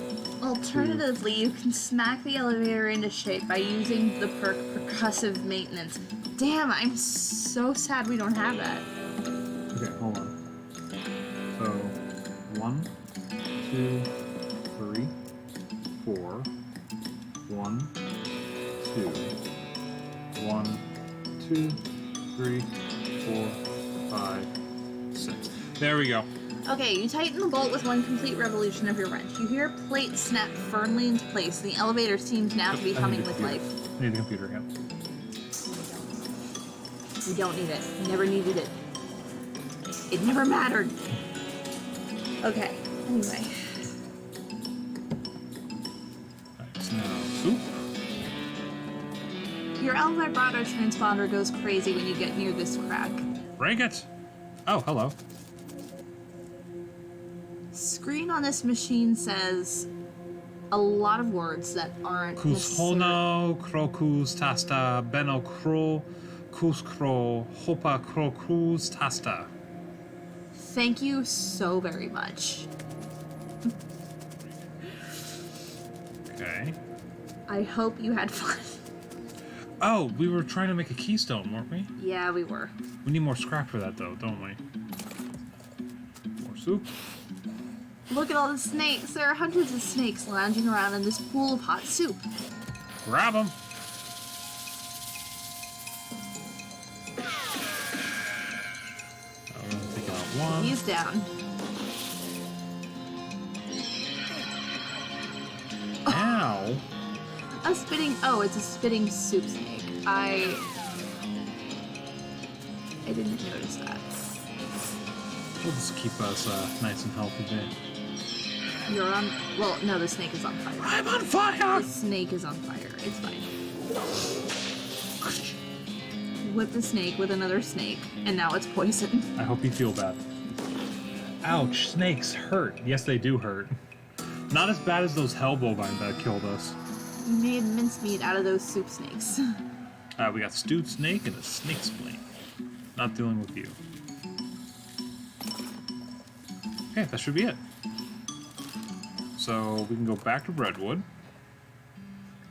Alternatively, you can smack the elevator into shape by using the perk Percussive Maintenance. Damn, I'm so sad we don't have that. Okay, hold on. So, 1, 2, 3, 4. 1, 2. 1, 2, 3, 4, 5, 6. There we go. Okay, you tighten the bolt with one complete revolution of your wrench. You hear a plate snap firmly into place, and the elevator seems now to be humming with life. I need the computer again. You don't need it. You never needed it. It never mattered. Okay, anyway. Alright, now soup. Your L vibrato transponder goes crazy when you get near this crack. Break it! Oh, hello. Screen on this machine says a lot of words that aren't necessarily... Kushono, krokus, tasta, beno kro, kuskro, hopa krokus, tasta. Thank you so very much. Okay. I hope you had fun. Oh, we were trying to make a keystone, weren't we? Yeah, we were. We need more scrap for that, though, don't we? More soup. Look at all the snakes. There are hundreds of snakes lounging around in this pool of hot soup. Grab them. is down. Ow. A spitting. Oh, it's a spitting soup snake. I didn't notice that. We'll just keep us nice and healthy there. You're on. Well, no, the snake is on fire. I'm on fire! The snake is on fire. It's fine. Whip the snake with another snake, and now it's poisoned. I hope you feel bad. Ouch, snakes hurt. Yes, they do hurt. Not as bad as those hellbovine that killed us. You made mincemeat out of those soup snakes. We got stewed snake and a snake spleen. Not dealing with you. Okay, that should be it. So we can go back to Redwood.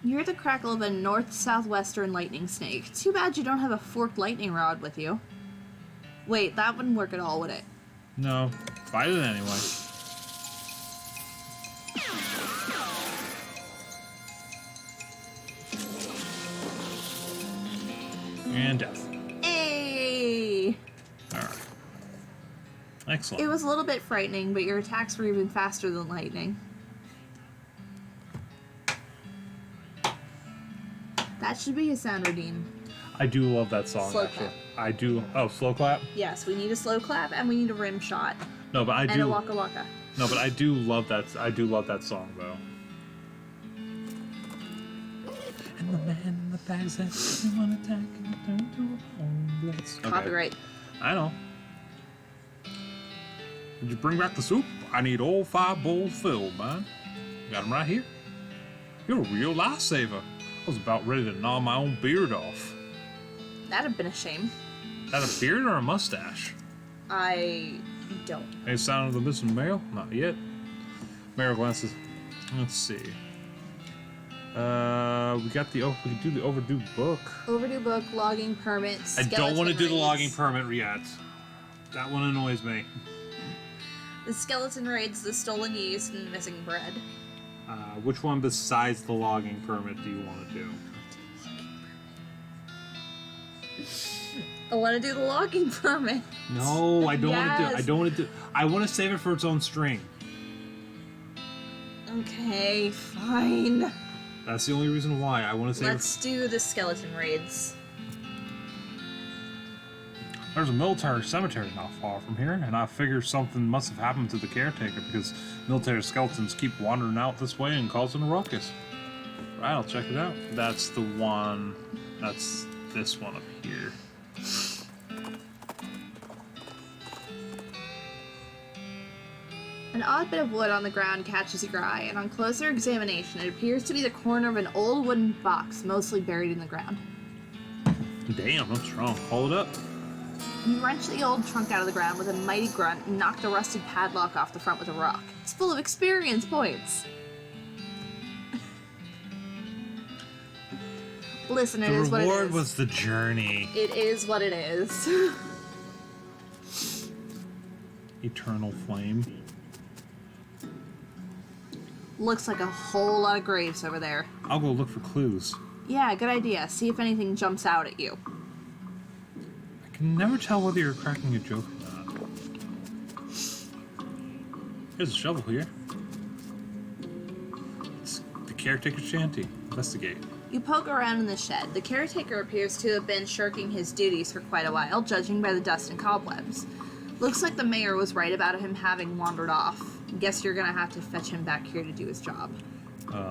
You're the crackle of a north-southwestern lightning snake. Too bad you don't have a forked lightning rod with you. Wait, that wouldn't work at all, would it? No, fight it anyway. And death. Hey! Alright. Excellent. It was a little bit frightening, but your attacks were even faster than lightning. That should be a sound routine. I do love that song, Slow actually. clap. I do. Oh, slow clap? Yes, we need a slow clap and we need a rim shot. No, but I And do. a waka waka. No, but I do love that. I do love that song, though. And the man in the bag says, "You want to attack and turn to a homeless." Okay. Copyright. I know. Did you bring back the soup? I need all 5 bowls filled, man. Got them right here. You're a real lifesaver. I was about ready to gnaw my own beard off. That'd have been a shame. That a beard or a mustache? I don't. Any sign of the missing male? Not yet. Mary glances. Let's see. We got the. We can do the overdue book. Overdue book, logging permit, I don't want to do the raids. logging permit yet. That one annoys me. The skeleton raids, the stolen yeast, and the missing bread. Which one besides the logging permit do you want to do? I want to do the logging permit. No, I don't want to do. I Yes. don't want to do. I want to save it for its own string. Okay, fine. That's the only reason why I want to save. Let's do the skeleton raids. There's a military cemetery not far from here, and I figure something must have happened to the caretaker because military skeletons keep wandering out this way and causing a ruckus. Right, I'll check it out. That's the one. That's this one up here. An odd bit of wood on the ground catches your eye, and on closer examination, it appears to be the corner of an old wooden box, mostly buried in the ground. Damn, I'm strong. Hold it up. You wrench the old trunk out of the ground with a mighty grunt and knock the rusted padlock off the front with a rock. It's full of experience points. Listen, it The is what it reward is. was the journey. It is what it is. Eternal flame. Looks like a whole lot of graves over there. I'll go look for clues. Yeah, good idea. See if anything jumps out at you. I can never tell whether you're cracking a joke or not. There's a shovel here. It's the caretaker's shanty. Investigate. You poke around in the shed. The caretaker appears to have been shirking his duties for quite a while, judging by the dust and cobwebs. Looks like the mayor was right about him having wandered off. Guess you're gonna have to fetch him back here to do his job.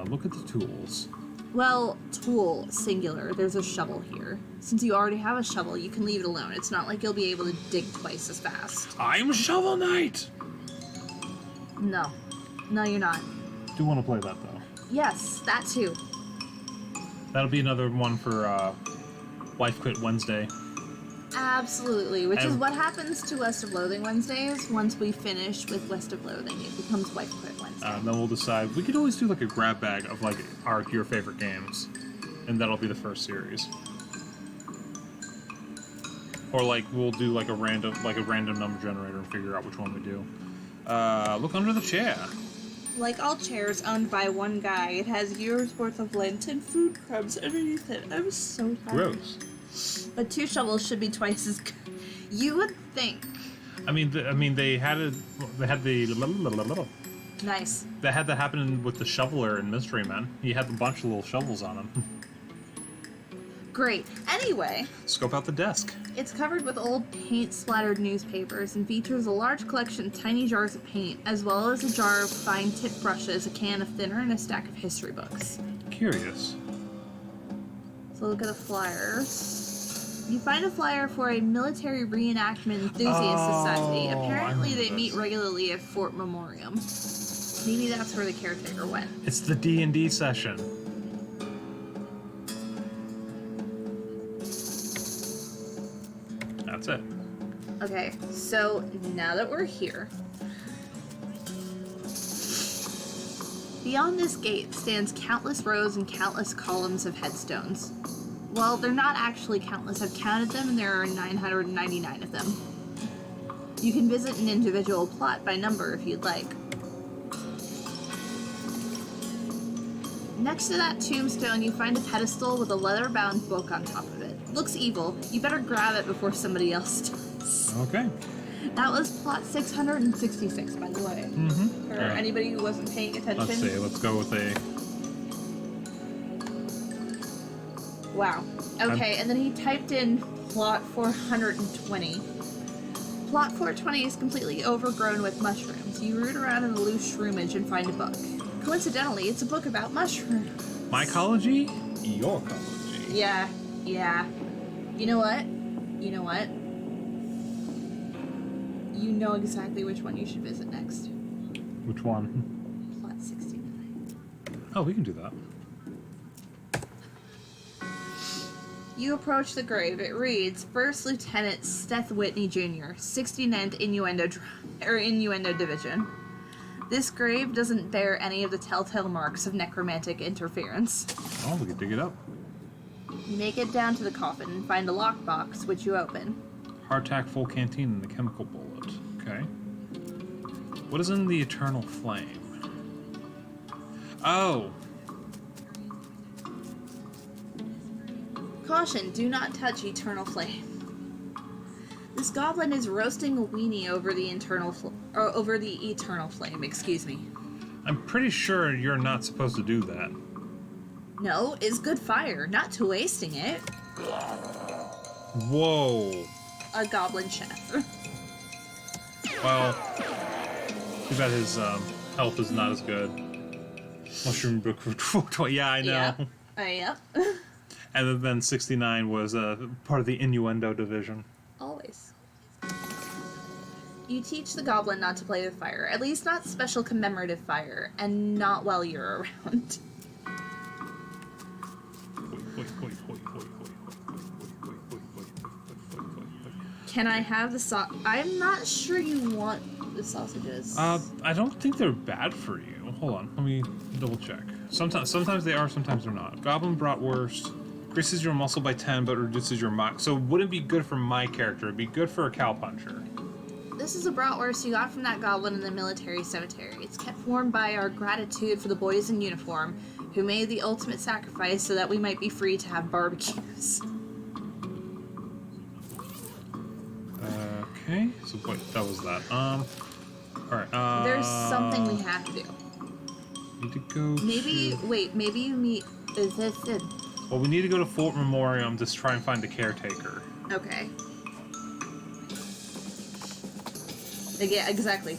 Look at the tools. Well, tool, singular. There's a shovel here. Since you already have a shovel, you can leave it alone. It's not like you'll be able to dig twice as fast. I'm Shovel Knight! No. No, you're not. Do want to play that, though. Yes, that too. That'll be another one for, Wife Quit Wednesday. Absolutely, which is And- what happens to West of Loathing Wednesdays. Once we finish with West of Loathing, it becomes Wife Quit Wednesday. And then we'll decide. We could always do, like, a grab bag of, like, your favorite games. And that'll be the first series. Or, like, we'll do, like, a random number generator and figure out which one we do. Look under the chair. Like all chairs owned by one guy, it has years worth of lint and food crumbs underneath it. I'm so tired. Gross. But 2 shovels should be twice as good. You would think. I mean, they had it. They had the. Nice. That had that happen with the shoveler in Mystery Men. He had a bunch of little shovels on him. Great. Anyway, Scope out the desk. it's covered with old paint-splattered newspapers and features a large collection of tiny jars of paint, as well as a jar of fine-tipped brushes, a can of thinner, and a stack of history books. Curious. So look at a flyer. You find a flyer for a military reenactment enthusiast society. Oh, Apparently, I they remember meet this. regularly at Fort Memoriam. Maybe that's where the caretaker went. It's the D&D session. That's it. Okay, so now that we're here, beyond this gate stands countless rows and countless columns of headstones. Well, they're not actually countless. I've counted them, and there are 999 of them. You can visit an individual plot by number if you'd like. Next to that tombstone, you find a pedestal with a leather-bound book on top of it. Looks evil. You better grab it before somebody else does. Okay. That was plot 666, by the way. Mm-hmm. For anybody who wasn't paying attention. Let's see. Let's go with a. Wow. Okay, and then he typed in plot 420. Plot 420 is completely overgrown with mushrooms. You root around in the loose shroomage and find a book. Coincidentally, it's a book about mushrooms. Mycology? Yourcology. Yeah. You know what? You know exactly which one you should visit next. Which one? Plot 69. Oh, we can do that. You approach the grave. It reads, First Lieutenant Seth Whitney Jr., 69th Innuendo Division. This grave doesn't bear any of the telltale marks of necromantic interference. Oh, we can dig it up. You make it down to the coffin and find a lockbox, which you open. Hardtack full canteen and the chemical bullet. Okay. What is in the eternal flame? Oh. Caution, do not touch eternal flame. This goblin is roasting a weenie over the eternal flame, excuse me. I'm pretty sure you're not supposed to do that. No, it's good fire, not to wasting it. Whoa. A goblin chef. Well, too bad his health is not as good. Mushroom book for 420. Yeah, I know. Yep. And then 69 was part of the Innuendo Division. Always. You teach the goblin not to play with fire, at least not special commemorative fire, and not while you're around. Can I have the I'm not sure you want the sausages. I don't think they're bad for you. Hold on, let me double check. Sometimes they are, sometimes they're not. Goblin Bratwurst increases your muscle by 10, but reduces your mock. So it wouldn't be good for my character. It'd be good for a cowpuncher. This is a bratwurst you got from that goblin in the military cemetery. It's kept warm by our gratitude for the boys in uniform, who made the ultimate sacrifice so that we might be free to have barbecues. Okay, so wait, that was that. Alright, There's something we have to do. Need to go Maybe you meet... Well, we need to go to Fort Memoriam to try and find the caretaker. Okay. Yeah, exactly.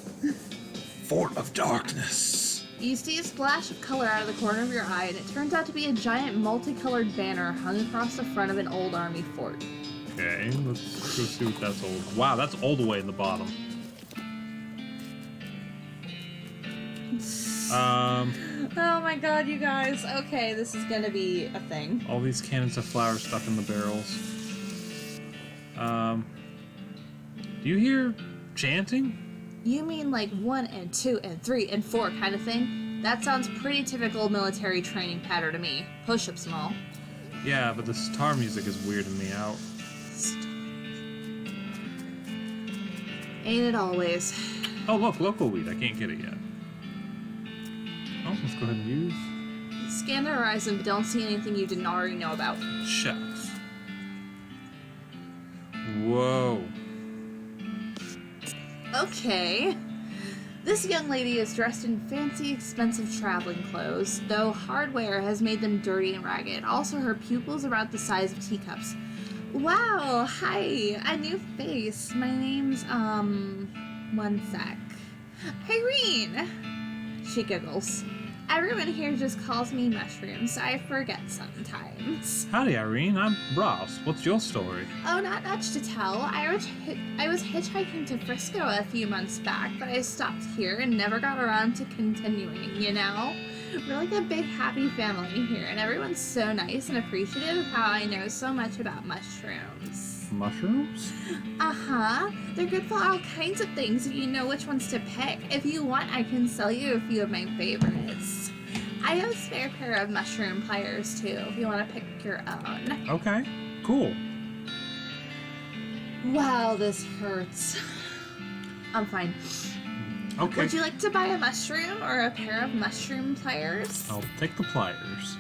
Fort of Darkness. You see a splash of color out of the corner of your eye, and it turns out to be a giant multicolored banner hung across the front of an old army fort. Okay, let's go see what that's old. Wow, that's all the way in the bottom. Oh my god, you guys. Okay, this is gonna be a thing. All these cannons of flour stuck in the barrels. Do you hear chanting? You mean like 1 and 2 and 3 and 4 kind of thing? That sounds pretty typical military training pattern to me. Push-ups and all. Yeah, but the sitar music is weirding me out. Ain't it always? Oh, look, local weed. I can't get it yet. Oh, let's go ahead and use Scan the horizon, but don't see anything you didn't already know about. shelf. Whoa. Okay. This young lady is dressed in fancy, expensive traveling clothes, though hardware has made them dirty and ragged. Also, her pupils are about the size of teacups. Wow, hi, a new face. My name's, one sec. Irene! She giggles. Everyone here just calls me Mushroom, so I forget sometimes. Howdy, Irene. I'm Ross. What's your story? Oh, not much to tell. I was hitchhiking to Frisco a few months back, but I stopped here and never got around to continuing, you know? We're like a big happy family here, and everyone's so nice and appreciative of how I know so much about mushrooms. Mushrooms? Uh-huh. They're good for all kinds of things if you know which ones to pick. If you want, I can sell you a few of my favorites. I have a spare pair of mushroom pliers, too, if you want to pick your own. Okay, cool. Wow, this hurts. I'm fine. Okay. Would you like to buy a mushroom or a pair of mushroom pliers? I'll take the pliers.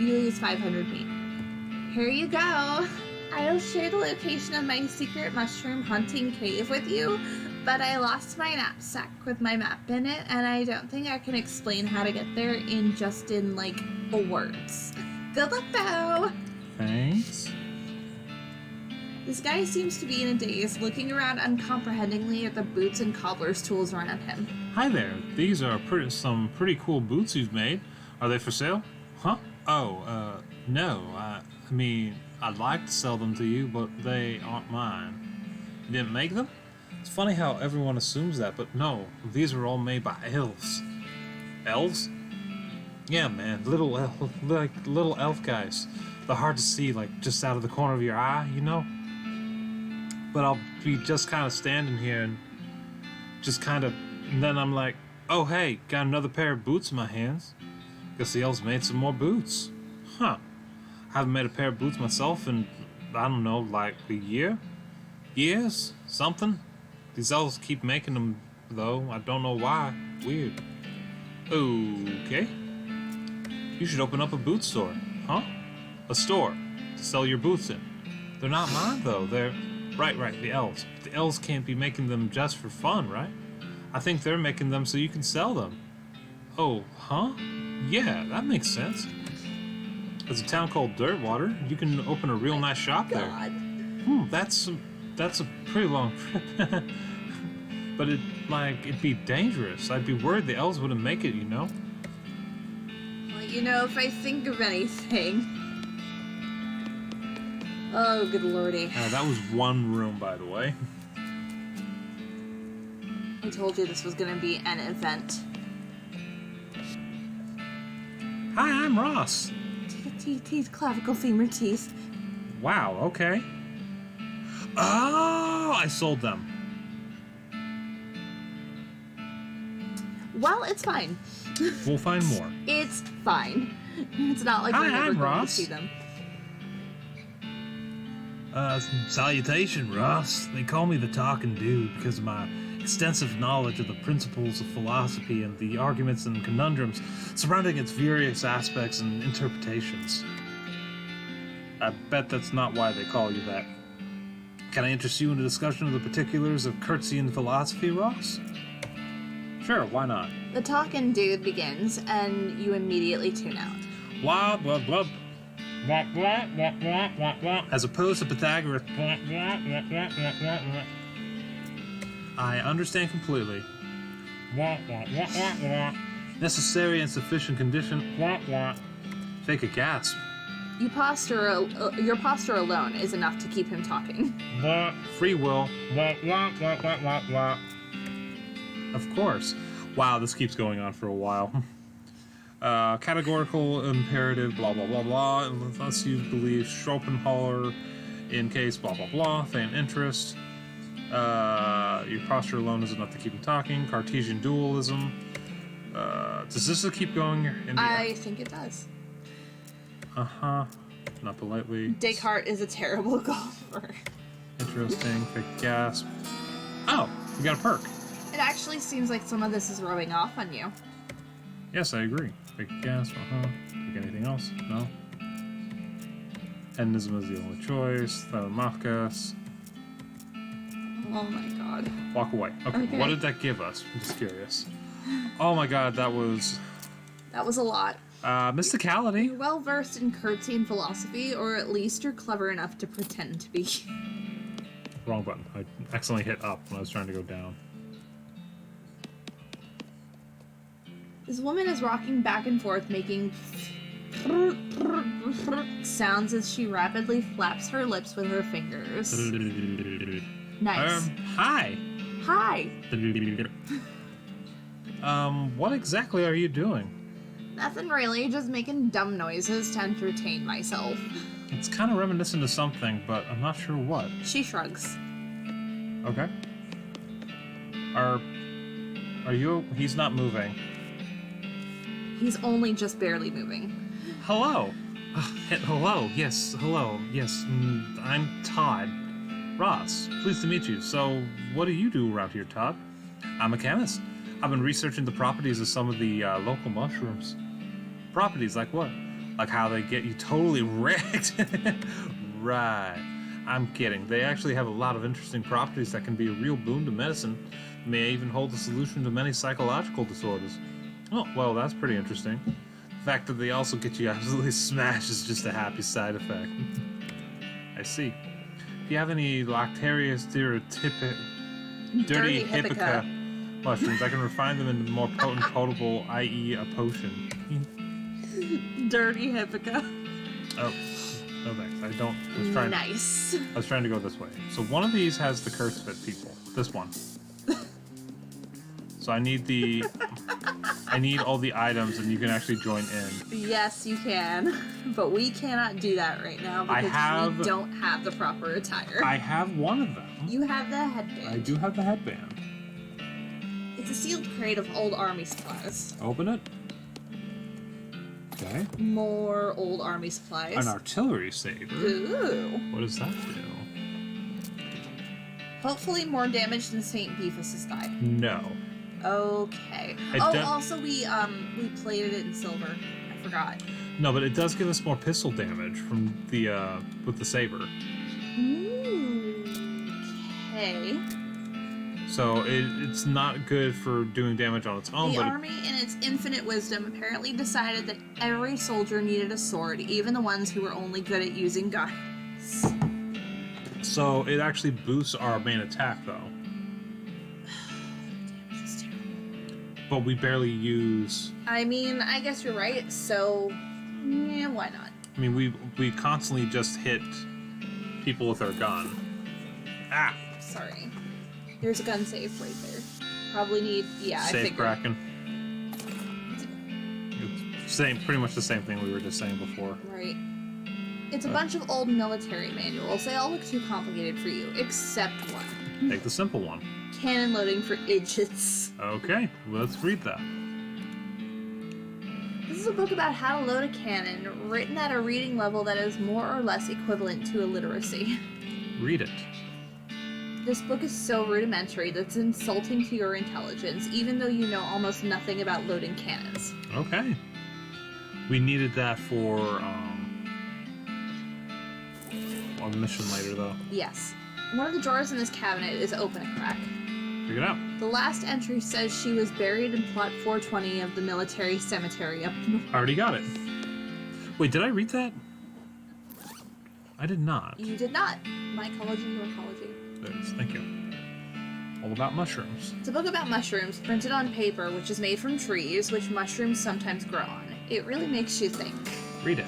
You lose 500 meat. Here you go. I'll share the location of my secret mushroom hunting cave with you, but I lost my knapsack with my map in it, and I don't think I can explain how to get there in like, words. Good luck, though! Thanks. This guy seems to be in a daze, looking around uncomprehendingly at the boots and cobbler's tools around him. Hi there. These are some pretty cool boots you've made. Are they for sale? Huh? Oh, no. I mean, I'd like to sell them to you, but they aren't mine. You didn't make them? It's funny how everyone assumes that, but no. These were all made by elves. Elves? Yeah, man. Little elf guys. They're hard to see, like, just out of the corner of your eye, you know? But I'll be just kind of standing here and and then I'm like, oh, hey, got another pair of boots in my hands. Guess the elves made some more boots. Huh. I haven't made a pair of boots myself in, I don't know, like a year? Years? Something? These elves keep making them, though. I don't know why. Weird. Okay. You should open up a boot store. Huh? A store to sell your boots in. They're not mine, though. They're... Right, the elves. The elves can't be making them just for fun, right? I think they're making them so you can sell them. Oh, huh? Yeah, that makes sense. There's a town called Dirtwater. You can open a real nice shop there. God. That's a pretty long trip. But it'd be dangerous. I'd be worried the elves wouldn't make it, you know? Well, you know, if I think of anything... Oh, good lordy. That was one room, by the way. I told you this was gonna be an event. Hi, I'm Ross. Teeth, clavicle, femur, teeth. Wow, okay. Oh, I sold them. Well, it's fine. We'll find more. It's fine. It's not like Hi, we're never I'm going Ross. to see them. Salutation, Ross. They call me the Talking Dude because of my extensive knowledge of the principles of philosophy and the arguments and conundrums surrounding its various aspects and interpretations. I bet that's not why they call you that. Can I interest you in a discussion of the particulars of Curtsian philosophy, Ross? Sure, why not? The talking dude begins, and you immediately tune out. Blah, blah, blah. Blah, blah, blah, blah, blah, blah. As opposed to Pythagoras. Blah, blah, blah, blah, blah, blah, blah. I understand completely. Blah, blah, blah, blah, blah. Necessary and sufficient condition. Blah, blah. Fake a gasp. Your posture alone is enough to keep him talking. Blah. Free will. Blah, blah, blah, blah, blah, blah. Of course. Wow, this keeps going on for a while. Categorical imperative, blah, blah, blah, blah, unless you believe Schopenhauer, in case, blah, blah, blah, feign interest. Your posture alone is enough to keep him talking. Cartesian dualism. Does this keep going? I think it does. Uh-huh. Not politely. Descartes is a terrible golfer. Interesting. Fake gasp. Oh, we got a perk. It actually seems like some of this is rubbing off on you. Yes, I agree. Fake gasp, Think anything else? No? Hedonism is the only choice. Thylamachus. Oh my god. Walk away. Okay. Okay. What did that give us? I'm just curious. Oh my god, that was That was a lot. mysticality. You're well versed in curtsy and philosophy, or at least you're clever enough to pretend to be. Wrong button. I accidentally hit up when I was trying to go down. This woman is rocking back and forth, making sounds as she rapidly flaps her lips with her fingers. Nice. Hi. Hi. What exactly are you doing? Nothing really, just making dumb noises to entertain myself. It's kind of reminiscent of something, but I'm not sure what. She shrugs. Okay. Are you? He's not moving. He's only just barely moving. Hello. Hello. Yes. Hello. Yes. I'm Todd Ross. Pleased to meet you. So, what do you do around here, Todd? I'm a chemist. I've been researching the properties of some of the local mushrooms. Properties like what? Like how they get you totally wrecked. Right. I'm kidding. They actually have a lot of interesting properties that can be a real boon to medicine. May even hold the solution to many psychological disorders. Oh, well, that's pretty interesting. The fact that they also get you absolutely smashed is just a happy side effect. I see. If you have any Lactaria stereotypic dirty hippica mushrooms, I can refine them into more potent potable, i.e. a potion. Dirty hippica. Oh, no thanks. I don't. Nice. I was trying to go this way. So one of these has the curse fit people. This one. So I need all the items, and you can actually join in. Yes, you can. But we cannot do that right now because we don't have the proper attire. I have one of them. You have the headband. I do have the headband. It's a sealed crate of old army supplies. Open it. Okay. More old army supplies. An artillery saber. Ooh. What does that do? Hopefully more damage than St. Beefus's die. No. Okay. Also we plated it in silver. I forgot. No, but it does give us more pistol damage from the with the saber. Ooh. Okay. So it's not good for doing damage on its own. The but army, in its infinite wisdom, apparently decided that every soldier needed a sword, even the ones who were only good at using guns. So it actually boosts our main attack, though. Damage is terrible. But we barely use. I mean, I guess you're right. So, yeah, why not? I mean, we constantly just hit people with our gun. Ah, Sorry. There's a gun safe right there. Probably need. Yeah, I safe figured. Kraken. It's pretty much the same thing we were just saying before. Right. It's a bunch of old military manuals. They all look too complicated for you, except one. Take the simple one. Cannon loading for idiots. Okay, let's read that. This is a book about how to load a cannon, written at a reading level that is more or less equivalent to illiteracy. Read it. This book is so rudimentary that it's insulting to your intelligence, even though you know almost nothing about loading cannons. Okay. We needed that for a mission later, though. Yes. One of the drawers in this cabinet is open a crack. Figure it out. The last entry says she was buried in plot 420 of the military cemetery up north. I already got it. Wait, did I read that? I did not. You did not. Mycology, your ecology. There it is. Thank you. All about mushrooms. It's a book about mushrooms, printed on paper, which is made from trees, which mushrooms sometimes grow on. It really makes you think. Read it.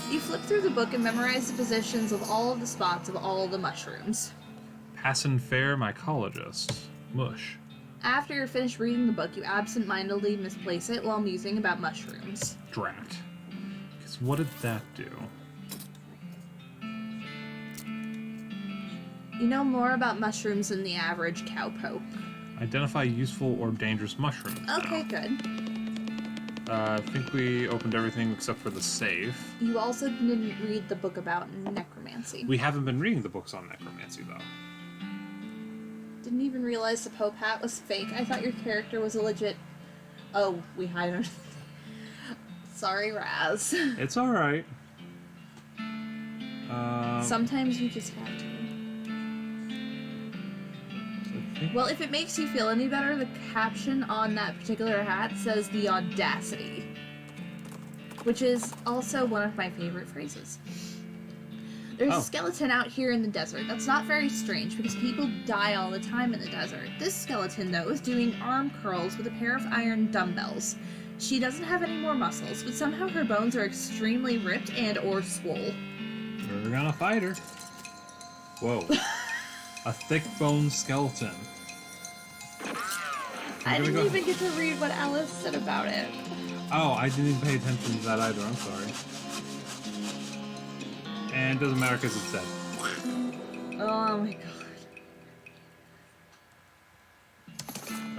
You flip through the book and memorize the positions of all of the spots of all of the mushrooms. Passon Fair Mycologist. Mush. After you're finished reading the book, you absent-mindedly misplace it while musing about mushrooms. Drat. Because what did that do? You know more about mushrooms than the average cowpoke. Identify useful or dangerous mushrooms. Okay, good. I think we opened everything except for the safe. You also didn't read the book about necromancy. We haven't been reading the books on necromancy, though. Didn't even realize the Pope hat was fake. I thought your character was a legit... Oh, we hide under... Sorry, Raz. It's alright. Sometimes you just have to. see? Well, if it makes you feel any better, the caption on that particular hat says the audacity, which is also one of my favorite phrases. There's Oh. a skeleton out here in the desert. That's not very strange because people die all the time in the desert. This skeleton, though, is doing arm curls with a pair of iron dumbbells. She doesn't have any more muscles, but somehow her bones are extremely ripped and or swole. We're gonna fight her. Whoa. A thick-boned skeleton. I gonna didn't go- even get to read what Alice said about it. Oh, I didn't even pay attention to that either. I'm sorry. And it doesn't matter because it's dead. Oh my god.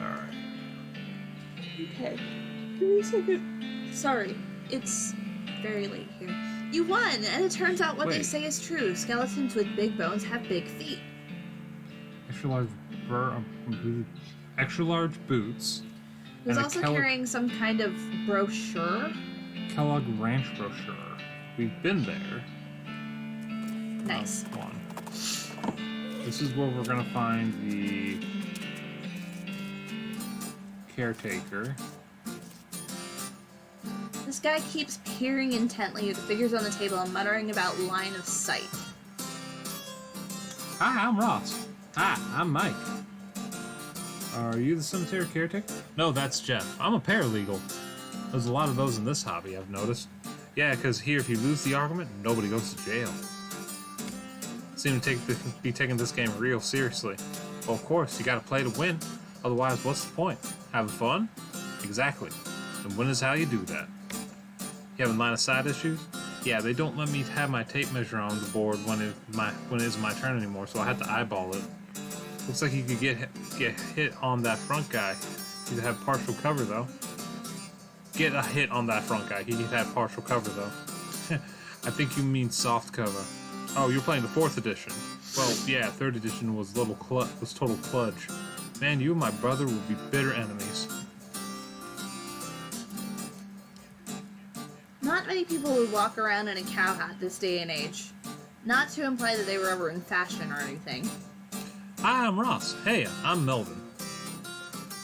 Alright. Okay. Give me a second. Sorry. It's very late here. You won! And it turns out what they Wait. say is true. Skeletons with big bones have big feet. Extra large boots. He was And a also Kellogg- carrying some kind of brochure. Kellogg Ranch brochure. We've been there. Nice. One. This is where we're gonna find the caretaker. This guy keeps peering intently at the figures on the table and muttering about line of sight. Hi, I'm Ross. Hi, I'm Mike. Are you the cemetery caretaker? No, that's Jeff. I'm a paralegal. There's a lot of those in this hobby, I've noticed. Yeah, because here, if you lose the argument, nobody goes to jail. Seem to be taking this game real seriously. Well, of course, you gotta play to win. Otherwise, what's the point? Having fun? Exactly. And win is how you do that. You having line of sight issues? Yeah, they don't let me have my tape measure on the board when it is my turn anymore, so I had to eyeball it. Looks like you could get hit on that front guy. He'd have partial cover though. Get a hit on that front guy. He could have partial cover though. I think you mean soft cover. Oh, you're playing the 4th edition. Well, yeah, 3rd edition was total kludge. Man, you and my brother will be bitter enemies. Not many people would walk around in a cow hat this day and age. Not to imply that they were ever in fashion or anything. Hi, I'm Ross. Hey, I'm Melvin.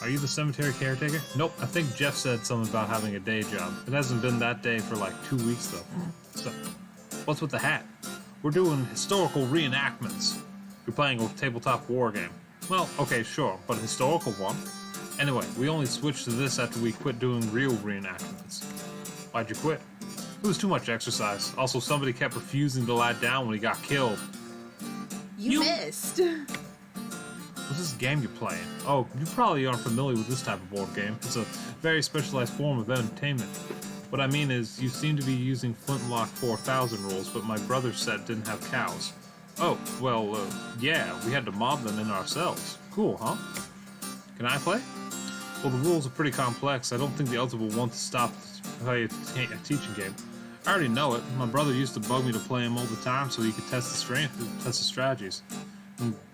Are you the cemetery caretaker? Nope, I think Jeff said something about having a day job. It hasn't been that day for like 2 weeks though. So, what's with the hat? We're doing historical reenactments. You're playing a tabletop war game. Well, okay, sure, but a historical one. Anyway, we only switched to this after we quit doing real reenactments. Why'd you quit? It was too much exercise. Also, somebody kept refusing to lie down when he got killed. You You- missed. What's this game you're playing? Oh, you probably aren't familiar with this type of board game. It's a very specialized form of entertainment. What I mean is, you seem to be using Flintlock 4000 rules, but my brother's set didn't have cows. Oh, well, yeah, we had to mob them in ourselves. Cool, huh? Can I play? Well, the rules are pretty complex. I don't think the elder will want to stop to play a teaching game. I already know it. My brother used to bug me to play him all the time so he could test the strategies.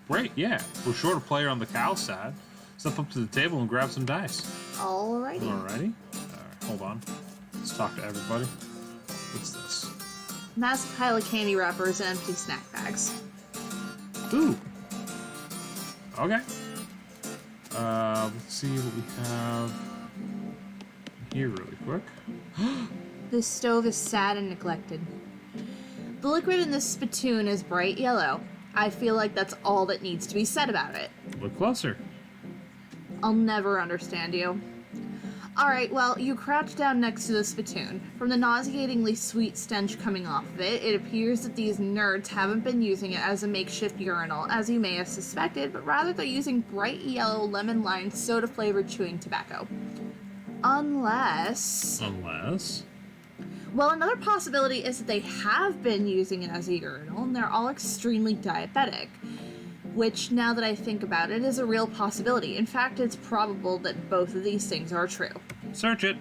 Great, yeah. We're short a player on the cow side. Step up to the table and grab some dice. Alrighty. Alrighty. Alright, hold on. Let's talk to everybody. What's this? Massive pile of candy wrappers and empty snack bags. Ooh. Okay. Let's see what we have here really quick. This stove is sad and neglected. The liquid in this spittoon is bright yellow. I feel like that's all that needs to be said about it. Look closer. I'll never understand you. Alright, well, you crouch down next to the spittoon. From the nauseatingly sweet stench coming off of it, it appears that these nerds haven't been using it as a makeshift urinal, as you may have suspected, but rather they're using bright yellow lemon-lime soda-flavored chewing tobacco. Unless... Well, another possibility is that they have been using it as a urinal, and they're all extremely diabetic. Which, now that I think about it, is a real possibility. In fact, it's probable that both of these things are true. Search it.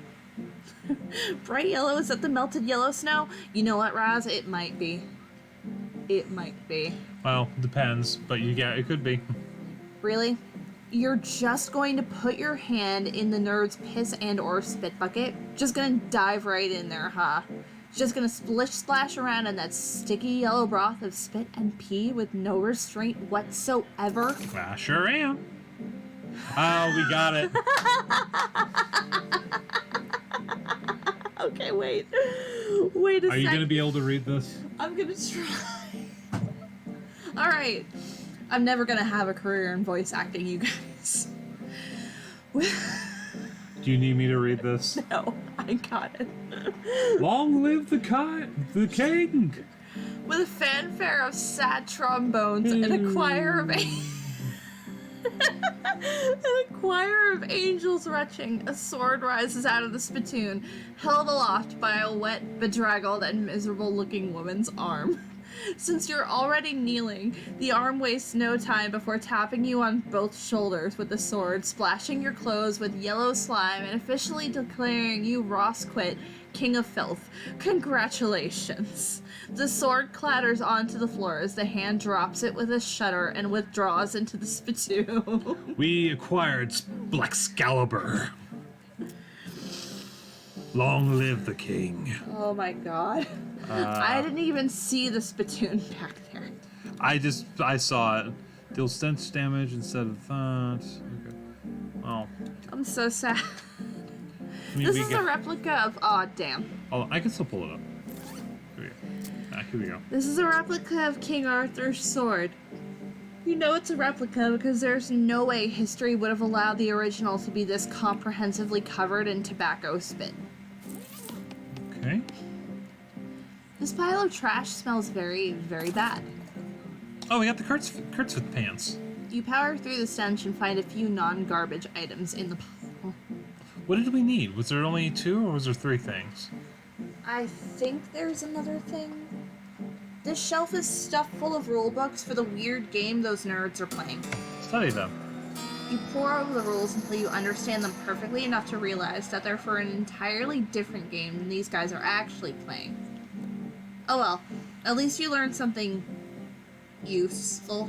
Bright yellow, is that the melted yellow snow? You know what, Raz? It might be. It might be. Well, depends, but it could be. Really? You're just going to put your hand in the nerd's piss and or spit bucket? Just gonna dive right in there, huh? Just gonna splish splash around in that sticky yellow broth of spit and pee with no restraint whatsoever? I sure am. Oh, we got it. Okay, wait. Wait a Are you second. gonna be able to read this? I'm gonna try. Alright. I'm never gonna have a career in voice acting, you guys. Do you need me to read this? No, I got it. Long live the king! With a fanfare of sad trombones and a choir of angels retching, a sword rises out of the spittoon, held aloft by a wet, bedraggled, and miserable-looking woman's arm. Since you're already kneeling, the arm wastes no time before tapping you on both shoulders with the sword, splashing your clothes with yellow slime, and officially declaring you Ross Quit, King of Filth. Congratulations. The sword clatters onto the floor as the hand drops it with a shudder and withdraws into the spittoon. We acquired Blaxcalibur. Long live the king. Oh my god. I didn't even see the spittoon back there. I saw it. Deal stench damage instead of that. Okay. Oh. I'm so sad. I mean, This we is a replica of. Aw, damn. Oh, I can still pull it up. Here we go. Here we go. This is a replica of King Arthur's sword. You know it's a replica because there's no way history would have allowed the original to be this comprehensively covered in tobacco spit. Okay. This pile of trash smells very, very bad. Oh, we got the Kurtzvik pants. You power through the stench and find a few non-garbage items in the pile. What did we need? Was there only 2 or was there 3 things? I think there's another thing. This shelf is stuffed full of rule books for the weird game those nerds are playing. Study them. You pore over the rules until you understand them perfectly enough to realize that they're for an entirely different game than these guys are actually playing. Oh well, at least you learned something useful.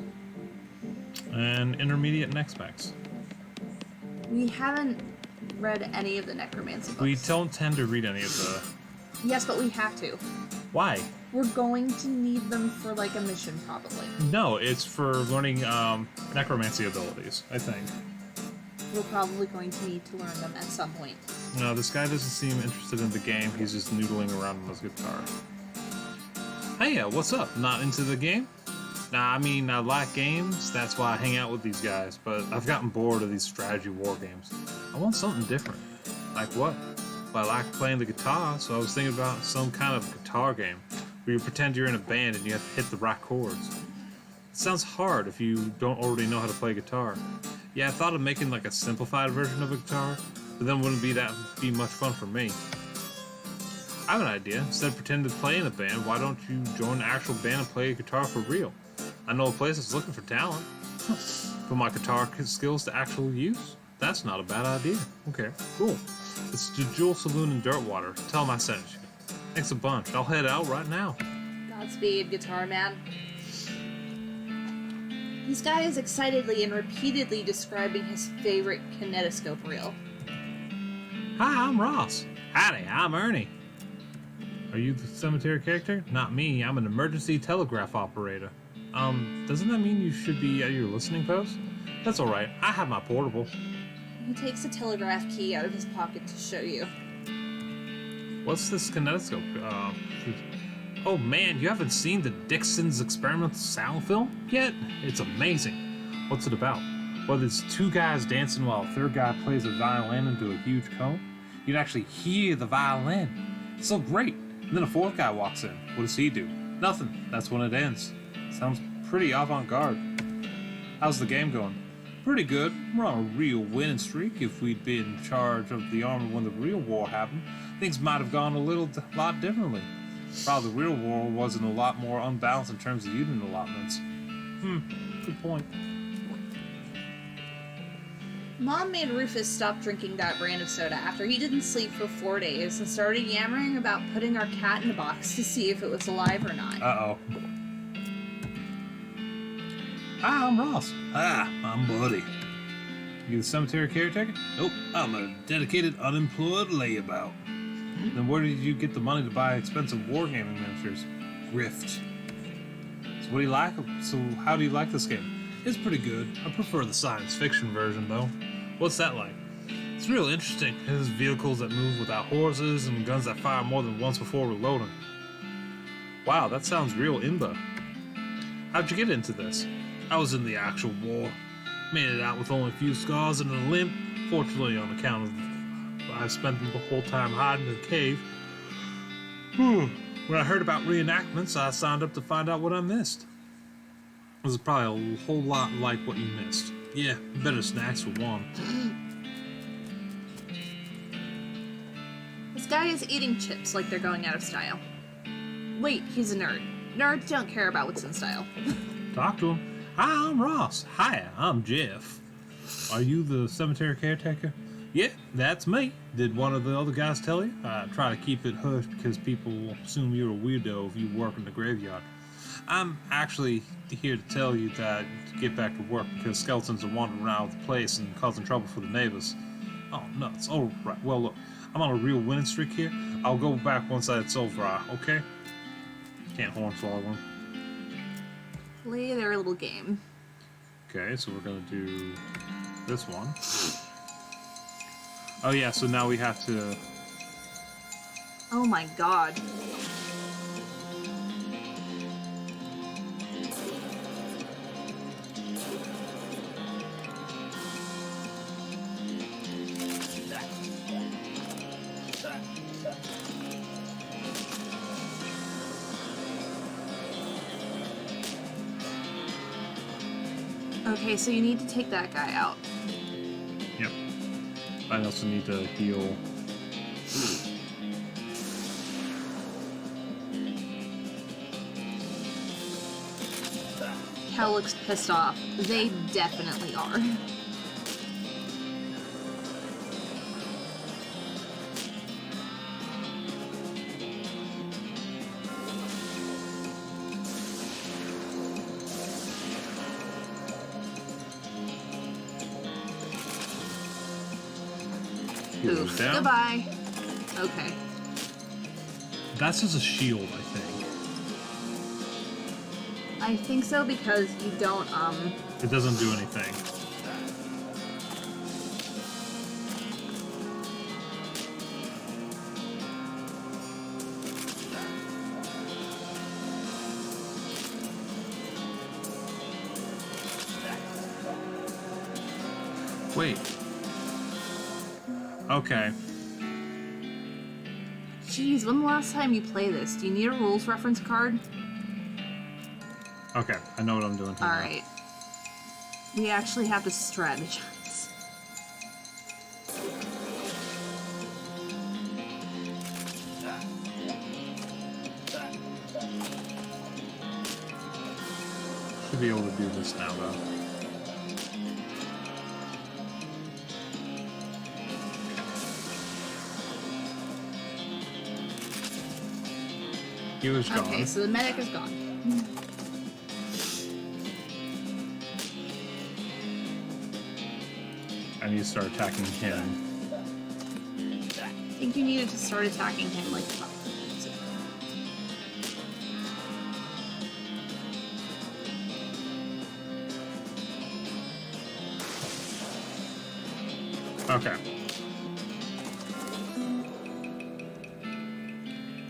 And intermediate next specs. We haven't read any of the necromancy books. We don't tend to read any of the... Yes, but we have to. Why? We're going to need them for like a mission, probably. No, it's for learning necromancy abilities, I think. We're probably going to need to learn them at some point. No, this guy doesn't seem interested in the game. He's just noodling around on his guitar. Hey, what's up? Not into the game? Nah, I mean, I like games. That's why I hang out with these guys. But I've gotten bored of these strategy war games. I want something different. Like what? Well, I like playing the guitar, so I was thinking about some kind of guitar game where you pretend you're in a band and you have to hit the right chords. It sounds hard if you don't already know how to play guitar. Yeah, I thought of making like a simplified version of a guitar, but then wouldn't be much fun for me. I have an idea. Instead of pretending to play in a band, why don't you join an actual band and play guitar for real? I know a place that's looking for talent. Put my guitar skills to actual use? That's not a bad idea. Okay, cool. It's the Jewel Saloon in Dirtwater. Tell them I sent you. Thanks a bunch. I'll head out right now. Godspeed, Guitar Man. This guy is excitedly and repeatedly describing his favorite kinetoscope reel. Hi, I'm Ross. Howdy, I'm Ernie. Are you the cemetery character? Not me. I'm an emergency telegraph operator. Doesn't that mean you should be at your listening post? That's alright. I have my portable. He takes a telegraph key out of his pocket to show you. What's this kinetoscope? Oh man, you haven't seen the Dixon's experimental sound film yet? It's amazing. What's it about? Well, there's 2 guys dancing while a 3rd guy plays a violin into a huge cone. You'd actually hear the violin. It's so great. And then a 4th guy walks in. What does he do? Nothing. That's when it ends. Sounds pretty avant-garde. How's the game going? Pretty good. We're on a real winning streak. If we'd been in charge of the army when the real war happened, things might have gone a lot differently. Probably the real war wasn't a lot more unbalanced in terms of unit allotments. Good point. Mom made Rufus stop drinking that brand of soda after he didn't sleep for 4 days and started yammering about putting our cat in a box to see if it was alive or not. Uh-oh. Hi, I'm Ross. Hi, I'm Buddy. You the cemetery caretaker? Nope, I'm a dedicated unemployed layabout. Then where did you get the money to buy expensive wargaming miniatures? Grift. So what do you like? So how do you like this game? It's pretty good. I prefer the science fiction version, though. What's that like? It's real interesting. There's vehicles that move without horses and guns that fire more than once before reloading. Wow, that sounds real imba. How'd you get into this? I was in the actual war. Made it out with only a few scars and a limp. Fortunately, on account of I spent the whole time hiding in the cave. When I heard about reenactments, I signed up to find out what I missed. It was probably a whole lot like what you missed. Yeah, better snacks for one. This guy is eating chips like they're going out of style. Wait, he's a nerd. Nerds don't care about what's in style. Talk to him. Hi, I'm Ross. Hi, I'm Jeff. Are you the cemetery caretaker? Yeah, that's me. Did one of the other guys tell you? I try to keep it hush because people will assume you're a weirdo if you work in the graveyard. I'm actually here to tell you that to get back to work because skeletons are wandering around the place and causing trouble for the neighbors. Oh, nuts. All right. Well, look, I'm on a real winning streak here. I'll go back once it's over, okay? Can't hornswallow them. Play their little game. Okay, so we're gonna do this one. Oh yeah, so now we have to... Oh my god. Okay, so you need to take that guy out. Yep. I also need to heal. Cal looks pissed off. They definitely are. Heals Oof. down. Goodbye. Okay. That's just a shield, I think. I think so because you don't, It doesn't do anything. Wait. Okay. Jeez, when the last time you play this? Do you need a rules reference card? Okay, I know what I'm doing here. now. Alright. We actually have to strategize. Should be able to do this now, though. Healer's gone. Okay, so the medic is gone. I need to start attacking him. I think you needed to start attacking him like 5 minutes ago. Okay.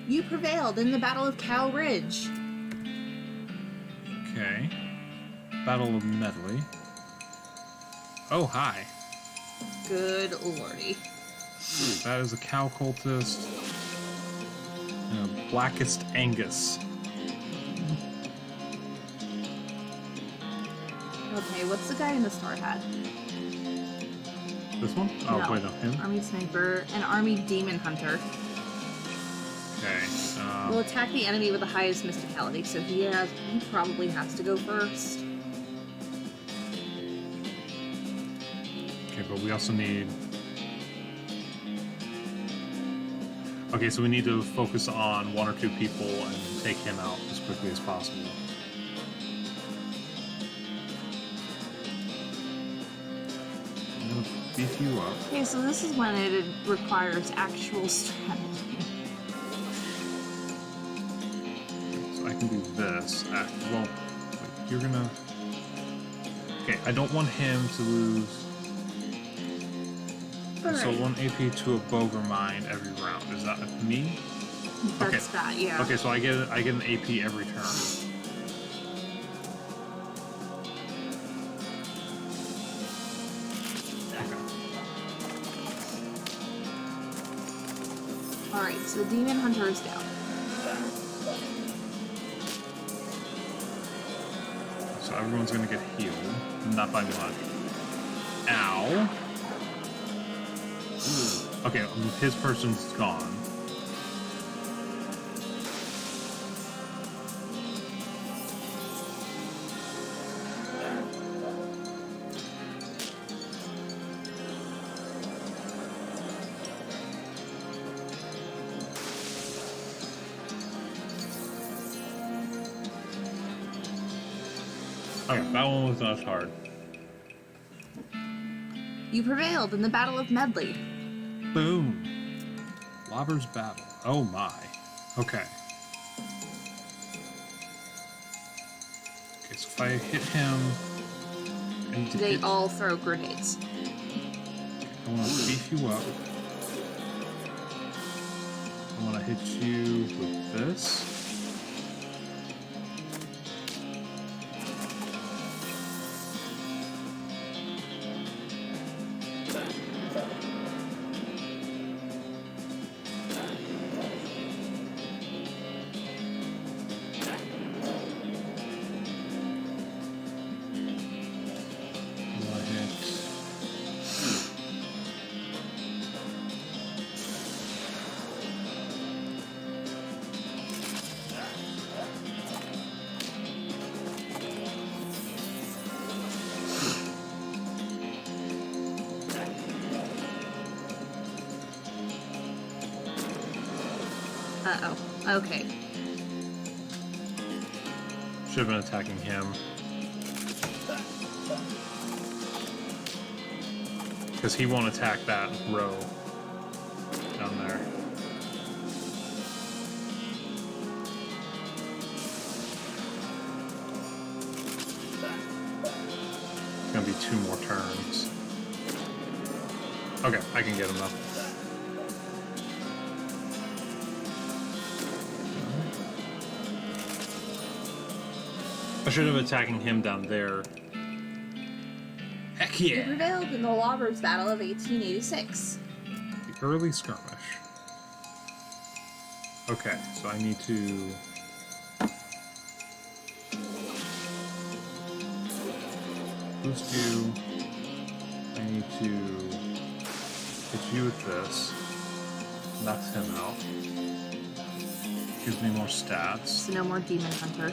You prevailed in the Battle of Cow Ridge. Okay. Battle of Medley. Oh, hi. Good lordy. That is a cow cultist. And a Blackest Angus. Okay, what's the guy in the star hat? This one? Oh, No. wait, no, him? Army Sniper, an Army Demon Hunter. Okay. Will attack the enemy with the highest mysticality, so he probably has to go first. Okay, but we also need... Okay, so we need to focus on 1 or 2 people and take him out as quickly as possible. I'm gonna beef you up. Okay, so this is when it requires actual strategy. So I can do this. Well, wait, you're gonna... Okay, I don't want him to lose. So Alright. 1 AP to a Boger Mine every round. Is that me? That's okay. that, yeah. Okay, so I get an AP every turn. Alright, so the Demon Hunter is down. So everyone's gonna get healed. Not by much. Ow. Okay, his person's gone. Okay, that one was not as hard. You prevailed in the Battle of Medley. Boom. Lobber's Battle. Oh my. Okay. Okay, so if I hit him... I need to They hit... all throw grenades. I want to beef you up. I want to hit you with this. I want to hit... Uh-oh. Okay. Should have been attacking him. Because he won't attack that row down there. It's gonna be 2 more turns. Okay, I can get him though. I should have attacking him down there. Heck You yeah! prevailed in the Lawbirds Battle of 1886. The early skirmish. Okay, so I need to... boost you. I need to hit you with this. Knocks him out. Gives me more stats. So no more Demon Hunter.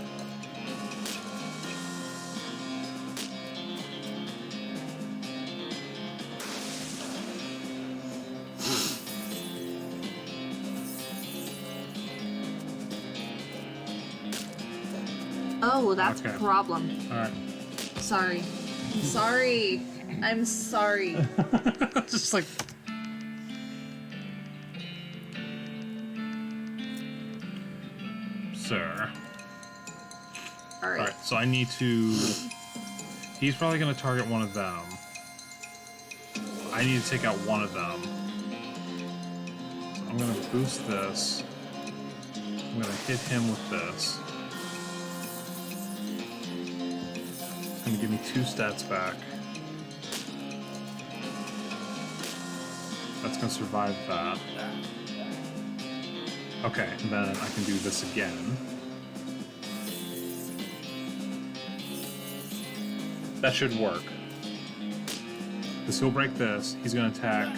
Oh, well, that's Okay. a problem. Alright. Sorry. I'm sorry. I'm sorry. Just like... Sir. Alright. Alright, so I need to... He's probably going to target one of them. I need to take out one of them. So I'm going to boost this. I'm going to hit him with this. It's going to give me 2 stats back. That's going to survive that. Okay, and then I can do this again. That should work. Because he'll break this. He's going to attack.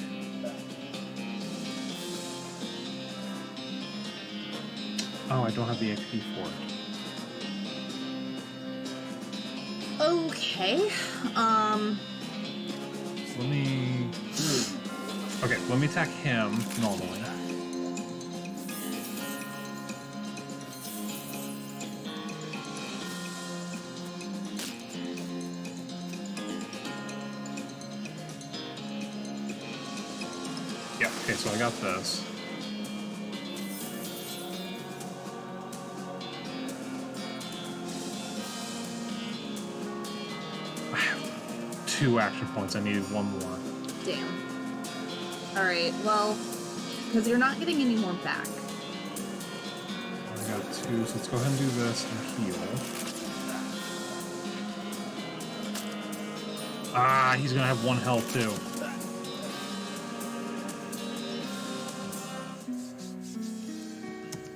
Oh, I don't have the XP for it. Okay. So let me... Okay, let me attack him normally. Yeah, okay, so I got this. 2 action points. I needed 1 more. Damn. Alright, well, because you're not getting any more back. I got 2, so let's go ahead and do this and heal. Ah, he's gonna have 1 health too.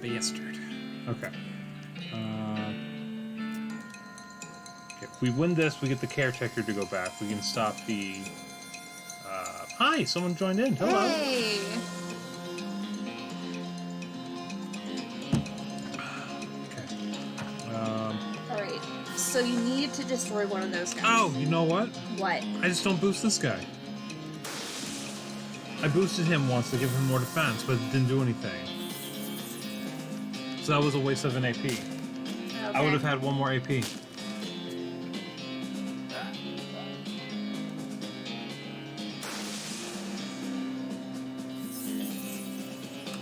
Bastard. Okay. Okay. If we win this, we get the caretaker to go back. We can stop the. Hi, someone joined in. Hello. Hey! Okay. Alright, so you need to destroy one of those guys. Oh, you know what? What? I just don't boost this guy. I boosted him once to give him more defense, but it didn't do anything. So that was a waste of an AP. Okay. I would have had 1 more AP.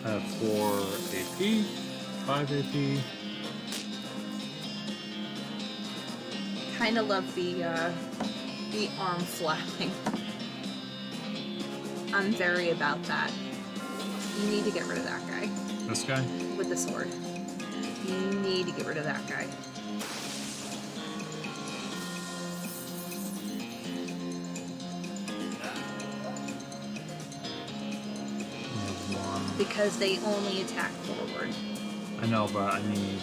I have 4 AP, 5 AP. Kinda love the arm flapping. I'm very about that. You need to get rid of that guy This guy? with the sword. You need to get rid of that guy. I have 1. Because they only attack forward. I know, but I need.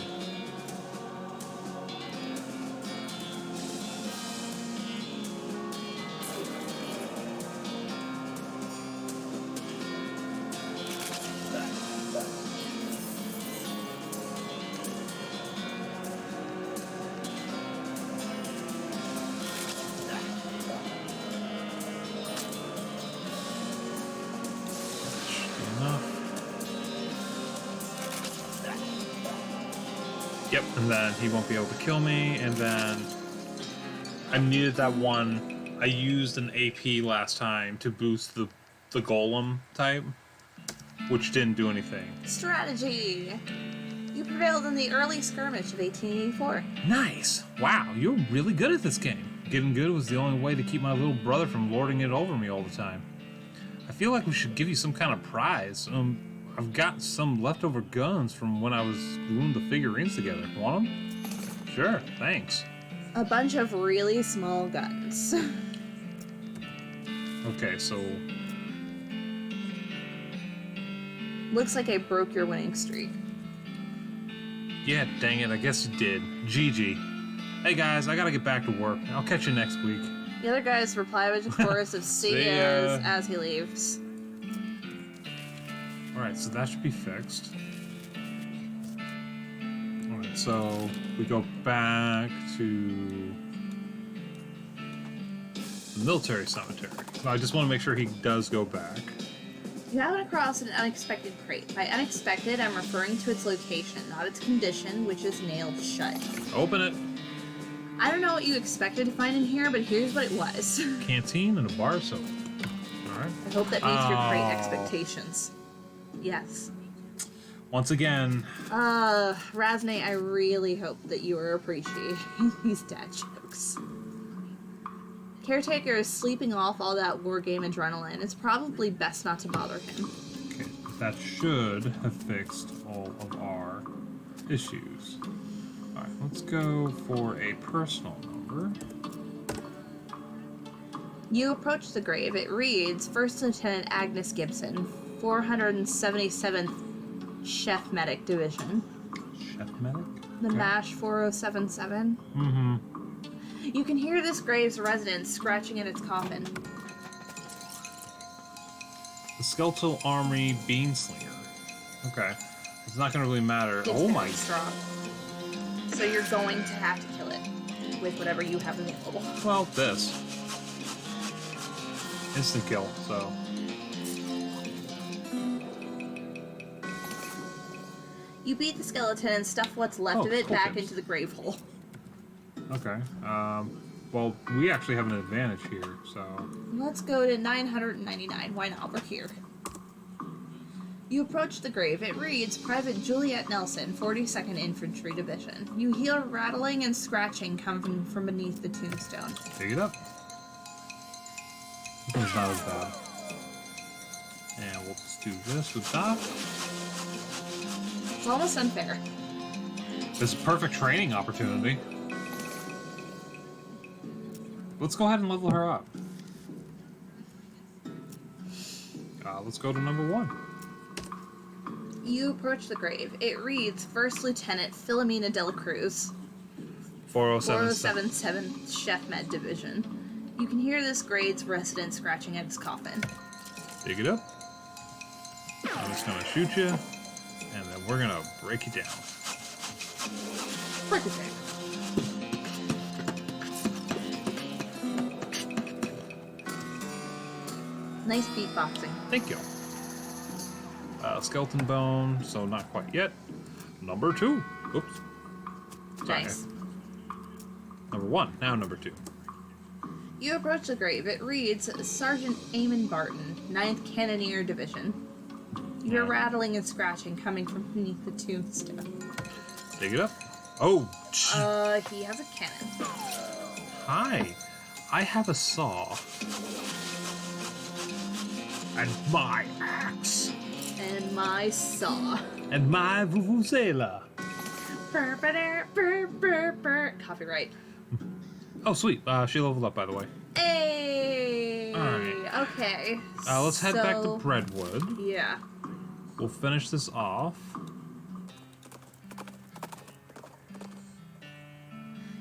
Yep, and then he won't be able to kill me, and then I needed that 1. I used an AP last time to boost the golem type, which didn't do anything. Strategy! You prevailed in the early skirmish of 1884. Nice! Wow, you're really good at this game. Getting good was the only way to keep my little brother from lording it over me all the time. I feel like we should give you some kind of prize. I've got some leftover guns from when I was gluing the figurines together. Want them? Sure, thanks. A bunch of really small guns. Okay, so Looks like I broke your winning streak. yeah, dang it, I guess you did. GG. Hey guys, I gotta get back to work. I'll catch you next week. The other guys reply with a chorus of See "see ya." yas" as he leaves. Alright, so that should be fixed. Alright, so we go back to the military cemetery. I just want to make sure he does go back. You happen across an unexpected crate. By unexpected, I'm referring to its location, not its condition, which is nailed shut. Open it. I don't know what you expected to find in here, but here's what it was. Canteen and a bar of soap. Alright. I hope that meets your crate Oh. expectations. Yes. Once again, Razne, I really hope that you are appreciating these dad jokes. Caretaker is sleeping off all that war game adrenaline. It's probably best not to bother him. okay, that should have fixed all of our issues. Alright, let's go for a personal number. You approach the grave. It reads, First Lieutenant Agnes Gibson, 477th Chef Medic Division. Chef medic? The Okay. MASH 4077. Mm-hmm. You can hear this grave's residents scratching at its coffin. The Skeletal Armory Beanslinger. Okay. It's not gonna really matter. It's Oh my. very strong. So you're going to have to kill it with whatever you have available. Well, this. Instant kill, so. You beat the skeleton and stuff what's left Oh, of it cool back tips. into the grave hole. Okay. Well, we actually have an advantage here, so. Let's go to 999. Why not? We're here. You approach the grave. It reads, Private Juliet Nelson, 42nd Infantry Division. You hear rattling and scratching come from beneath the tombstone. Dig it up. This one's not as bad. And we'll just do this with that. It's almost unfair. This is a perfect training opportunity. Let's go ahead and level her up. Let's go to number 1. You approach the grave. It reads First Lieutenant Philomena Dela Cruz, 4077. 4077th Chef Med Division. You can hear this grade's resident scratching at his coffin. Dig it up. I'm just gonna shoot you, and then we're gonna break you down. Break it down. Nice beatboxing. Thank you. Skeleton bone, so not quite yet. Number 2. Oops. Sorry. Nice. Number 1, now number 2. You approach the grave. It reads Sergeant Eamon Barton, 9th Cannoneer Division. You hear Yeah. rattling and scratching coming from beneath the tombstone. Dig it up. Oh, He has a cannon. hi. I have a saw. And my axe. And my saw. And my vuvuzela. Burr, burr, burr, burr, burr. Copyright. Oh, sweet. She leveled up, by the way. Hey. Alright. Okay. Let's head back to so- Breadwood. Yeah. We'll finish this off.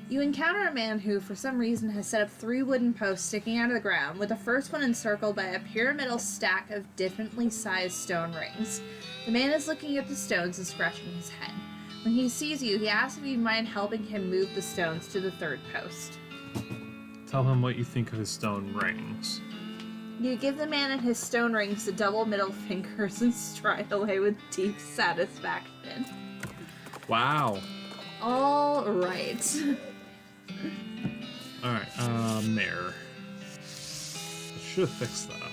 You encounter a man who, for some reason, has set up 3 wooden posts sticking out of the ground, with the first one encircled by a pyramidal stack of differently sized stone rings. The man is looking at the stones and scratching his head. When he sees you, he asks if you mind helping him move the stones to the 3rd post. Tell him what you think of his stone rings. You give the man and his stone rings the double middle fingers and stride away with deep satisfaction. Wow. All right. Alright, Mayor. I should have fixed that.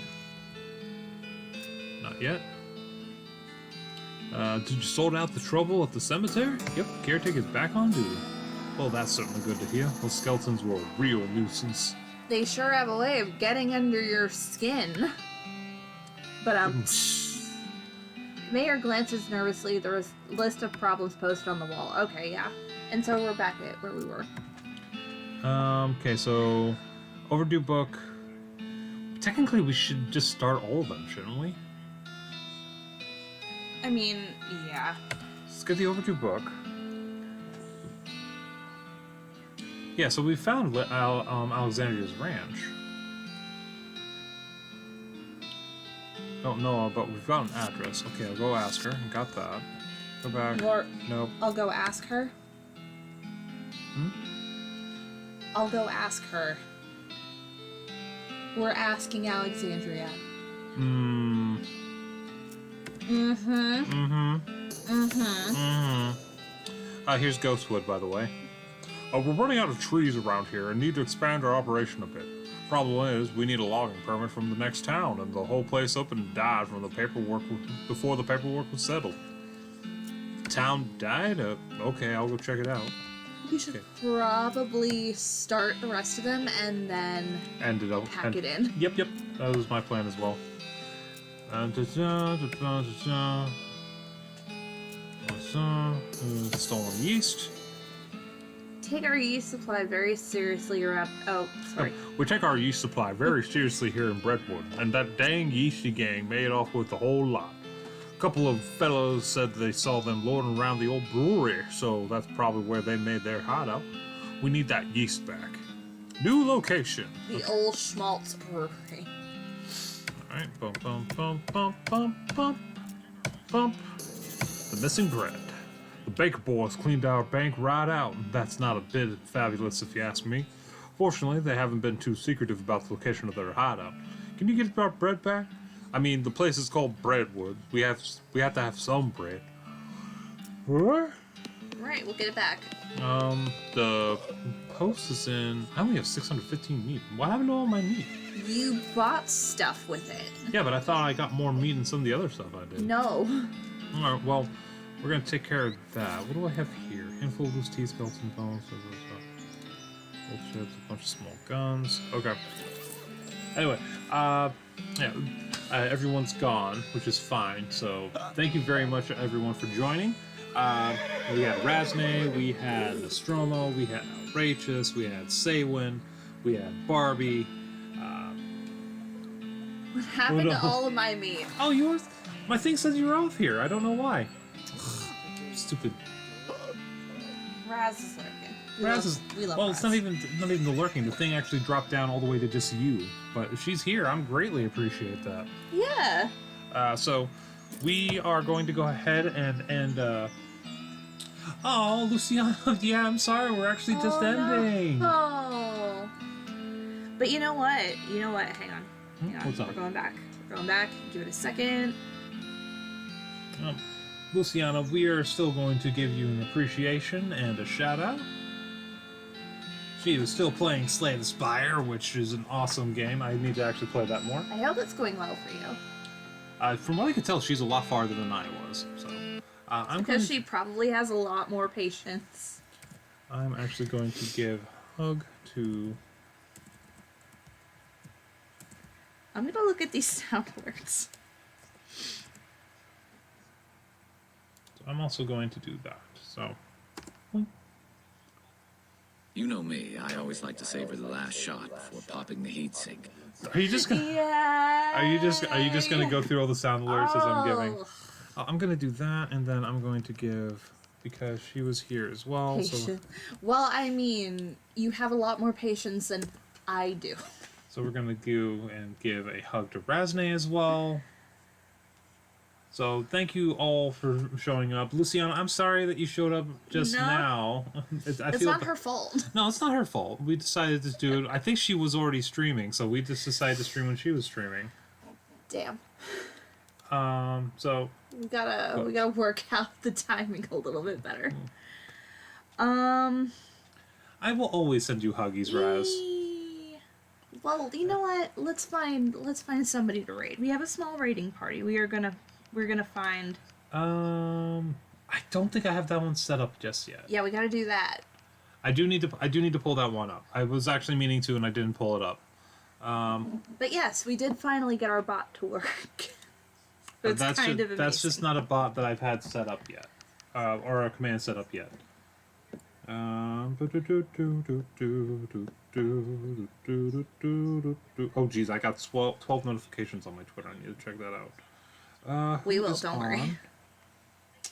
Not yet. Did you sort out the trouble at the cemetery? Yep, caretaker's back on duty. Well, that's certainly good to hear. Those skeletons were a real nuisance. They sure have a way of getting under your skin. But, Mayor glances nervously at the list of problems posted on the wall. Okay, yeah. And so we're back at where we were. Okay, so overdue book. Technically, we should just start all of them, shouldn't we? I mean, yeah. Let's get the overdue book. Yeah, so we found Alexandria's ranch. Don't know, but we've got an address. Okay, I'll go ask her. Got that. Go back. Or Nope. I'll go ask her. Hmm? I'll go ask her. We're asking Alexandria. Mm. Mm-hmm. Mm-hmm. Mm-hmm. Mm-hmm. Here's Ghostwood, by the way. We're running out of trees around here and need to expand our operation a bit. Problem is, we need a logging permit from the next town, and the whole place up and died from the paperwork before the paperwork was settled. Town died? Okay, I'll go check it out. We should probably start the rest of them and then Ended up. pack it in. Yep. That was my plan as well. Stolen yeast. Take our yeast supply very seriously around. Oh, sorry. We take our yeast supply very seriously here in Brentwood, and that dang yeasty gang made off with the whole lot. A couple of fellows said they saw them lording around the old brewery, so that's probably where they made their hideout. We need that yeast back. New location. The old Schmaltz Brewery. Alright, bump, bump, bump, bump, bump, bump, bump. The missing bread. The Baker boys cleaned our bank right out, and that's not a bit fabulous if you ask me. Fortunately, they haven't been too secretive about the location of their hideout. Can you get our bread back? I mean, the place is called Breadwood. We have to have some bread. What? Right, we'll get it back. The post is in. I only have 615 meat. What happened to all my meat? You bought stuff with it. Yeah, but I thought I got more meat than some of the other stuff I did. No. Alright, well, we're gonna take care of that. What do I have here? Handful of loose teeth, skeleton bones, old chips, a bunch of small guns. Okay. Anyway, yeah, everyone's gone, which is fine. So thank you very much, everyone, for joining. We had Razne, we had Nostromo, we had Outrageous, we had Saywin, we had Barbie. What happened no. to all of my meat? Oh, yours? My thing says you're off here. I don't know why. Stupid. Raz is lurking. Raz is. We love Well, Raz. it's not even the lurking. The thing actually dropped down all the way to just you. But if she's here, I'm greatly appreciate that. Yeah. So we are going to go ahead and oh, Luciana, yeah, I'm sorry, we're actually just ending. No. Oh. But you know what? Hang on. Hang on. What's up? We're going back. Give it a second. Luciana, we are still going to give you an appreciation and a shout out. She was still playing Slay the Spire, which is an awesome game. I need to actually play that more. I hope it's going well for you. From what I could tell, she's a lot farther than I was. So I'm going Because she probably has a lot more patience. I'm actually going to give hug to. I'm gonna look at these sound alerts. So I'm also going to do that. So. You know me, I always like to savor the last shot before popping the heatsink. Are you just gonna? Yeah. Are you just gonna go through all the sound alerts as I'm giving? Oh. I'm gonna do that, and then I'm going to give because she was here as well. So, Patient. Well, I mean, you have a lot more patience than I do. so we're gonna go and give a hug to Razne as well. So thank you all for showing up, Luciana. I'm sorry that you showed up just No. now. It's not her fault. No, it's not her fault. We decided to do it. I think she was already streaming, so we just decided to stream when she was streaming. Damn. So We gotta work out the timing a little bit better. I will always send you huggies, Raz. Well, you know what? Let's find somebody to raid. We have a small raiding party. We're gonna find. I don't think I have that one set up just yet. Yeah, we gotta do that. I do need to pull that one up. I was actually meaning to, and I didn't pull it up. But yes, we did finally get our bot to work. It's that's kind just, of that's just amazing. not a bot that I've had set up yet, or a command set up yet. Oh geez, I got 12 notifications on my Twitter. I need to check that out. We who will. is Don't worry.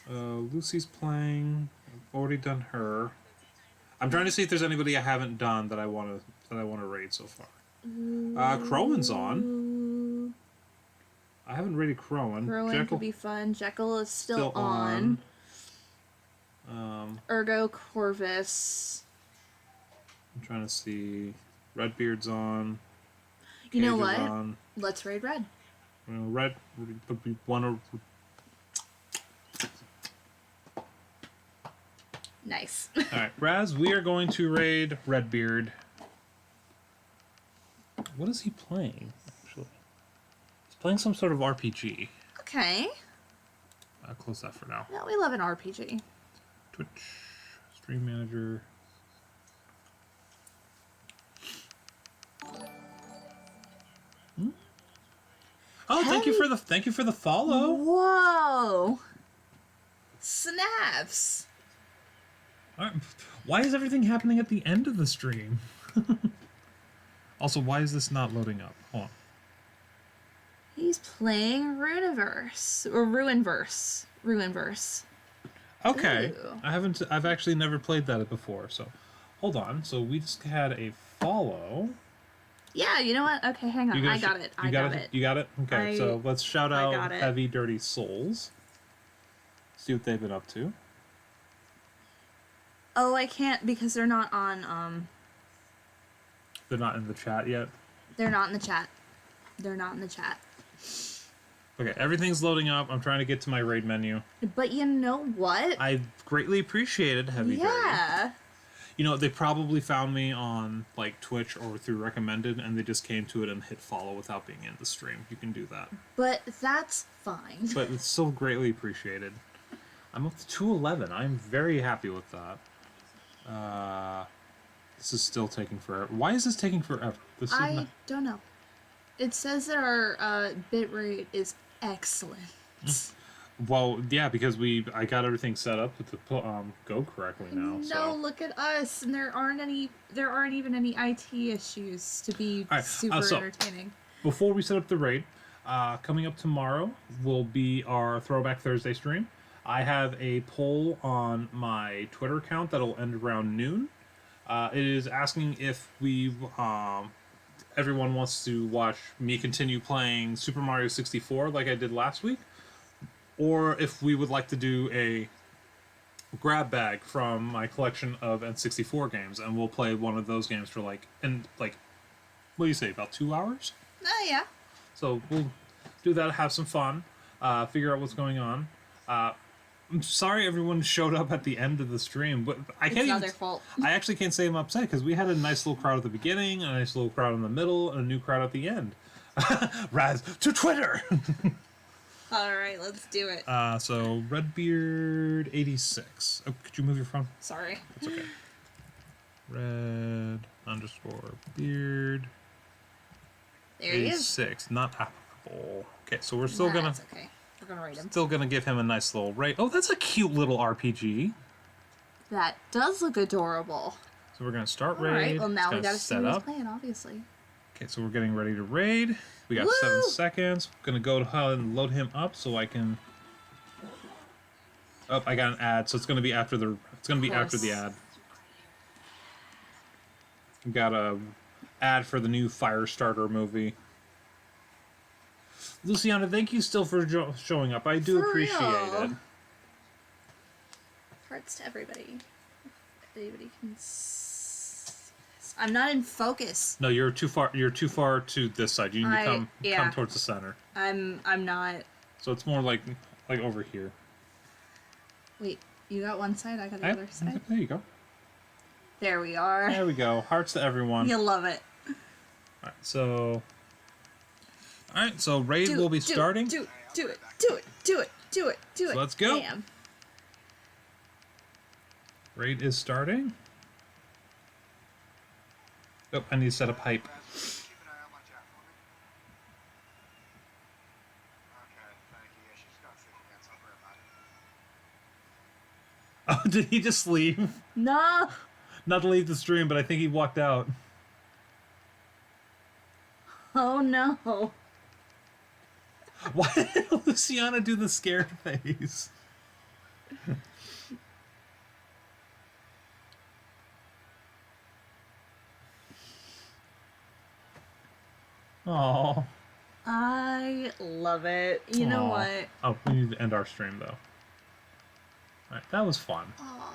on? Lucy's playing. I've already done her. I'm trying to see if there's anybody I haven't done that I want to raid so far. Crowan's on. I haven't raided Crowan. Rowan Jekyll could be fun. Jekyll is still on. Ergo Corvus. I'm trying to see. Redbeard's on. You know Cage is what? on. Let's raid Red. Red. We want to. Nice. All right, Raz. We are going to raid Redbeard. What is he playing? Actually, he's playing some sort of RPG. Okay. I'll close that for now. No, we love an RPG. Twitch, Stream Manager. Oh, thank you for the follow. Whoa! Snaps! All right. Why is everything happening at the end of the stream? Also, why is this not loading up? Hold on. He's playing Runeverse or Ruinverse. Ruinverse. Okay. Ooh. I've actually never played that before, so hold on. So we just had a follow. Yeah, you know what? Okay, hang on. You I guys- got it. You I got it? it. You got it? Okay, so let's shout I out got it. Heavy Dirty Souls. See what they've been up to. Oh, I can't because they're not on. They're not in the chat yet. They're not in the chat. They're not in the chat. Okay, everything's loading up. I'm trying to get to my raid menu. But you know what? I greatly appreciated Heavy Dirty. Yeah. You know, they probably found me on like Twitch or through recommended, and they just came to it and hit follow without being in the stream. You can do that, But that's fine. but it's still greatly appreciated. I'm up to 211. I'm very happy with that. This is still taking forever. Why is this taking forever? This is I not... don't know. It says that our bitrate is excellent. Well, yeah, because I got everything set up to go correctly now. No, So. look at us, and there aren't even any IT issues to be Alright, super so- entertaining. Before we set up the raid, coming up tomorrow will be our Throwback Thursday stream. I have a poll on my Twitter account that'll end around noon. It is asking if everyone wants to watch me continue playing Super Mario 64 like I did last week, or if we would like to do a grab bag from my collection of N64 games, and we'll play one of those games for what do you say, about 2 hours? Oh yeah. So we'll do that, have some fun, figure out what's going on. I'm sorry everyone showed up at the end of the stream, but I It's can't not even. their fault. I actually can't say I'm upset because we had a nice little crowd at the beginning, a nice little crowd in the middle, and a new crowd at the end. Raz to Twitter. All right, let's do it. So Redbeard86. Oh, could you move your phone? Sorry. It's okay. Red_beard86, There he is. not applicable. Okay, so we're still gonna. That's okay. We're gonna rate him. Still gonna give him a nice little rate. Oh, that's a cute little RPG. That does look adorable. So we're gonna start All raid. right. Well, now It's we gonna gotta see set who's up. playing, obviously. Okay, so we're getting ready to raid. We got Woo! 7 seconds. Gonna go ahead and load him up so I can. Oh, I got an ad, so it's gonna be after the. It's gonna be after the course. ad. We got a ad for the new Firestarter movie. Luciana, thank you still for showing up. I do For appreciate real. it. Hearts to everybody. Everybody can. I'm not in focus. No, you're too far. You're too far to this side. You need to come yeah. towards the center. I'm not. So it's more like over here. Wait, you got one side, I got the Eh, other side. There you go. There we are. There we go. Hearts to everyone. You'll love it. Alright, so raid will be starting. Do it. So let's go. Bam. Raid is starting. Oh, I need to set up hype. Keep an eye on my chat for me. Okay, thank you. Yeah, she's got 50 minutes. I'll worry about it. Oh, did he just leave? No. Not to leave the stream, but I think he walked out. Oh no. Why did Luciana do the scared face? Oh. I love it. You know what? Oh, we need to end our stream though. Alright, that was fun. Aw.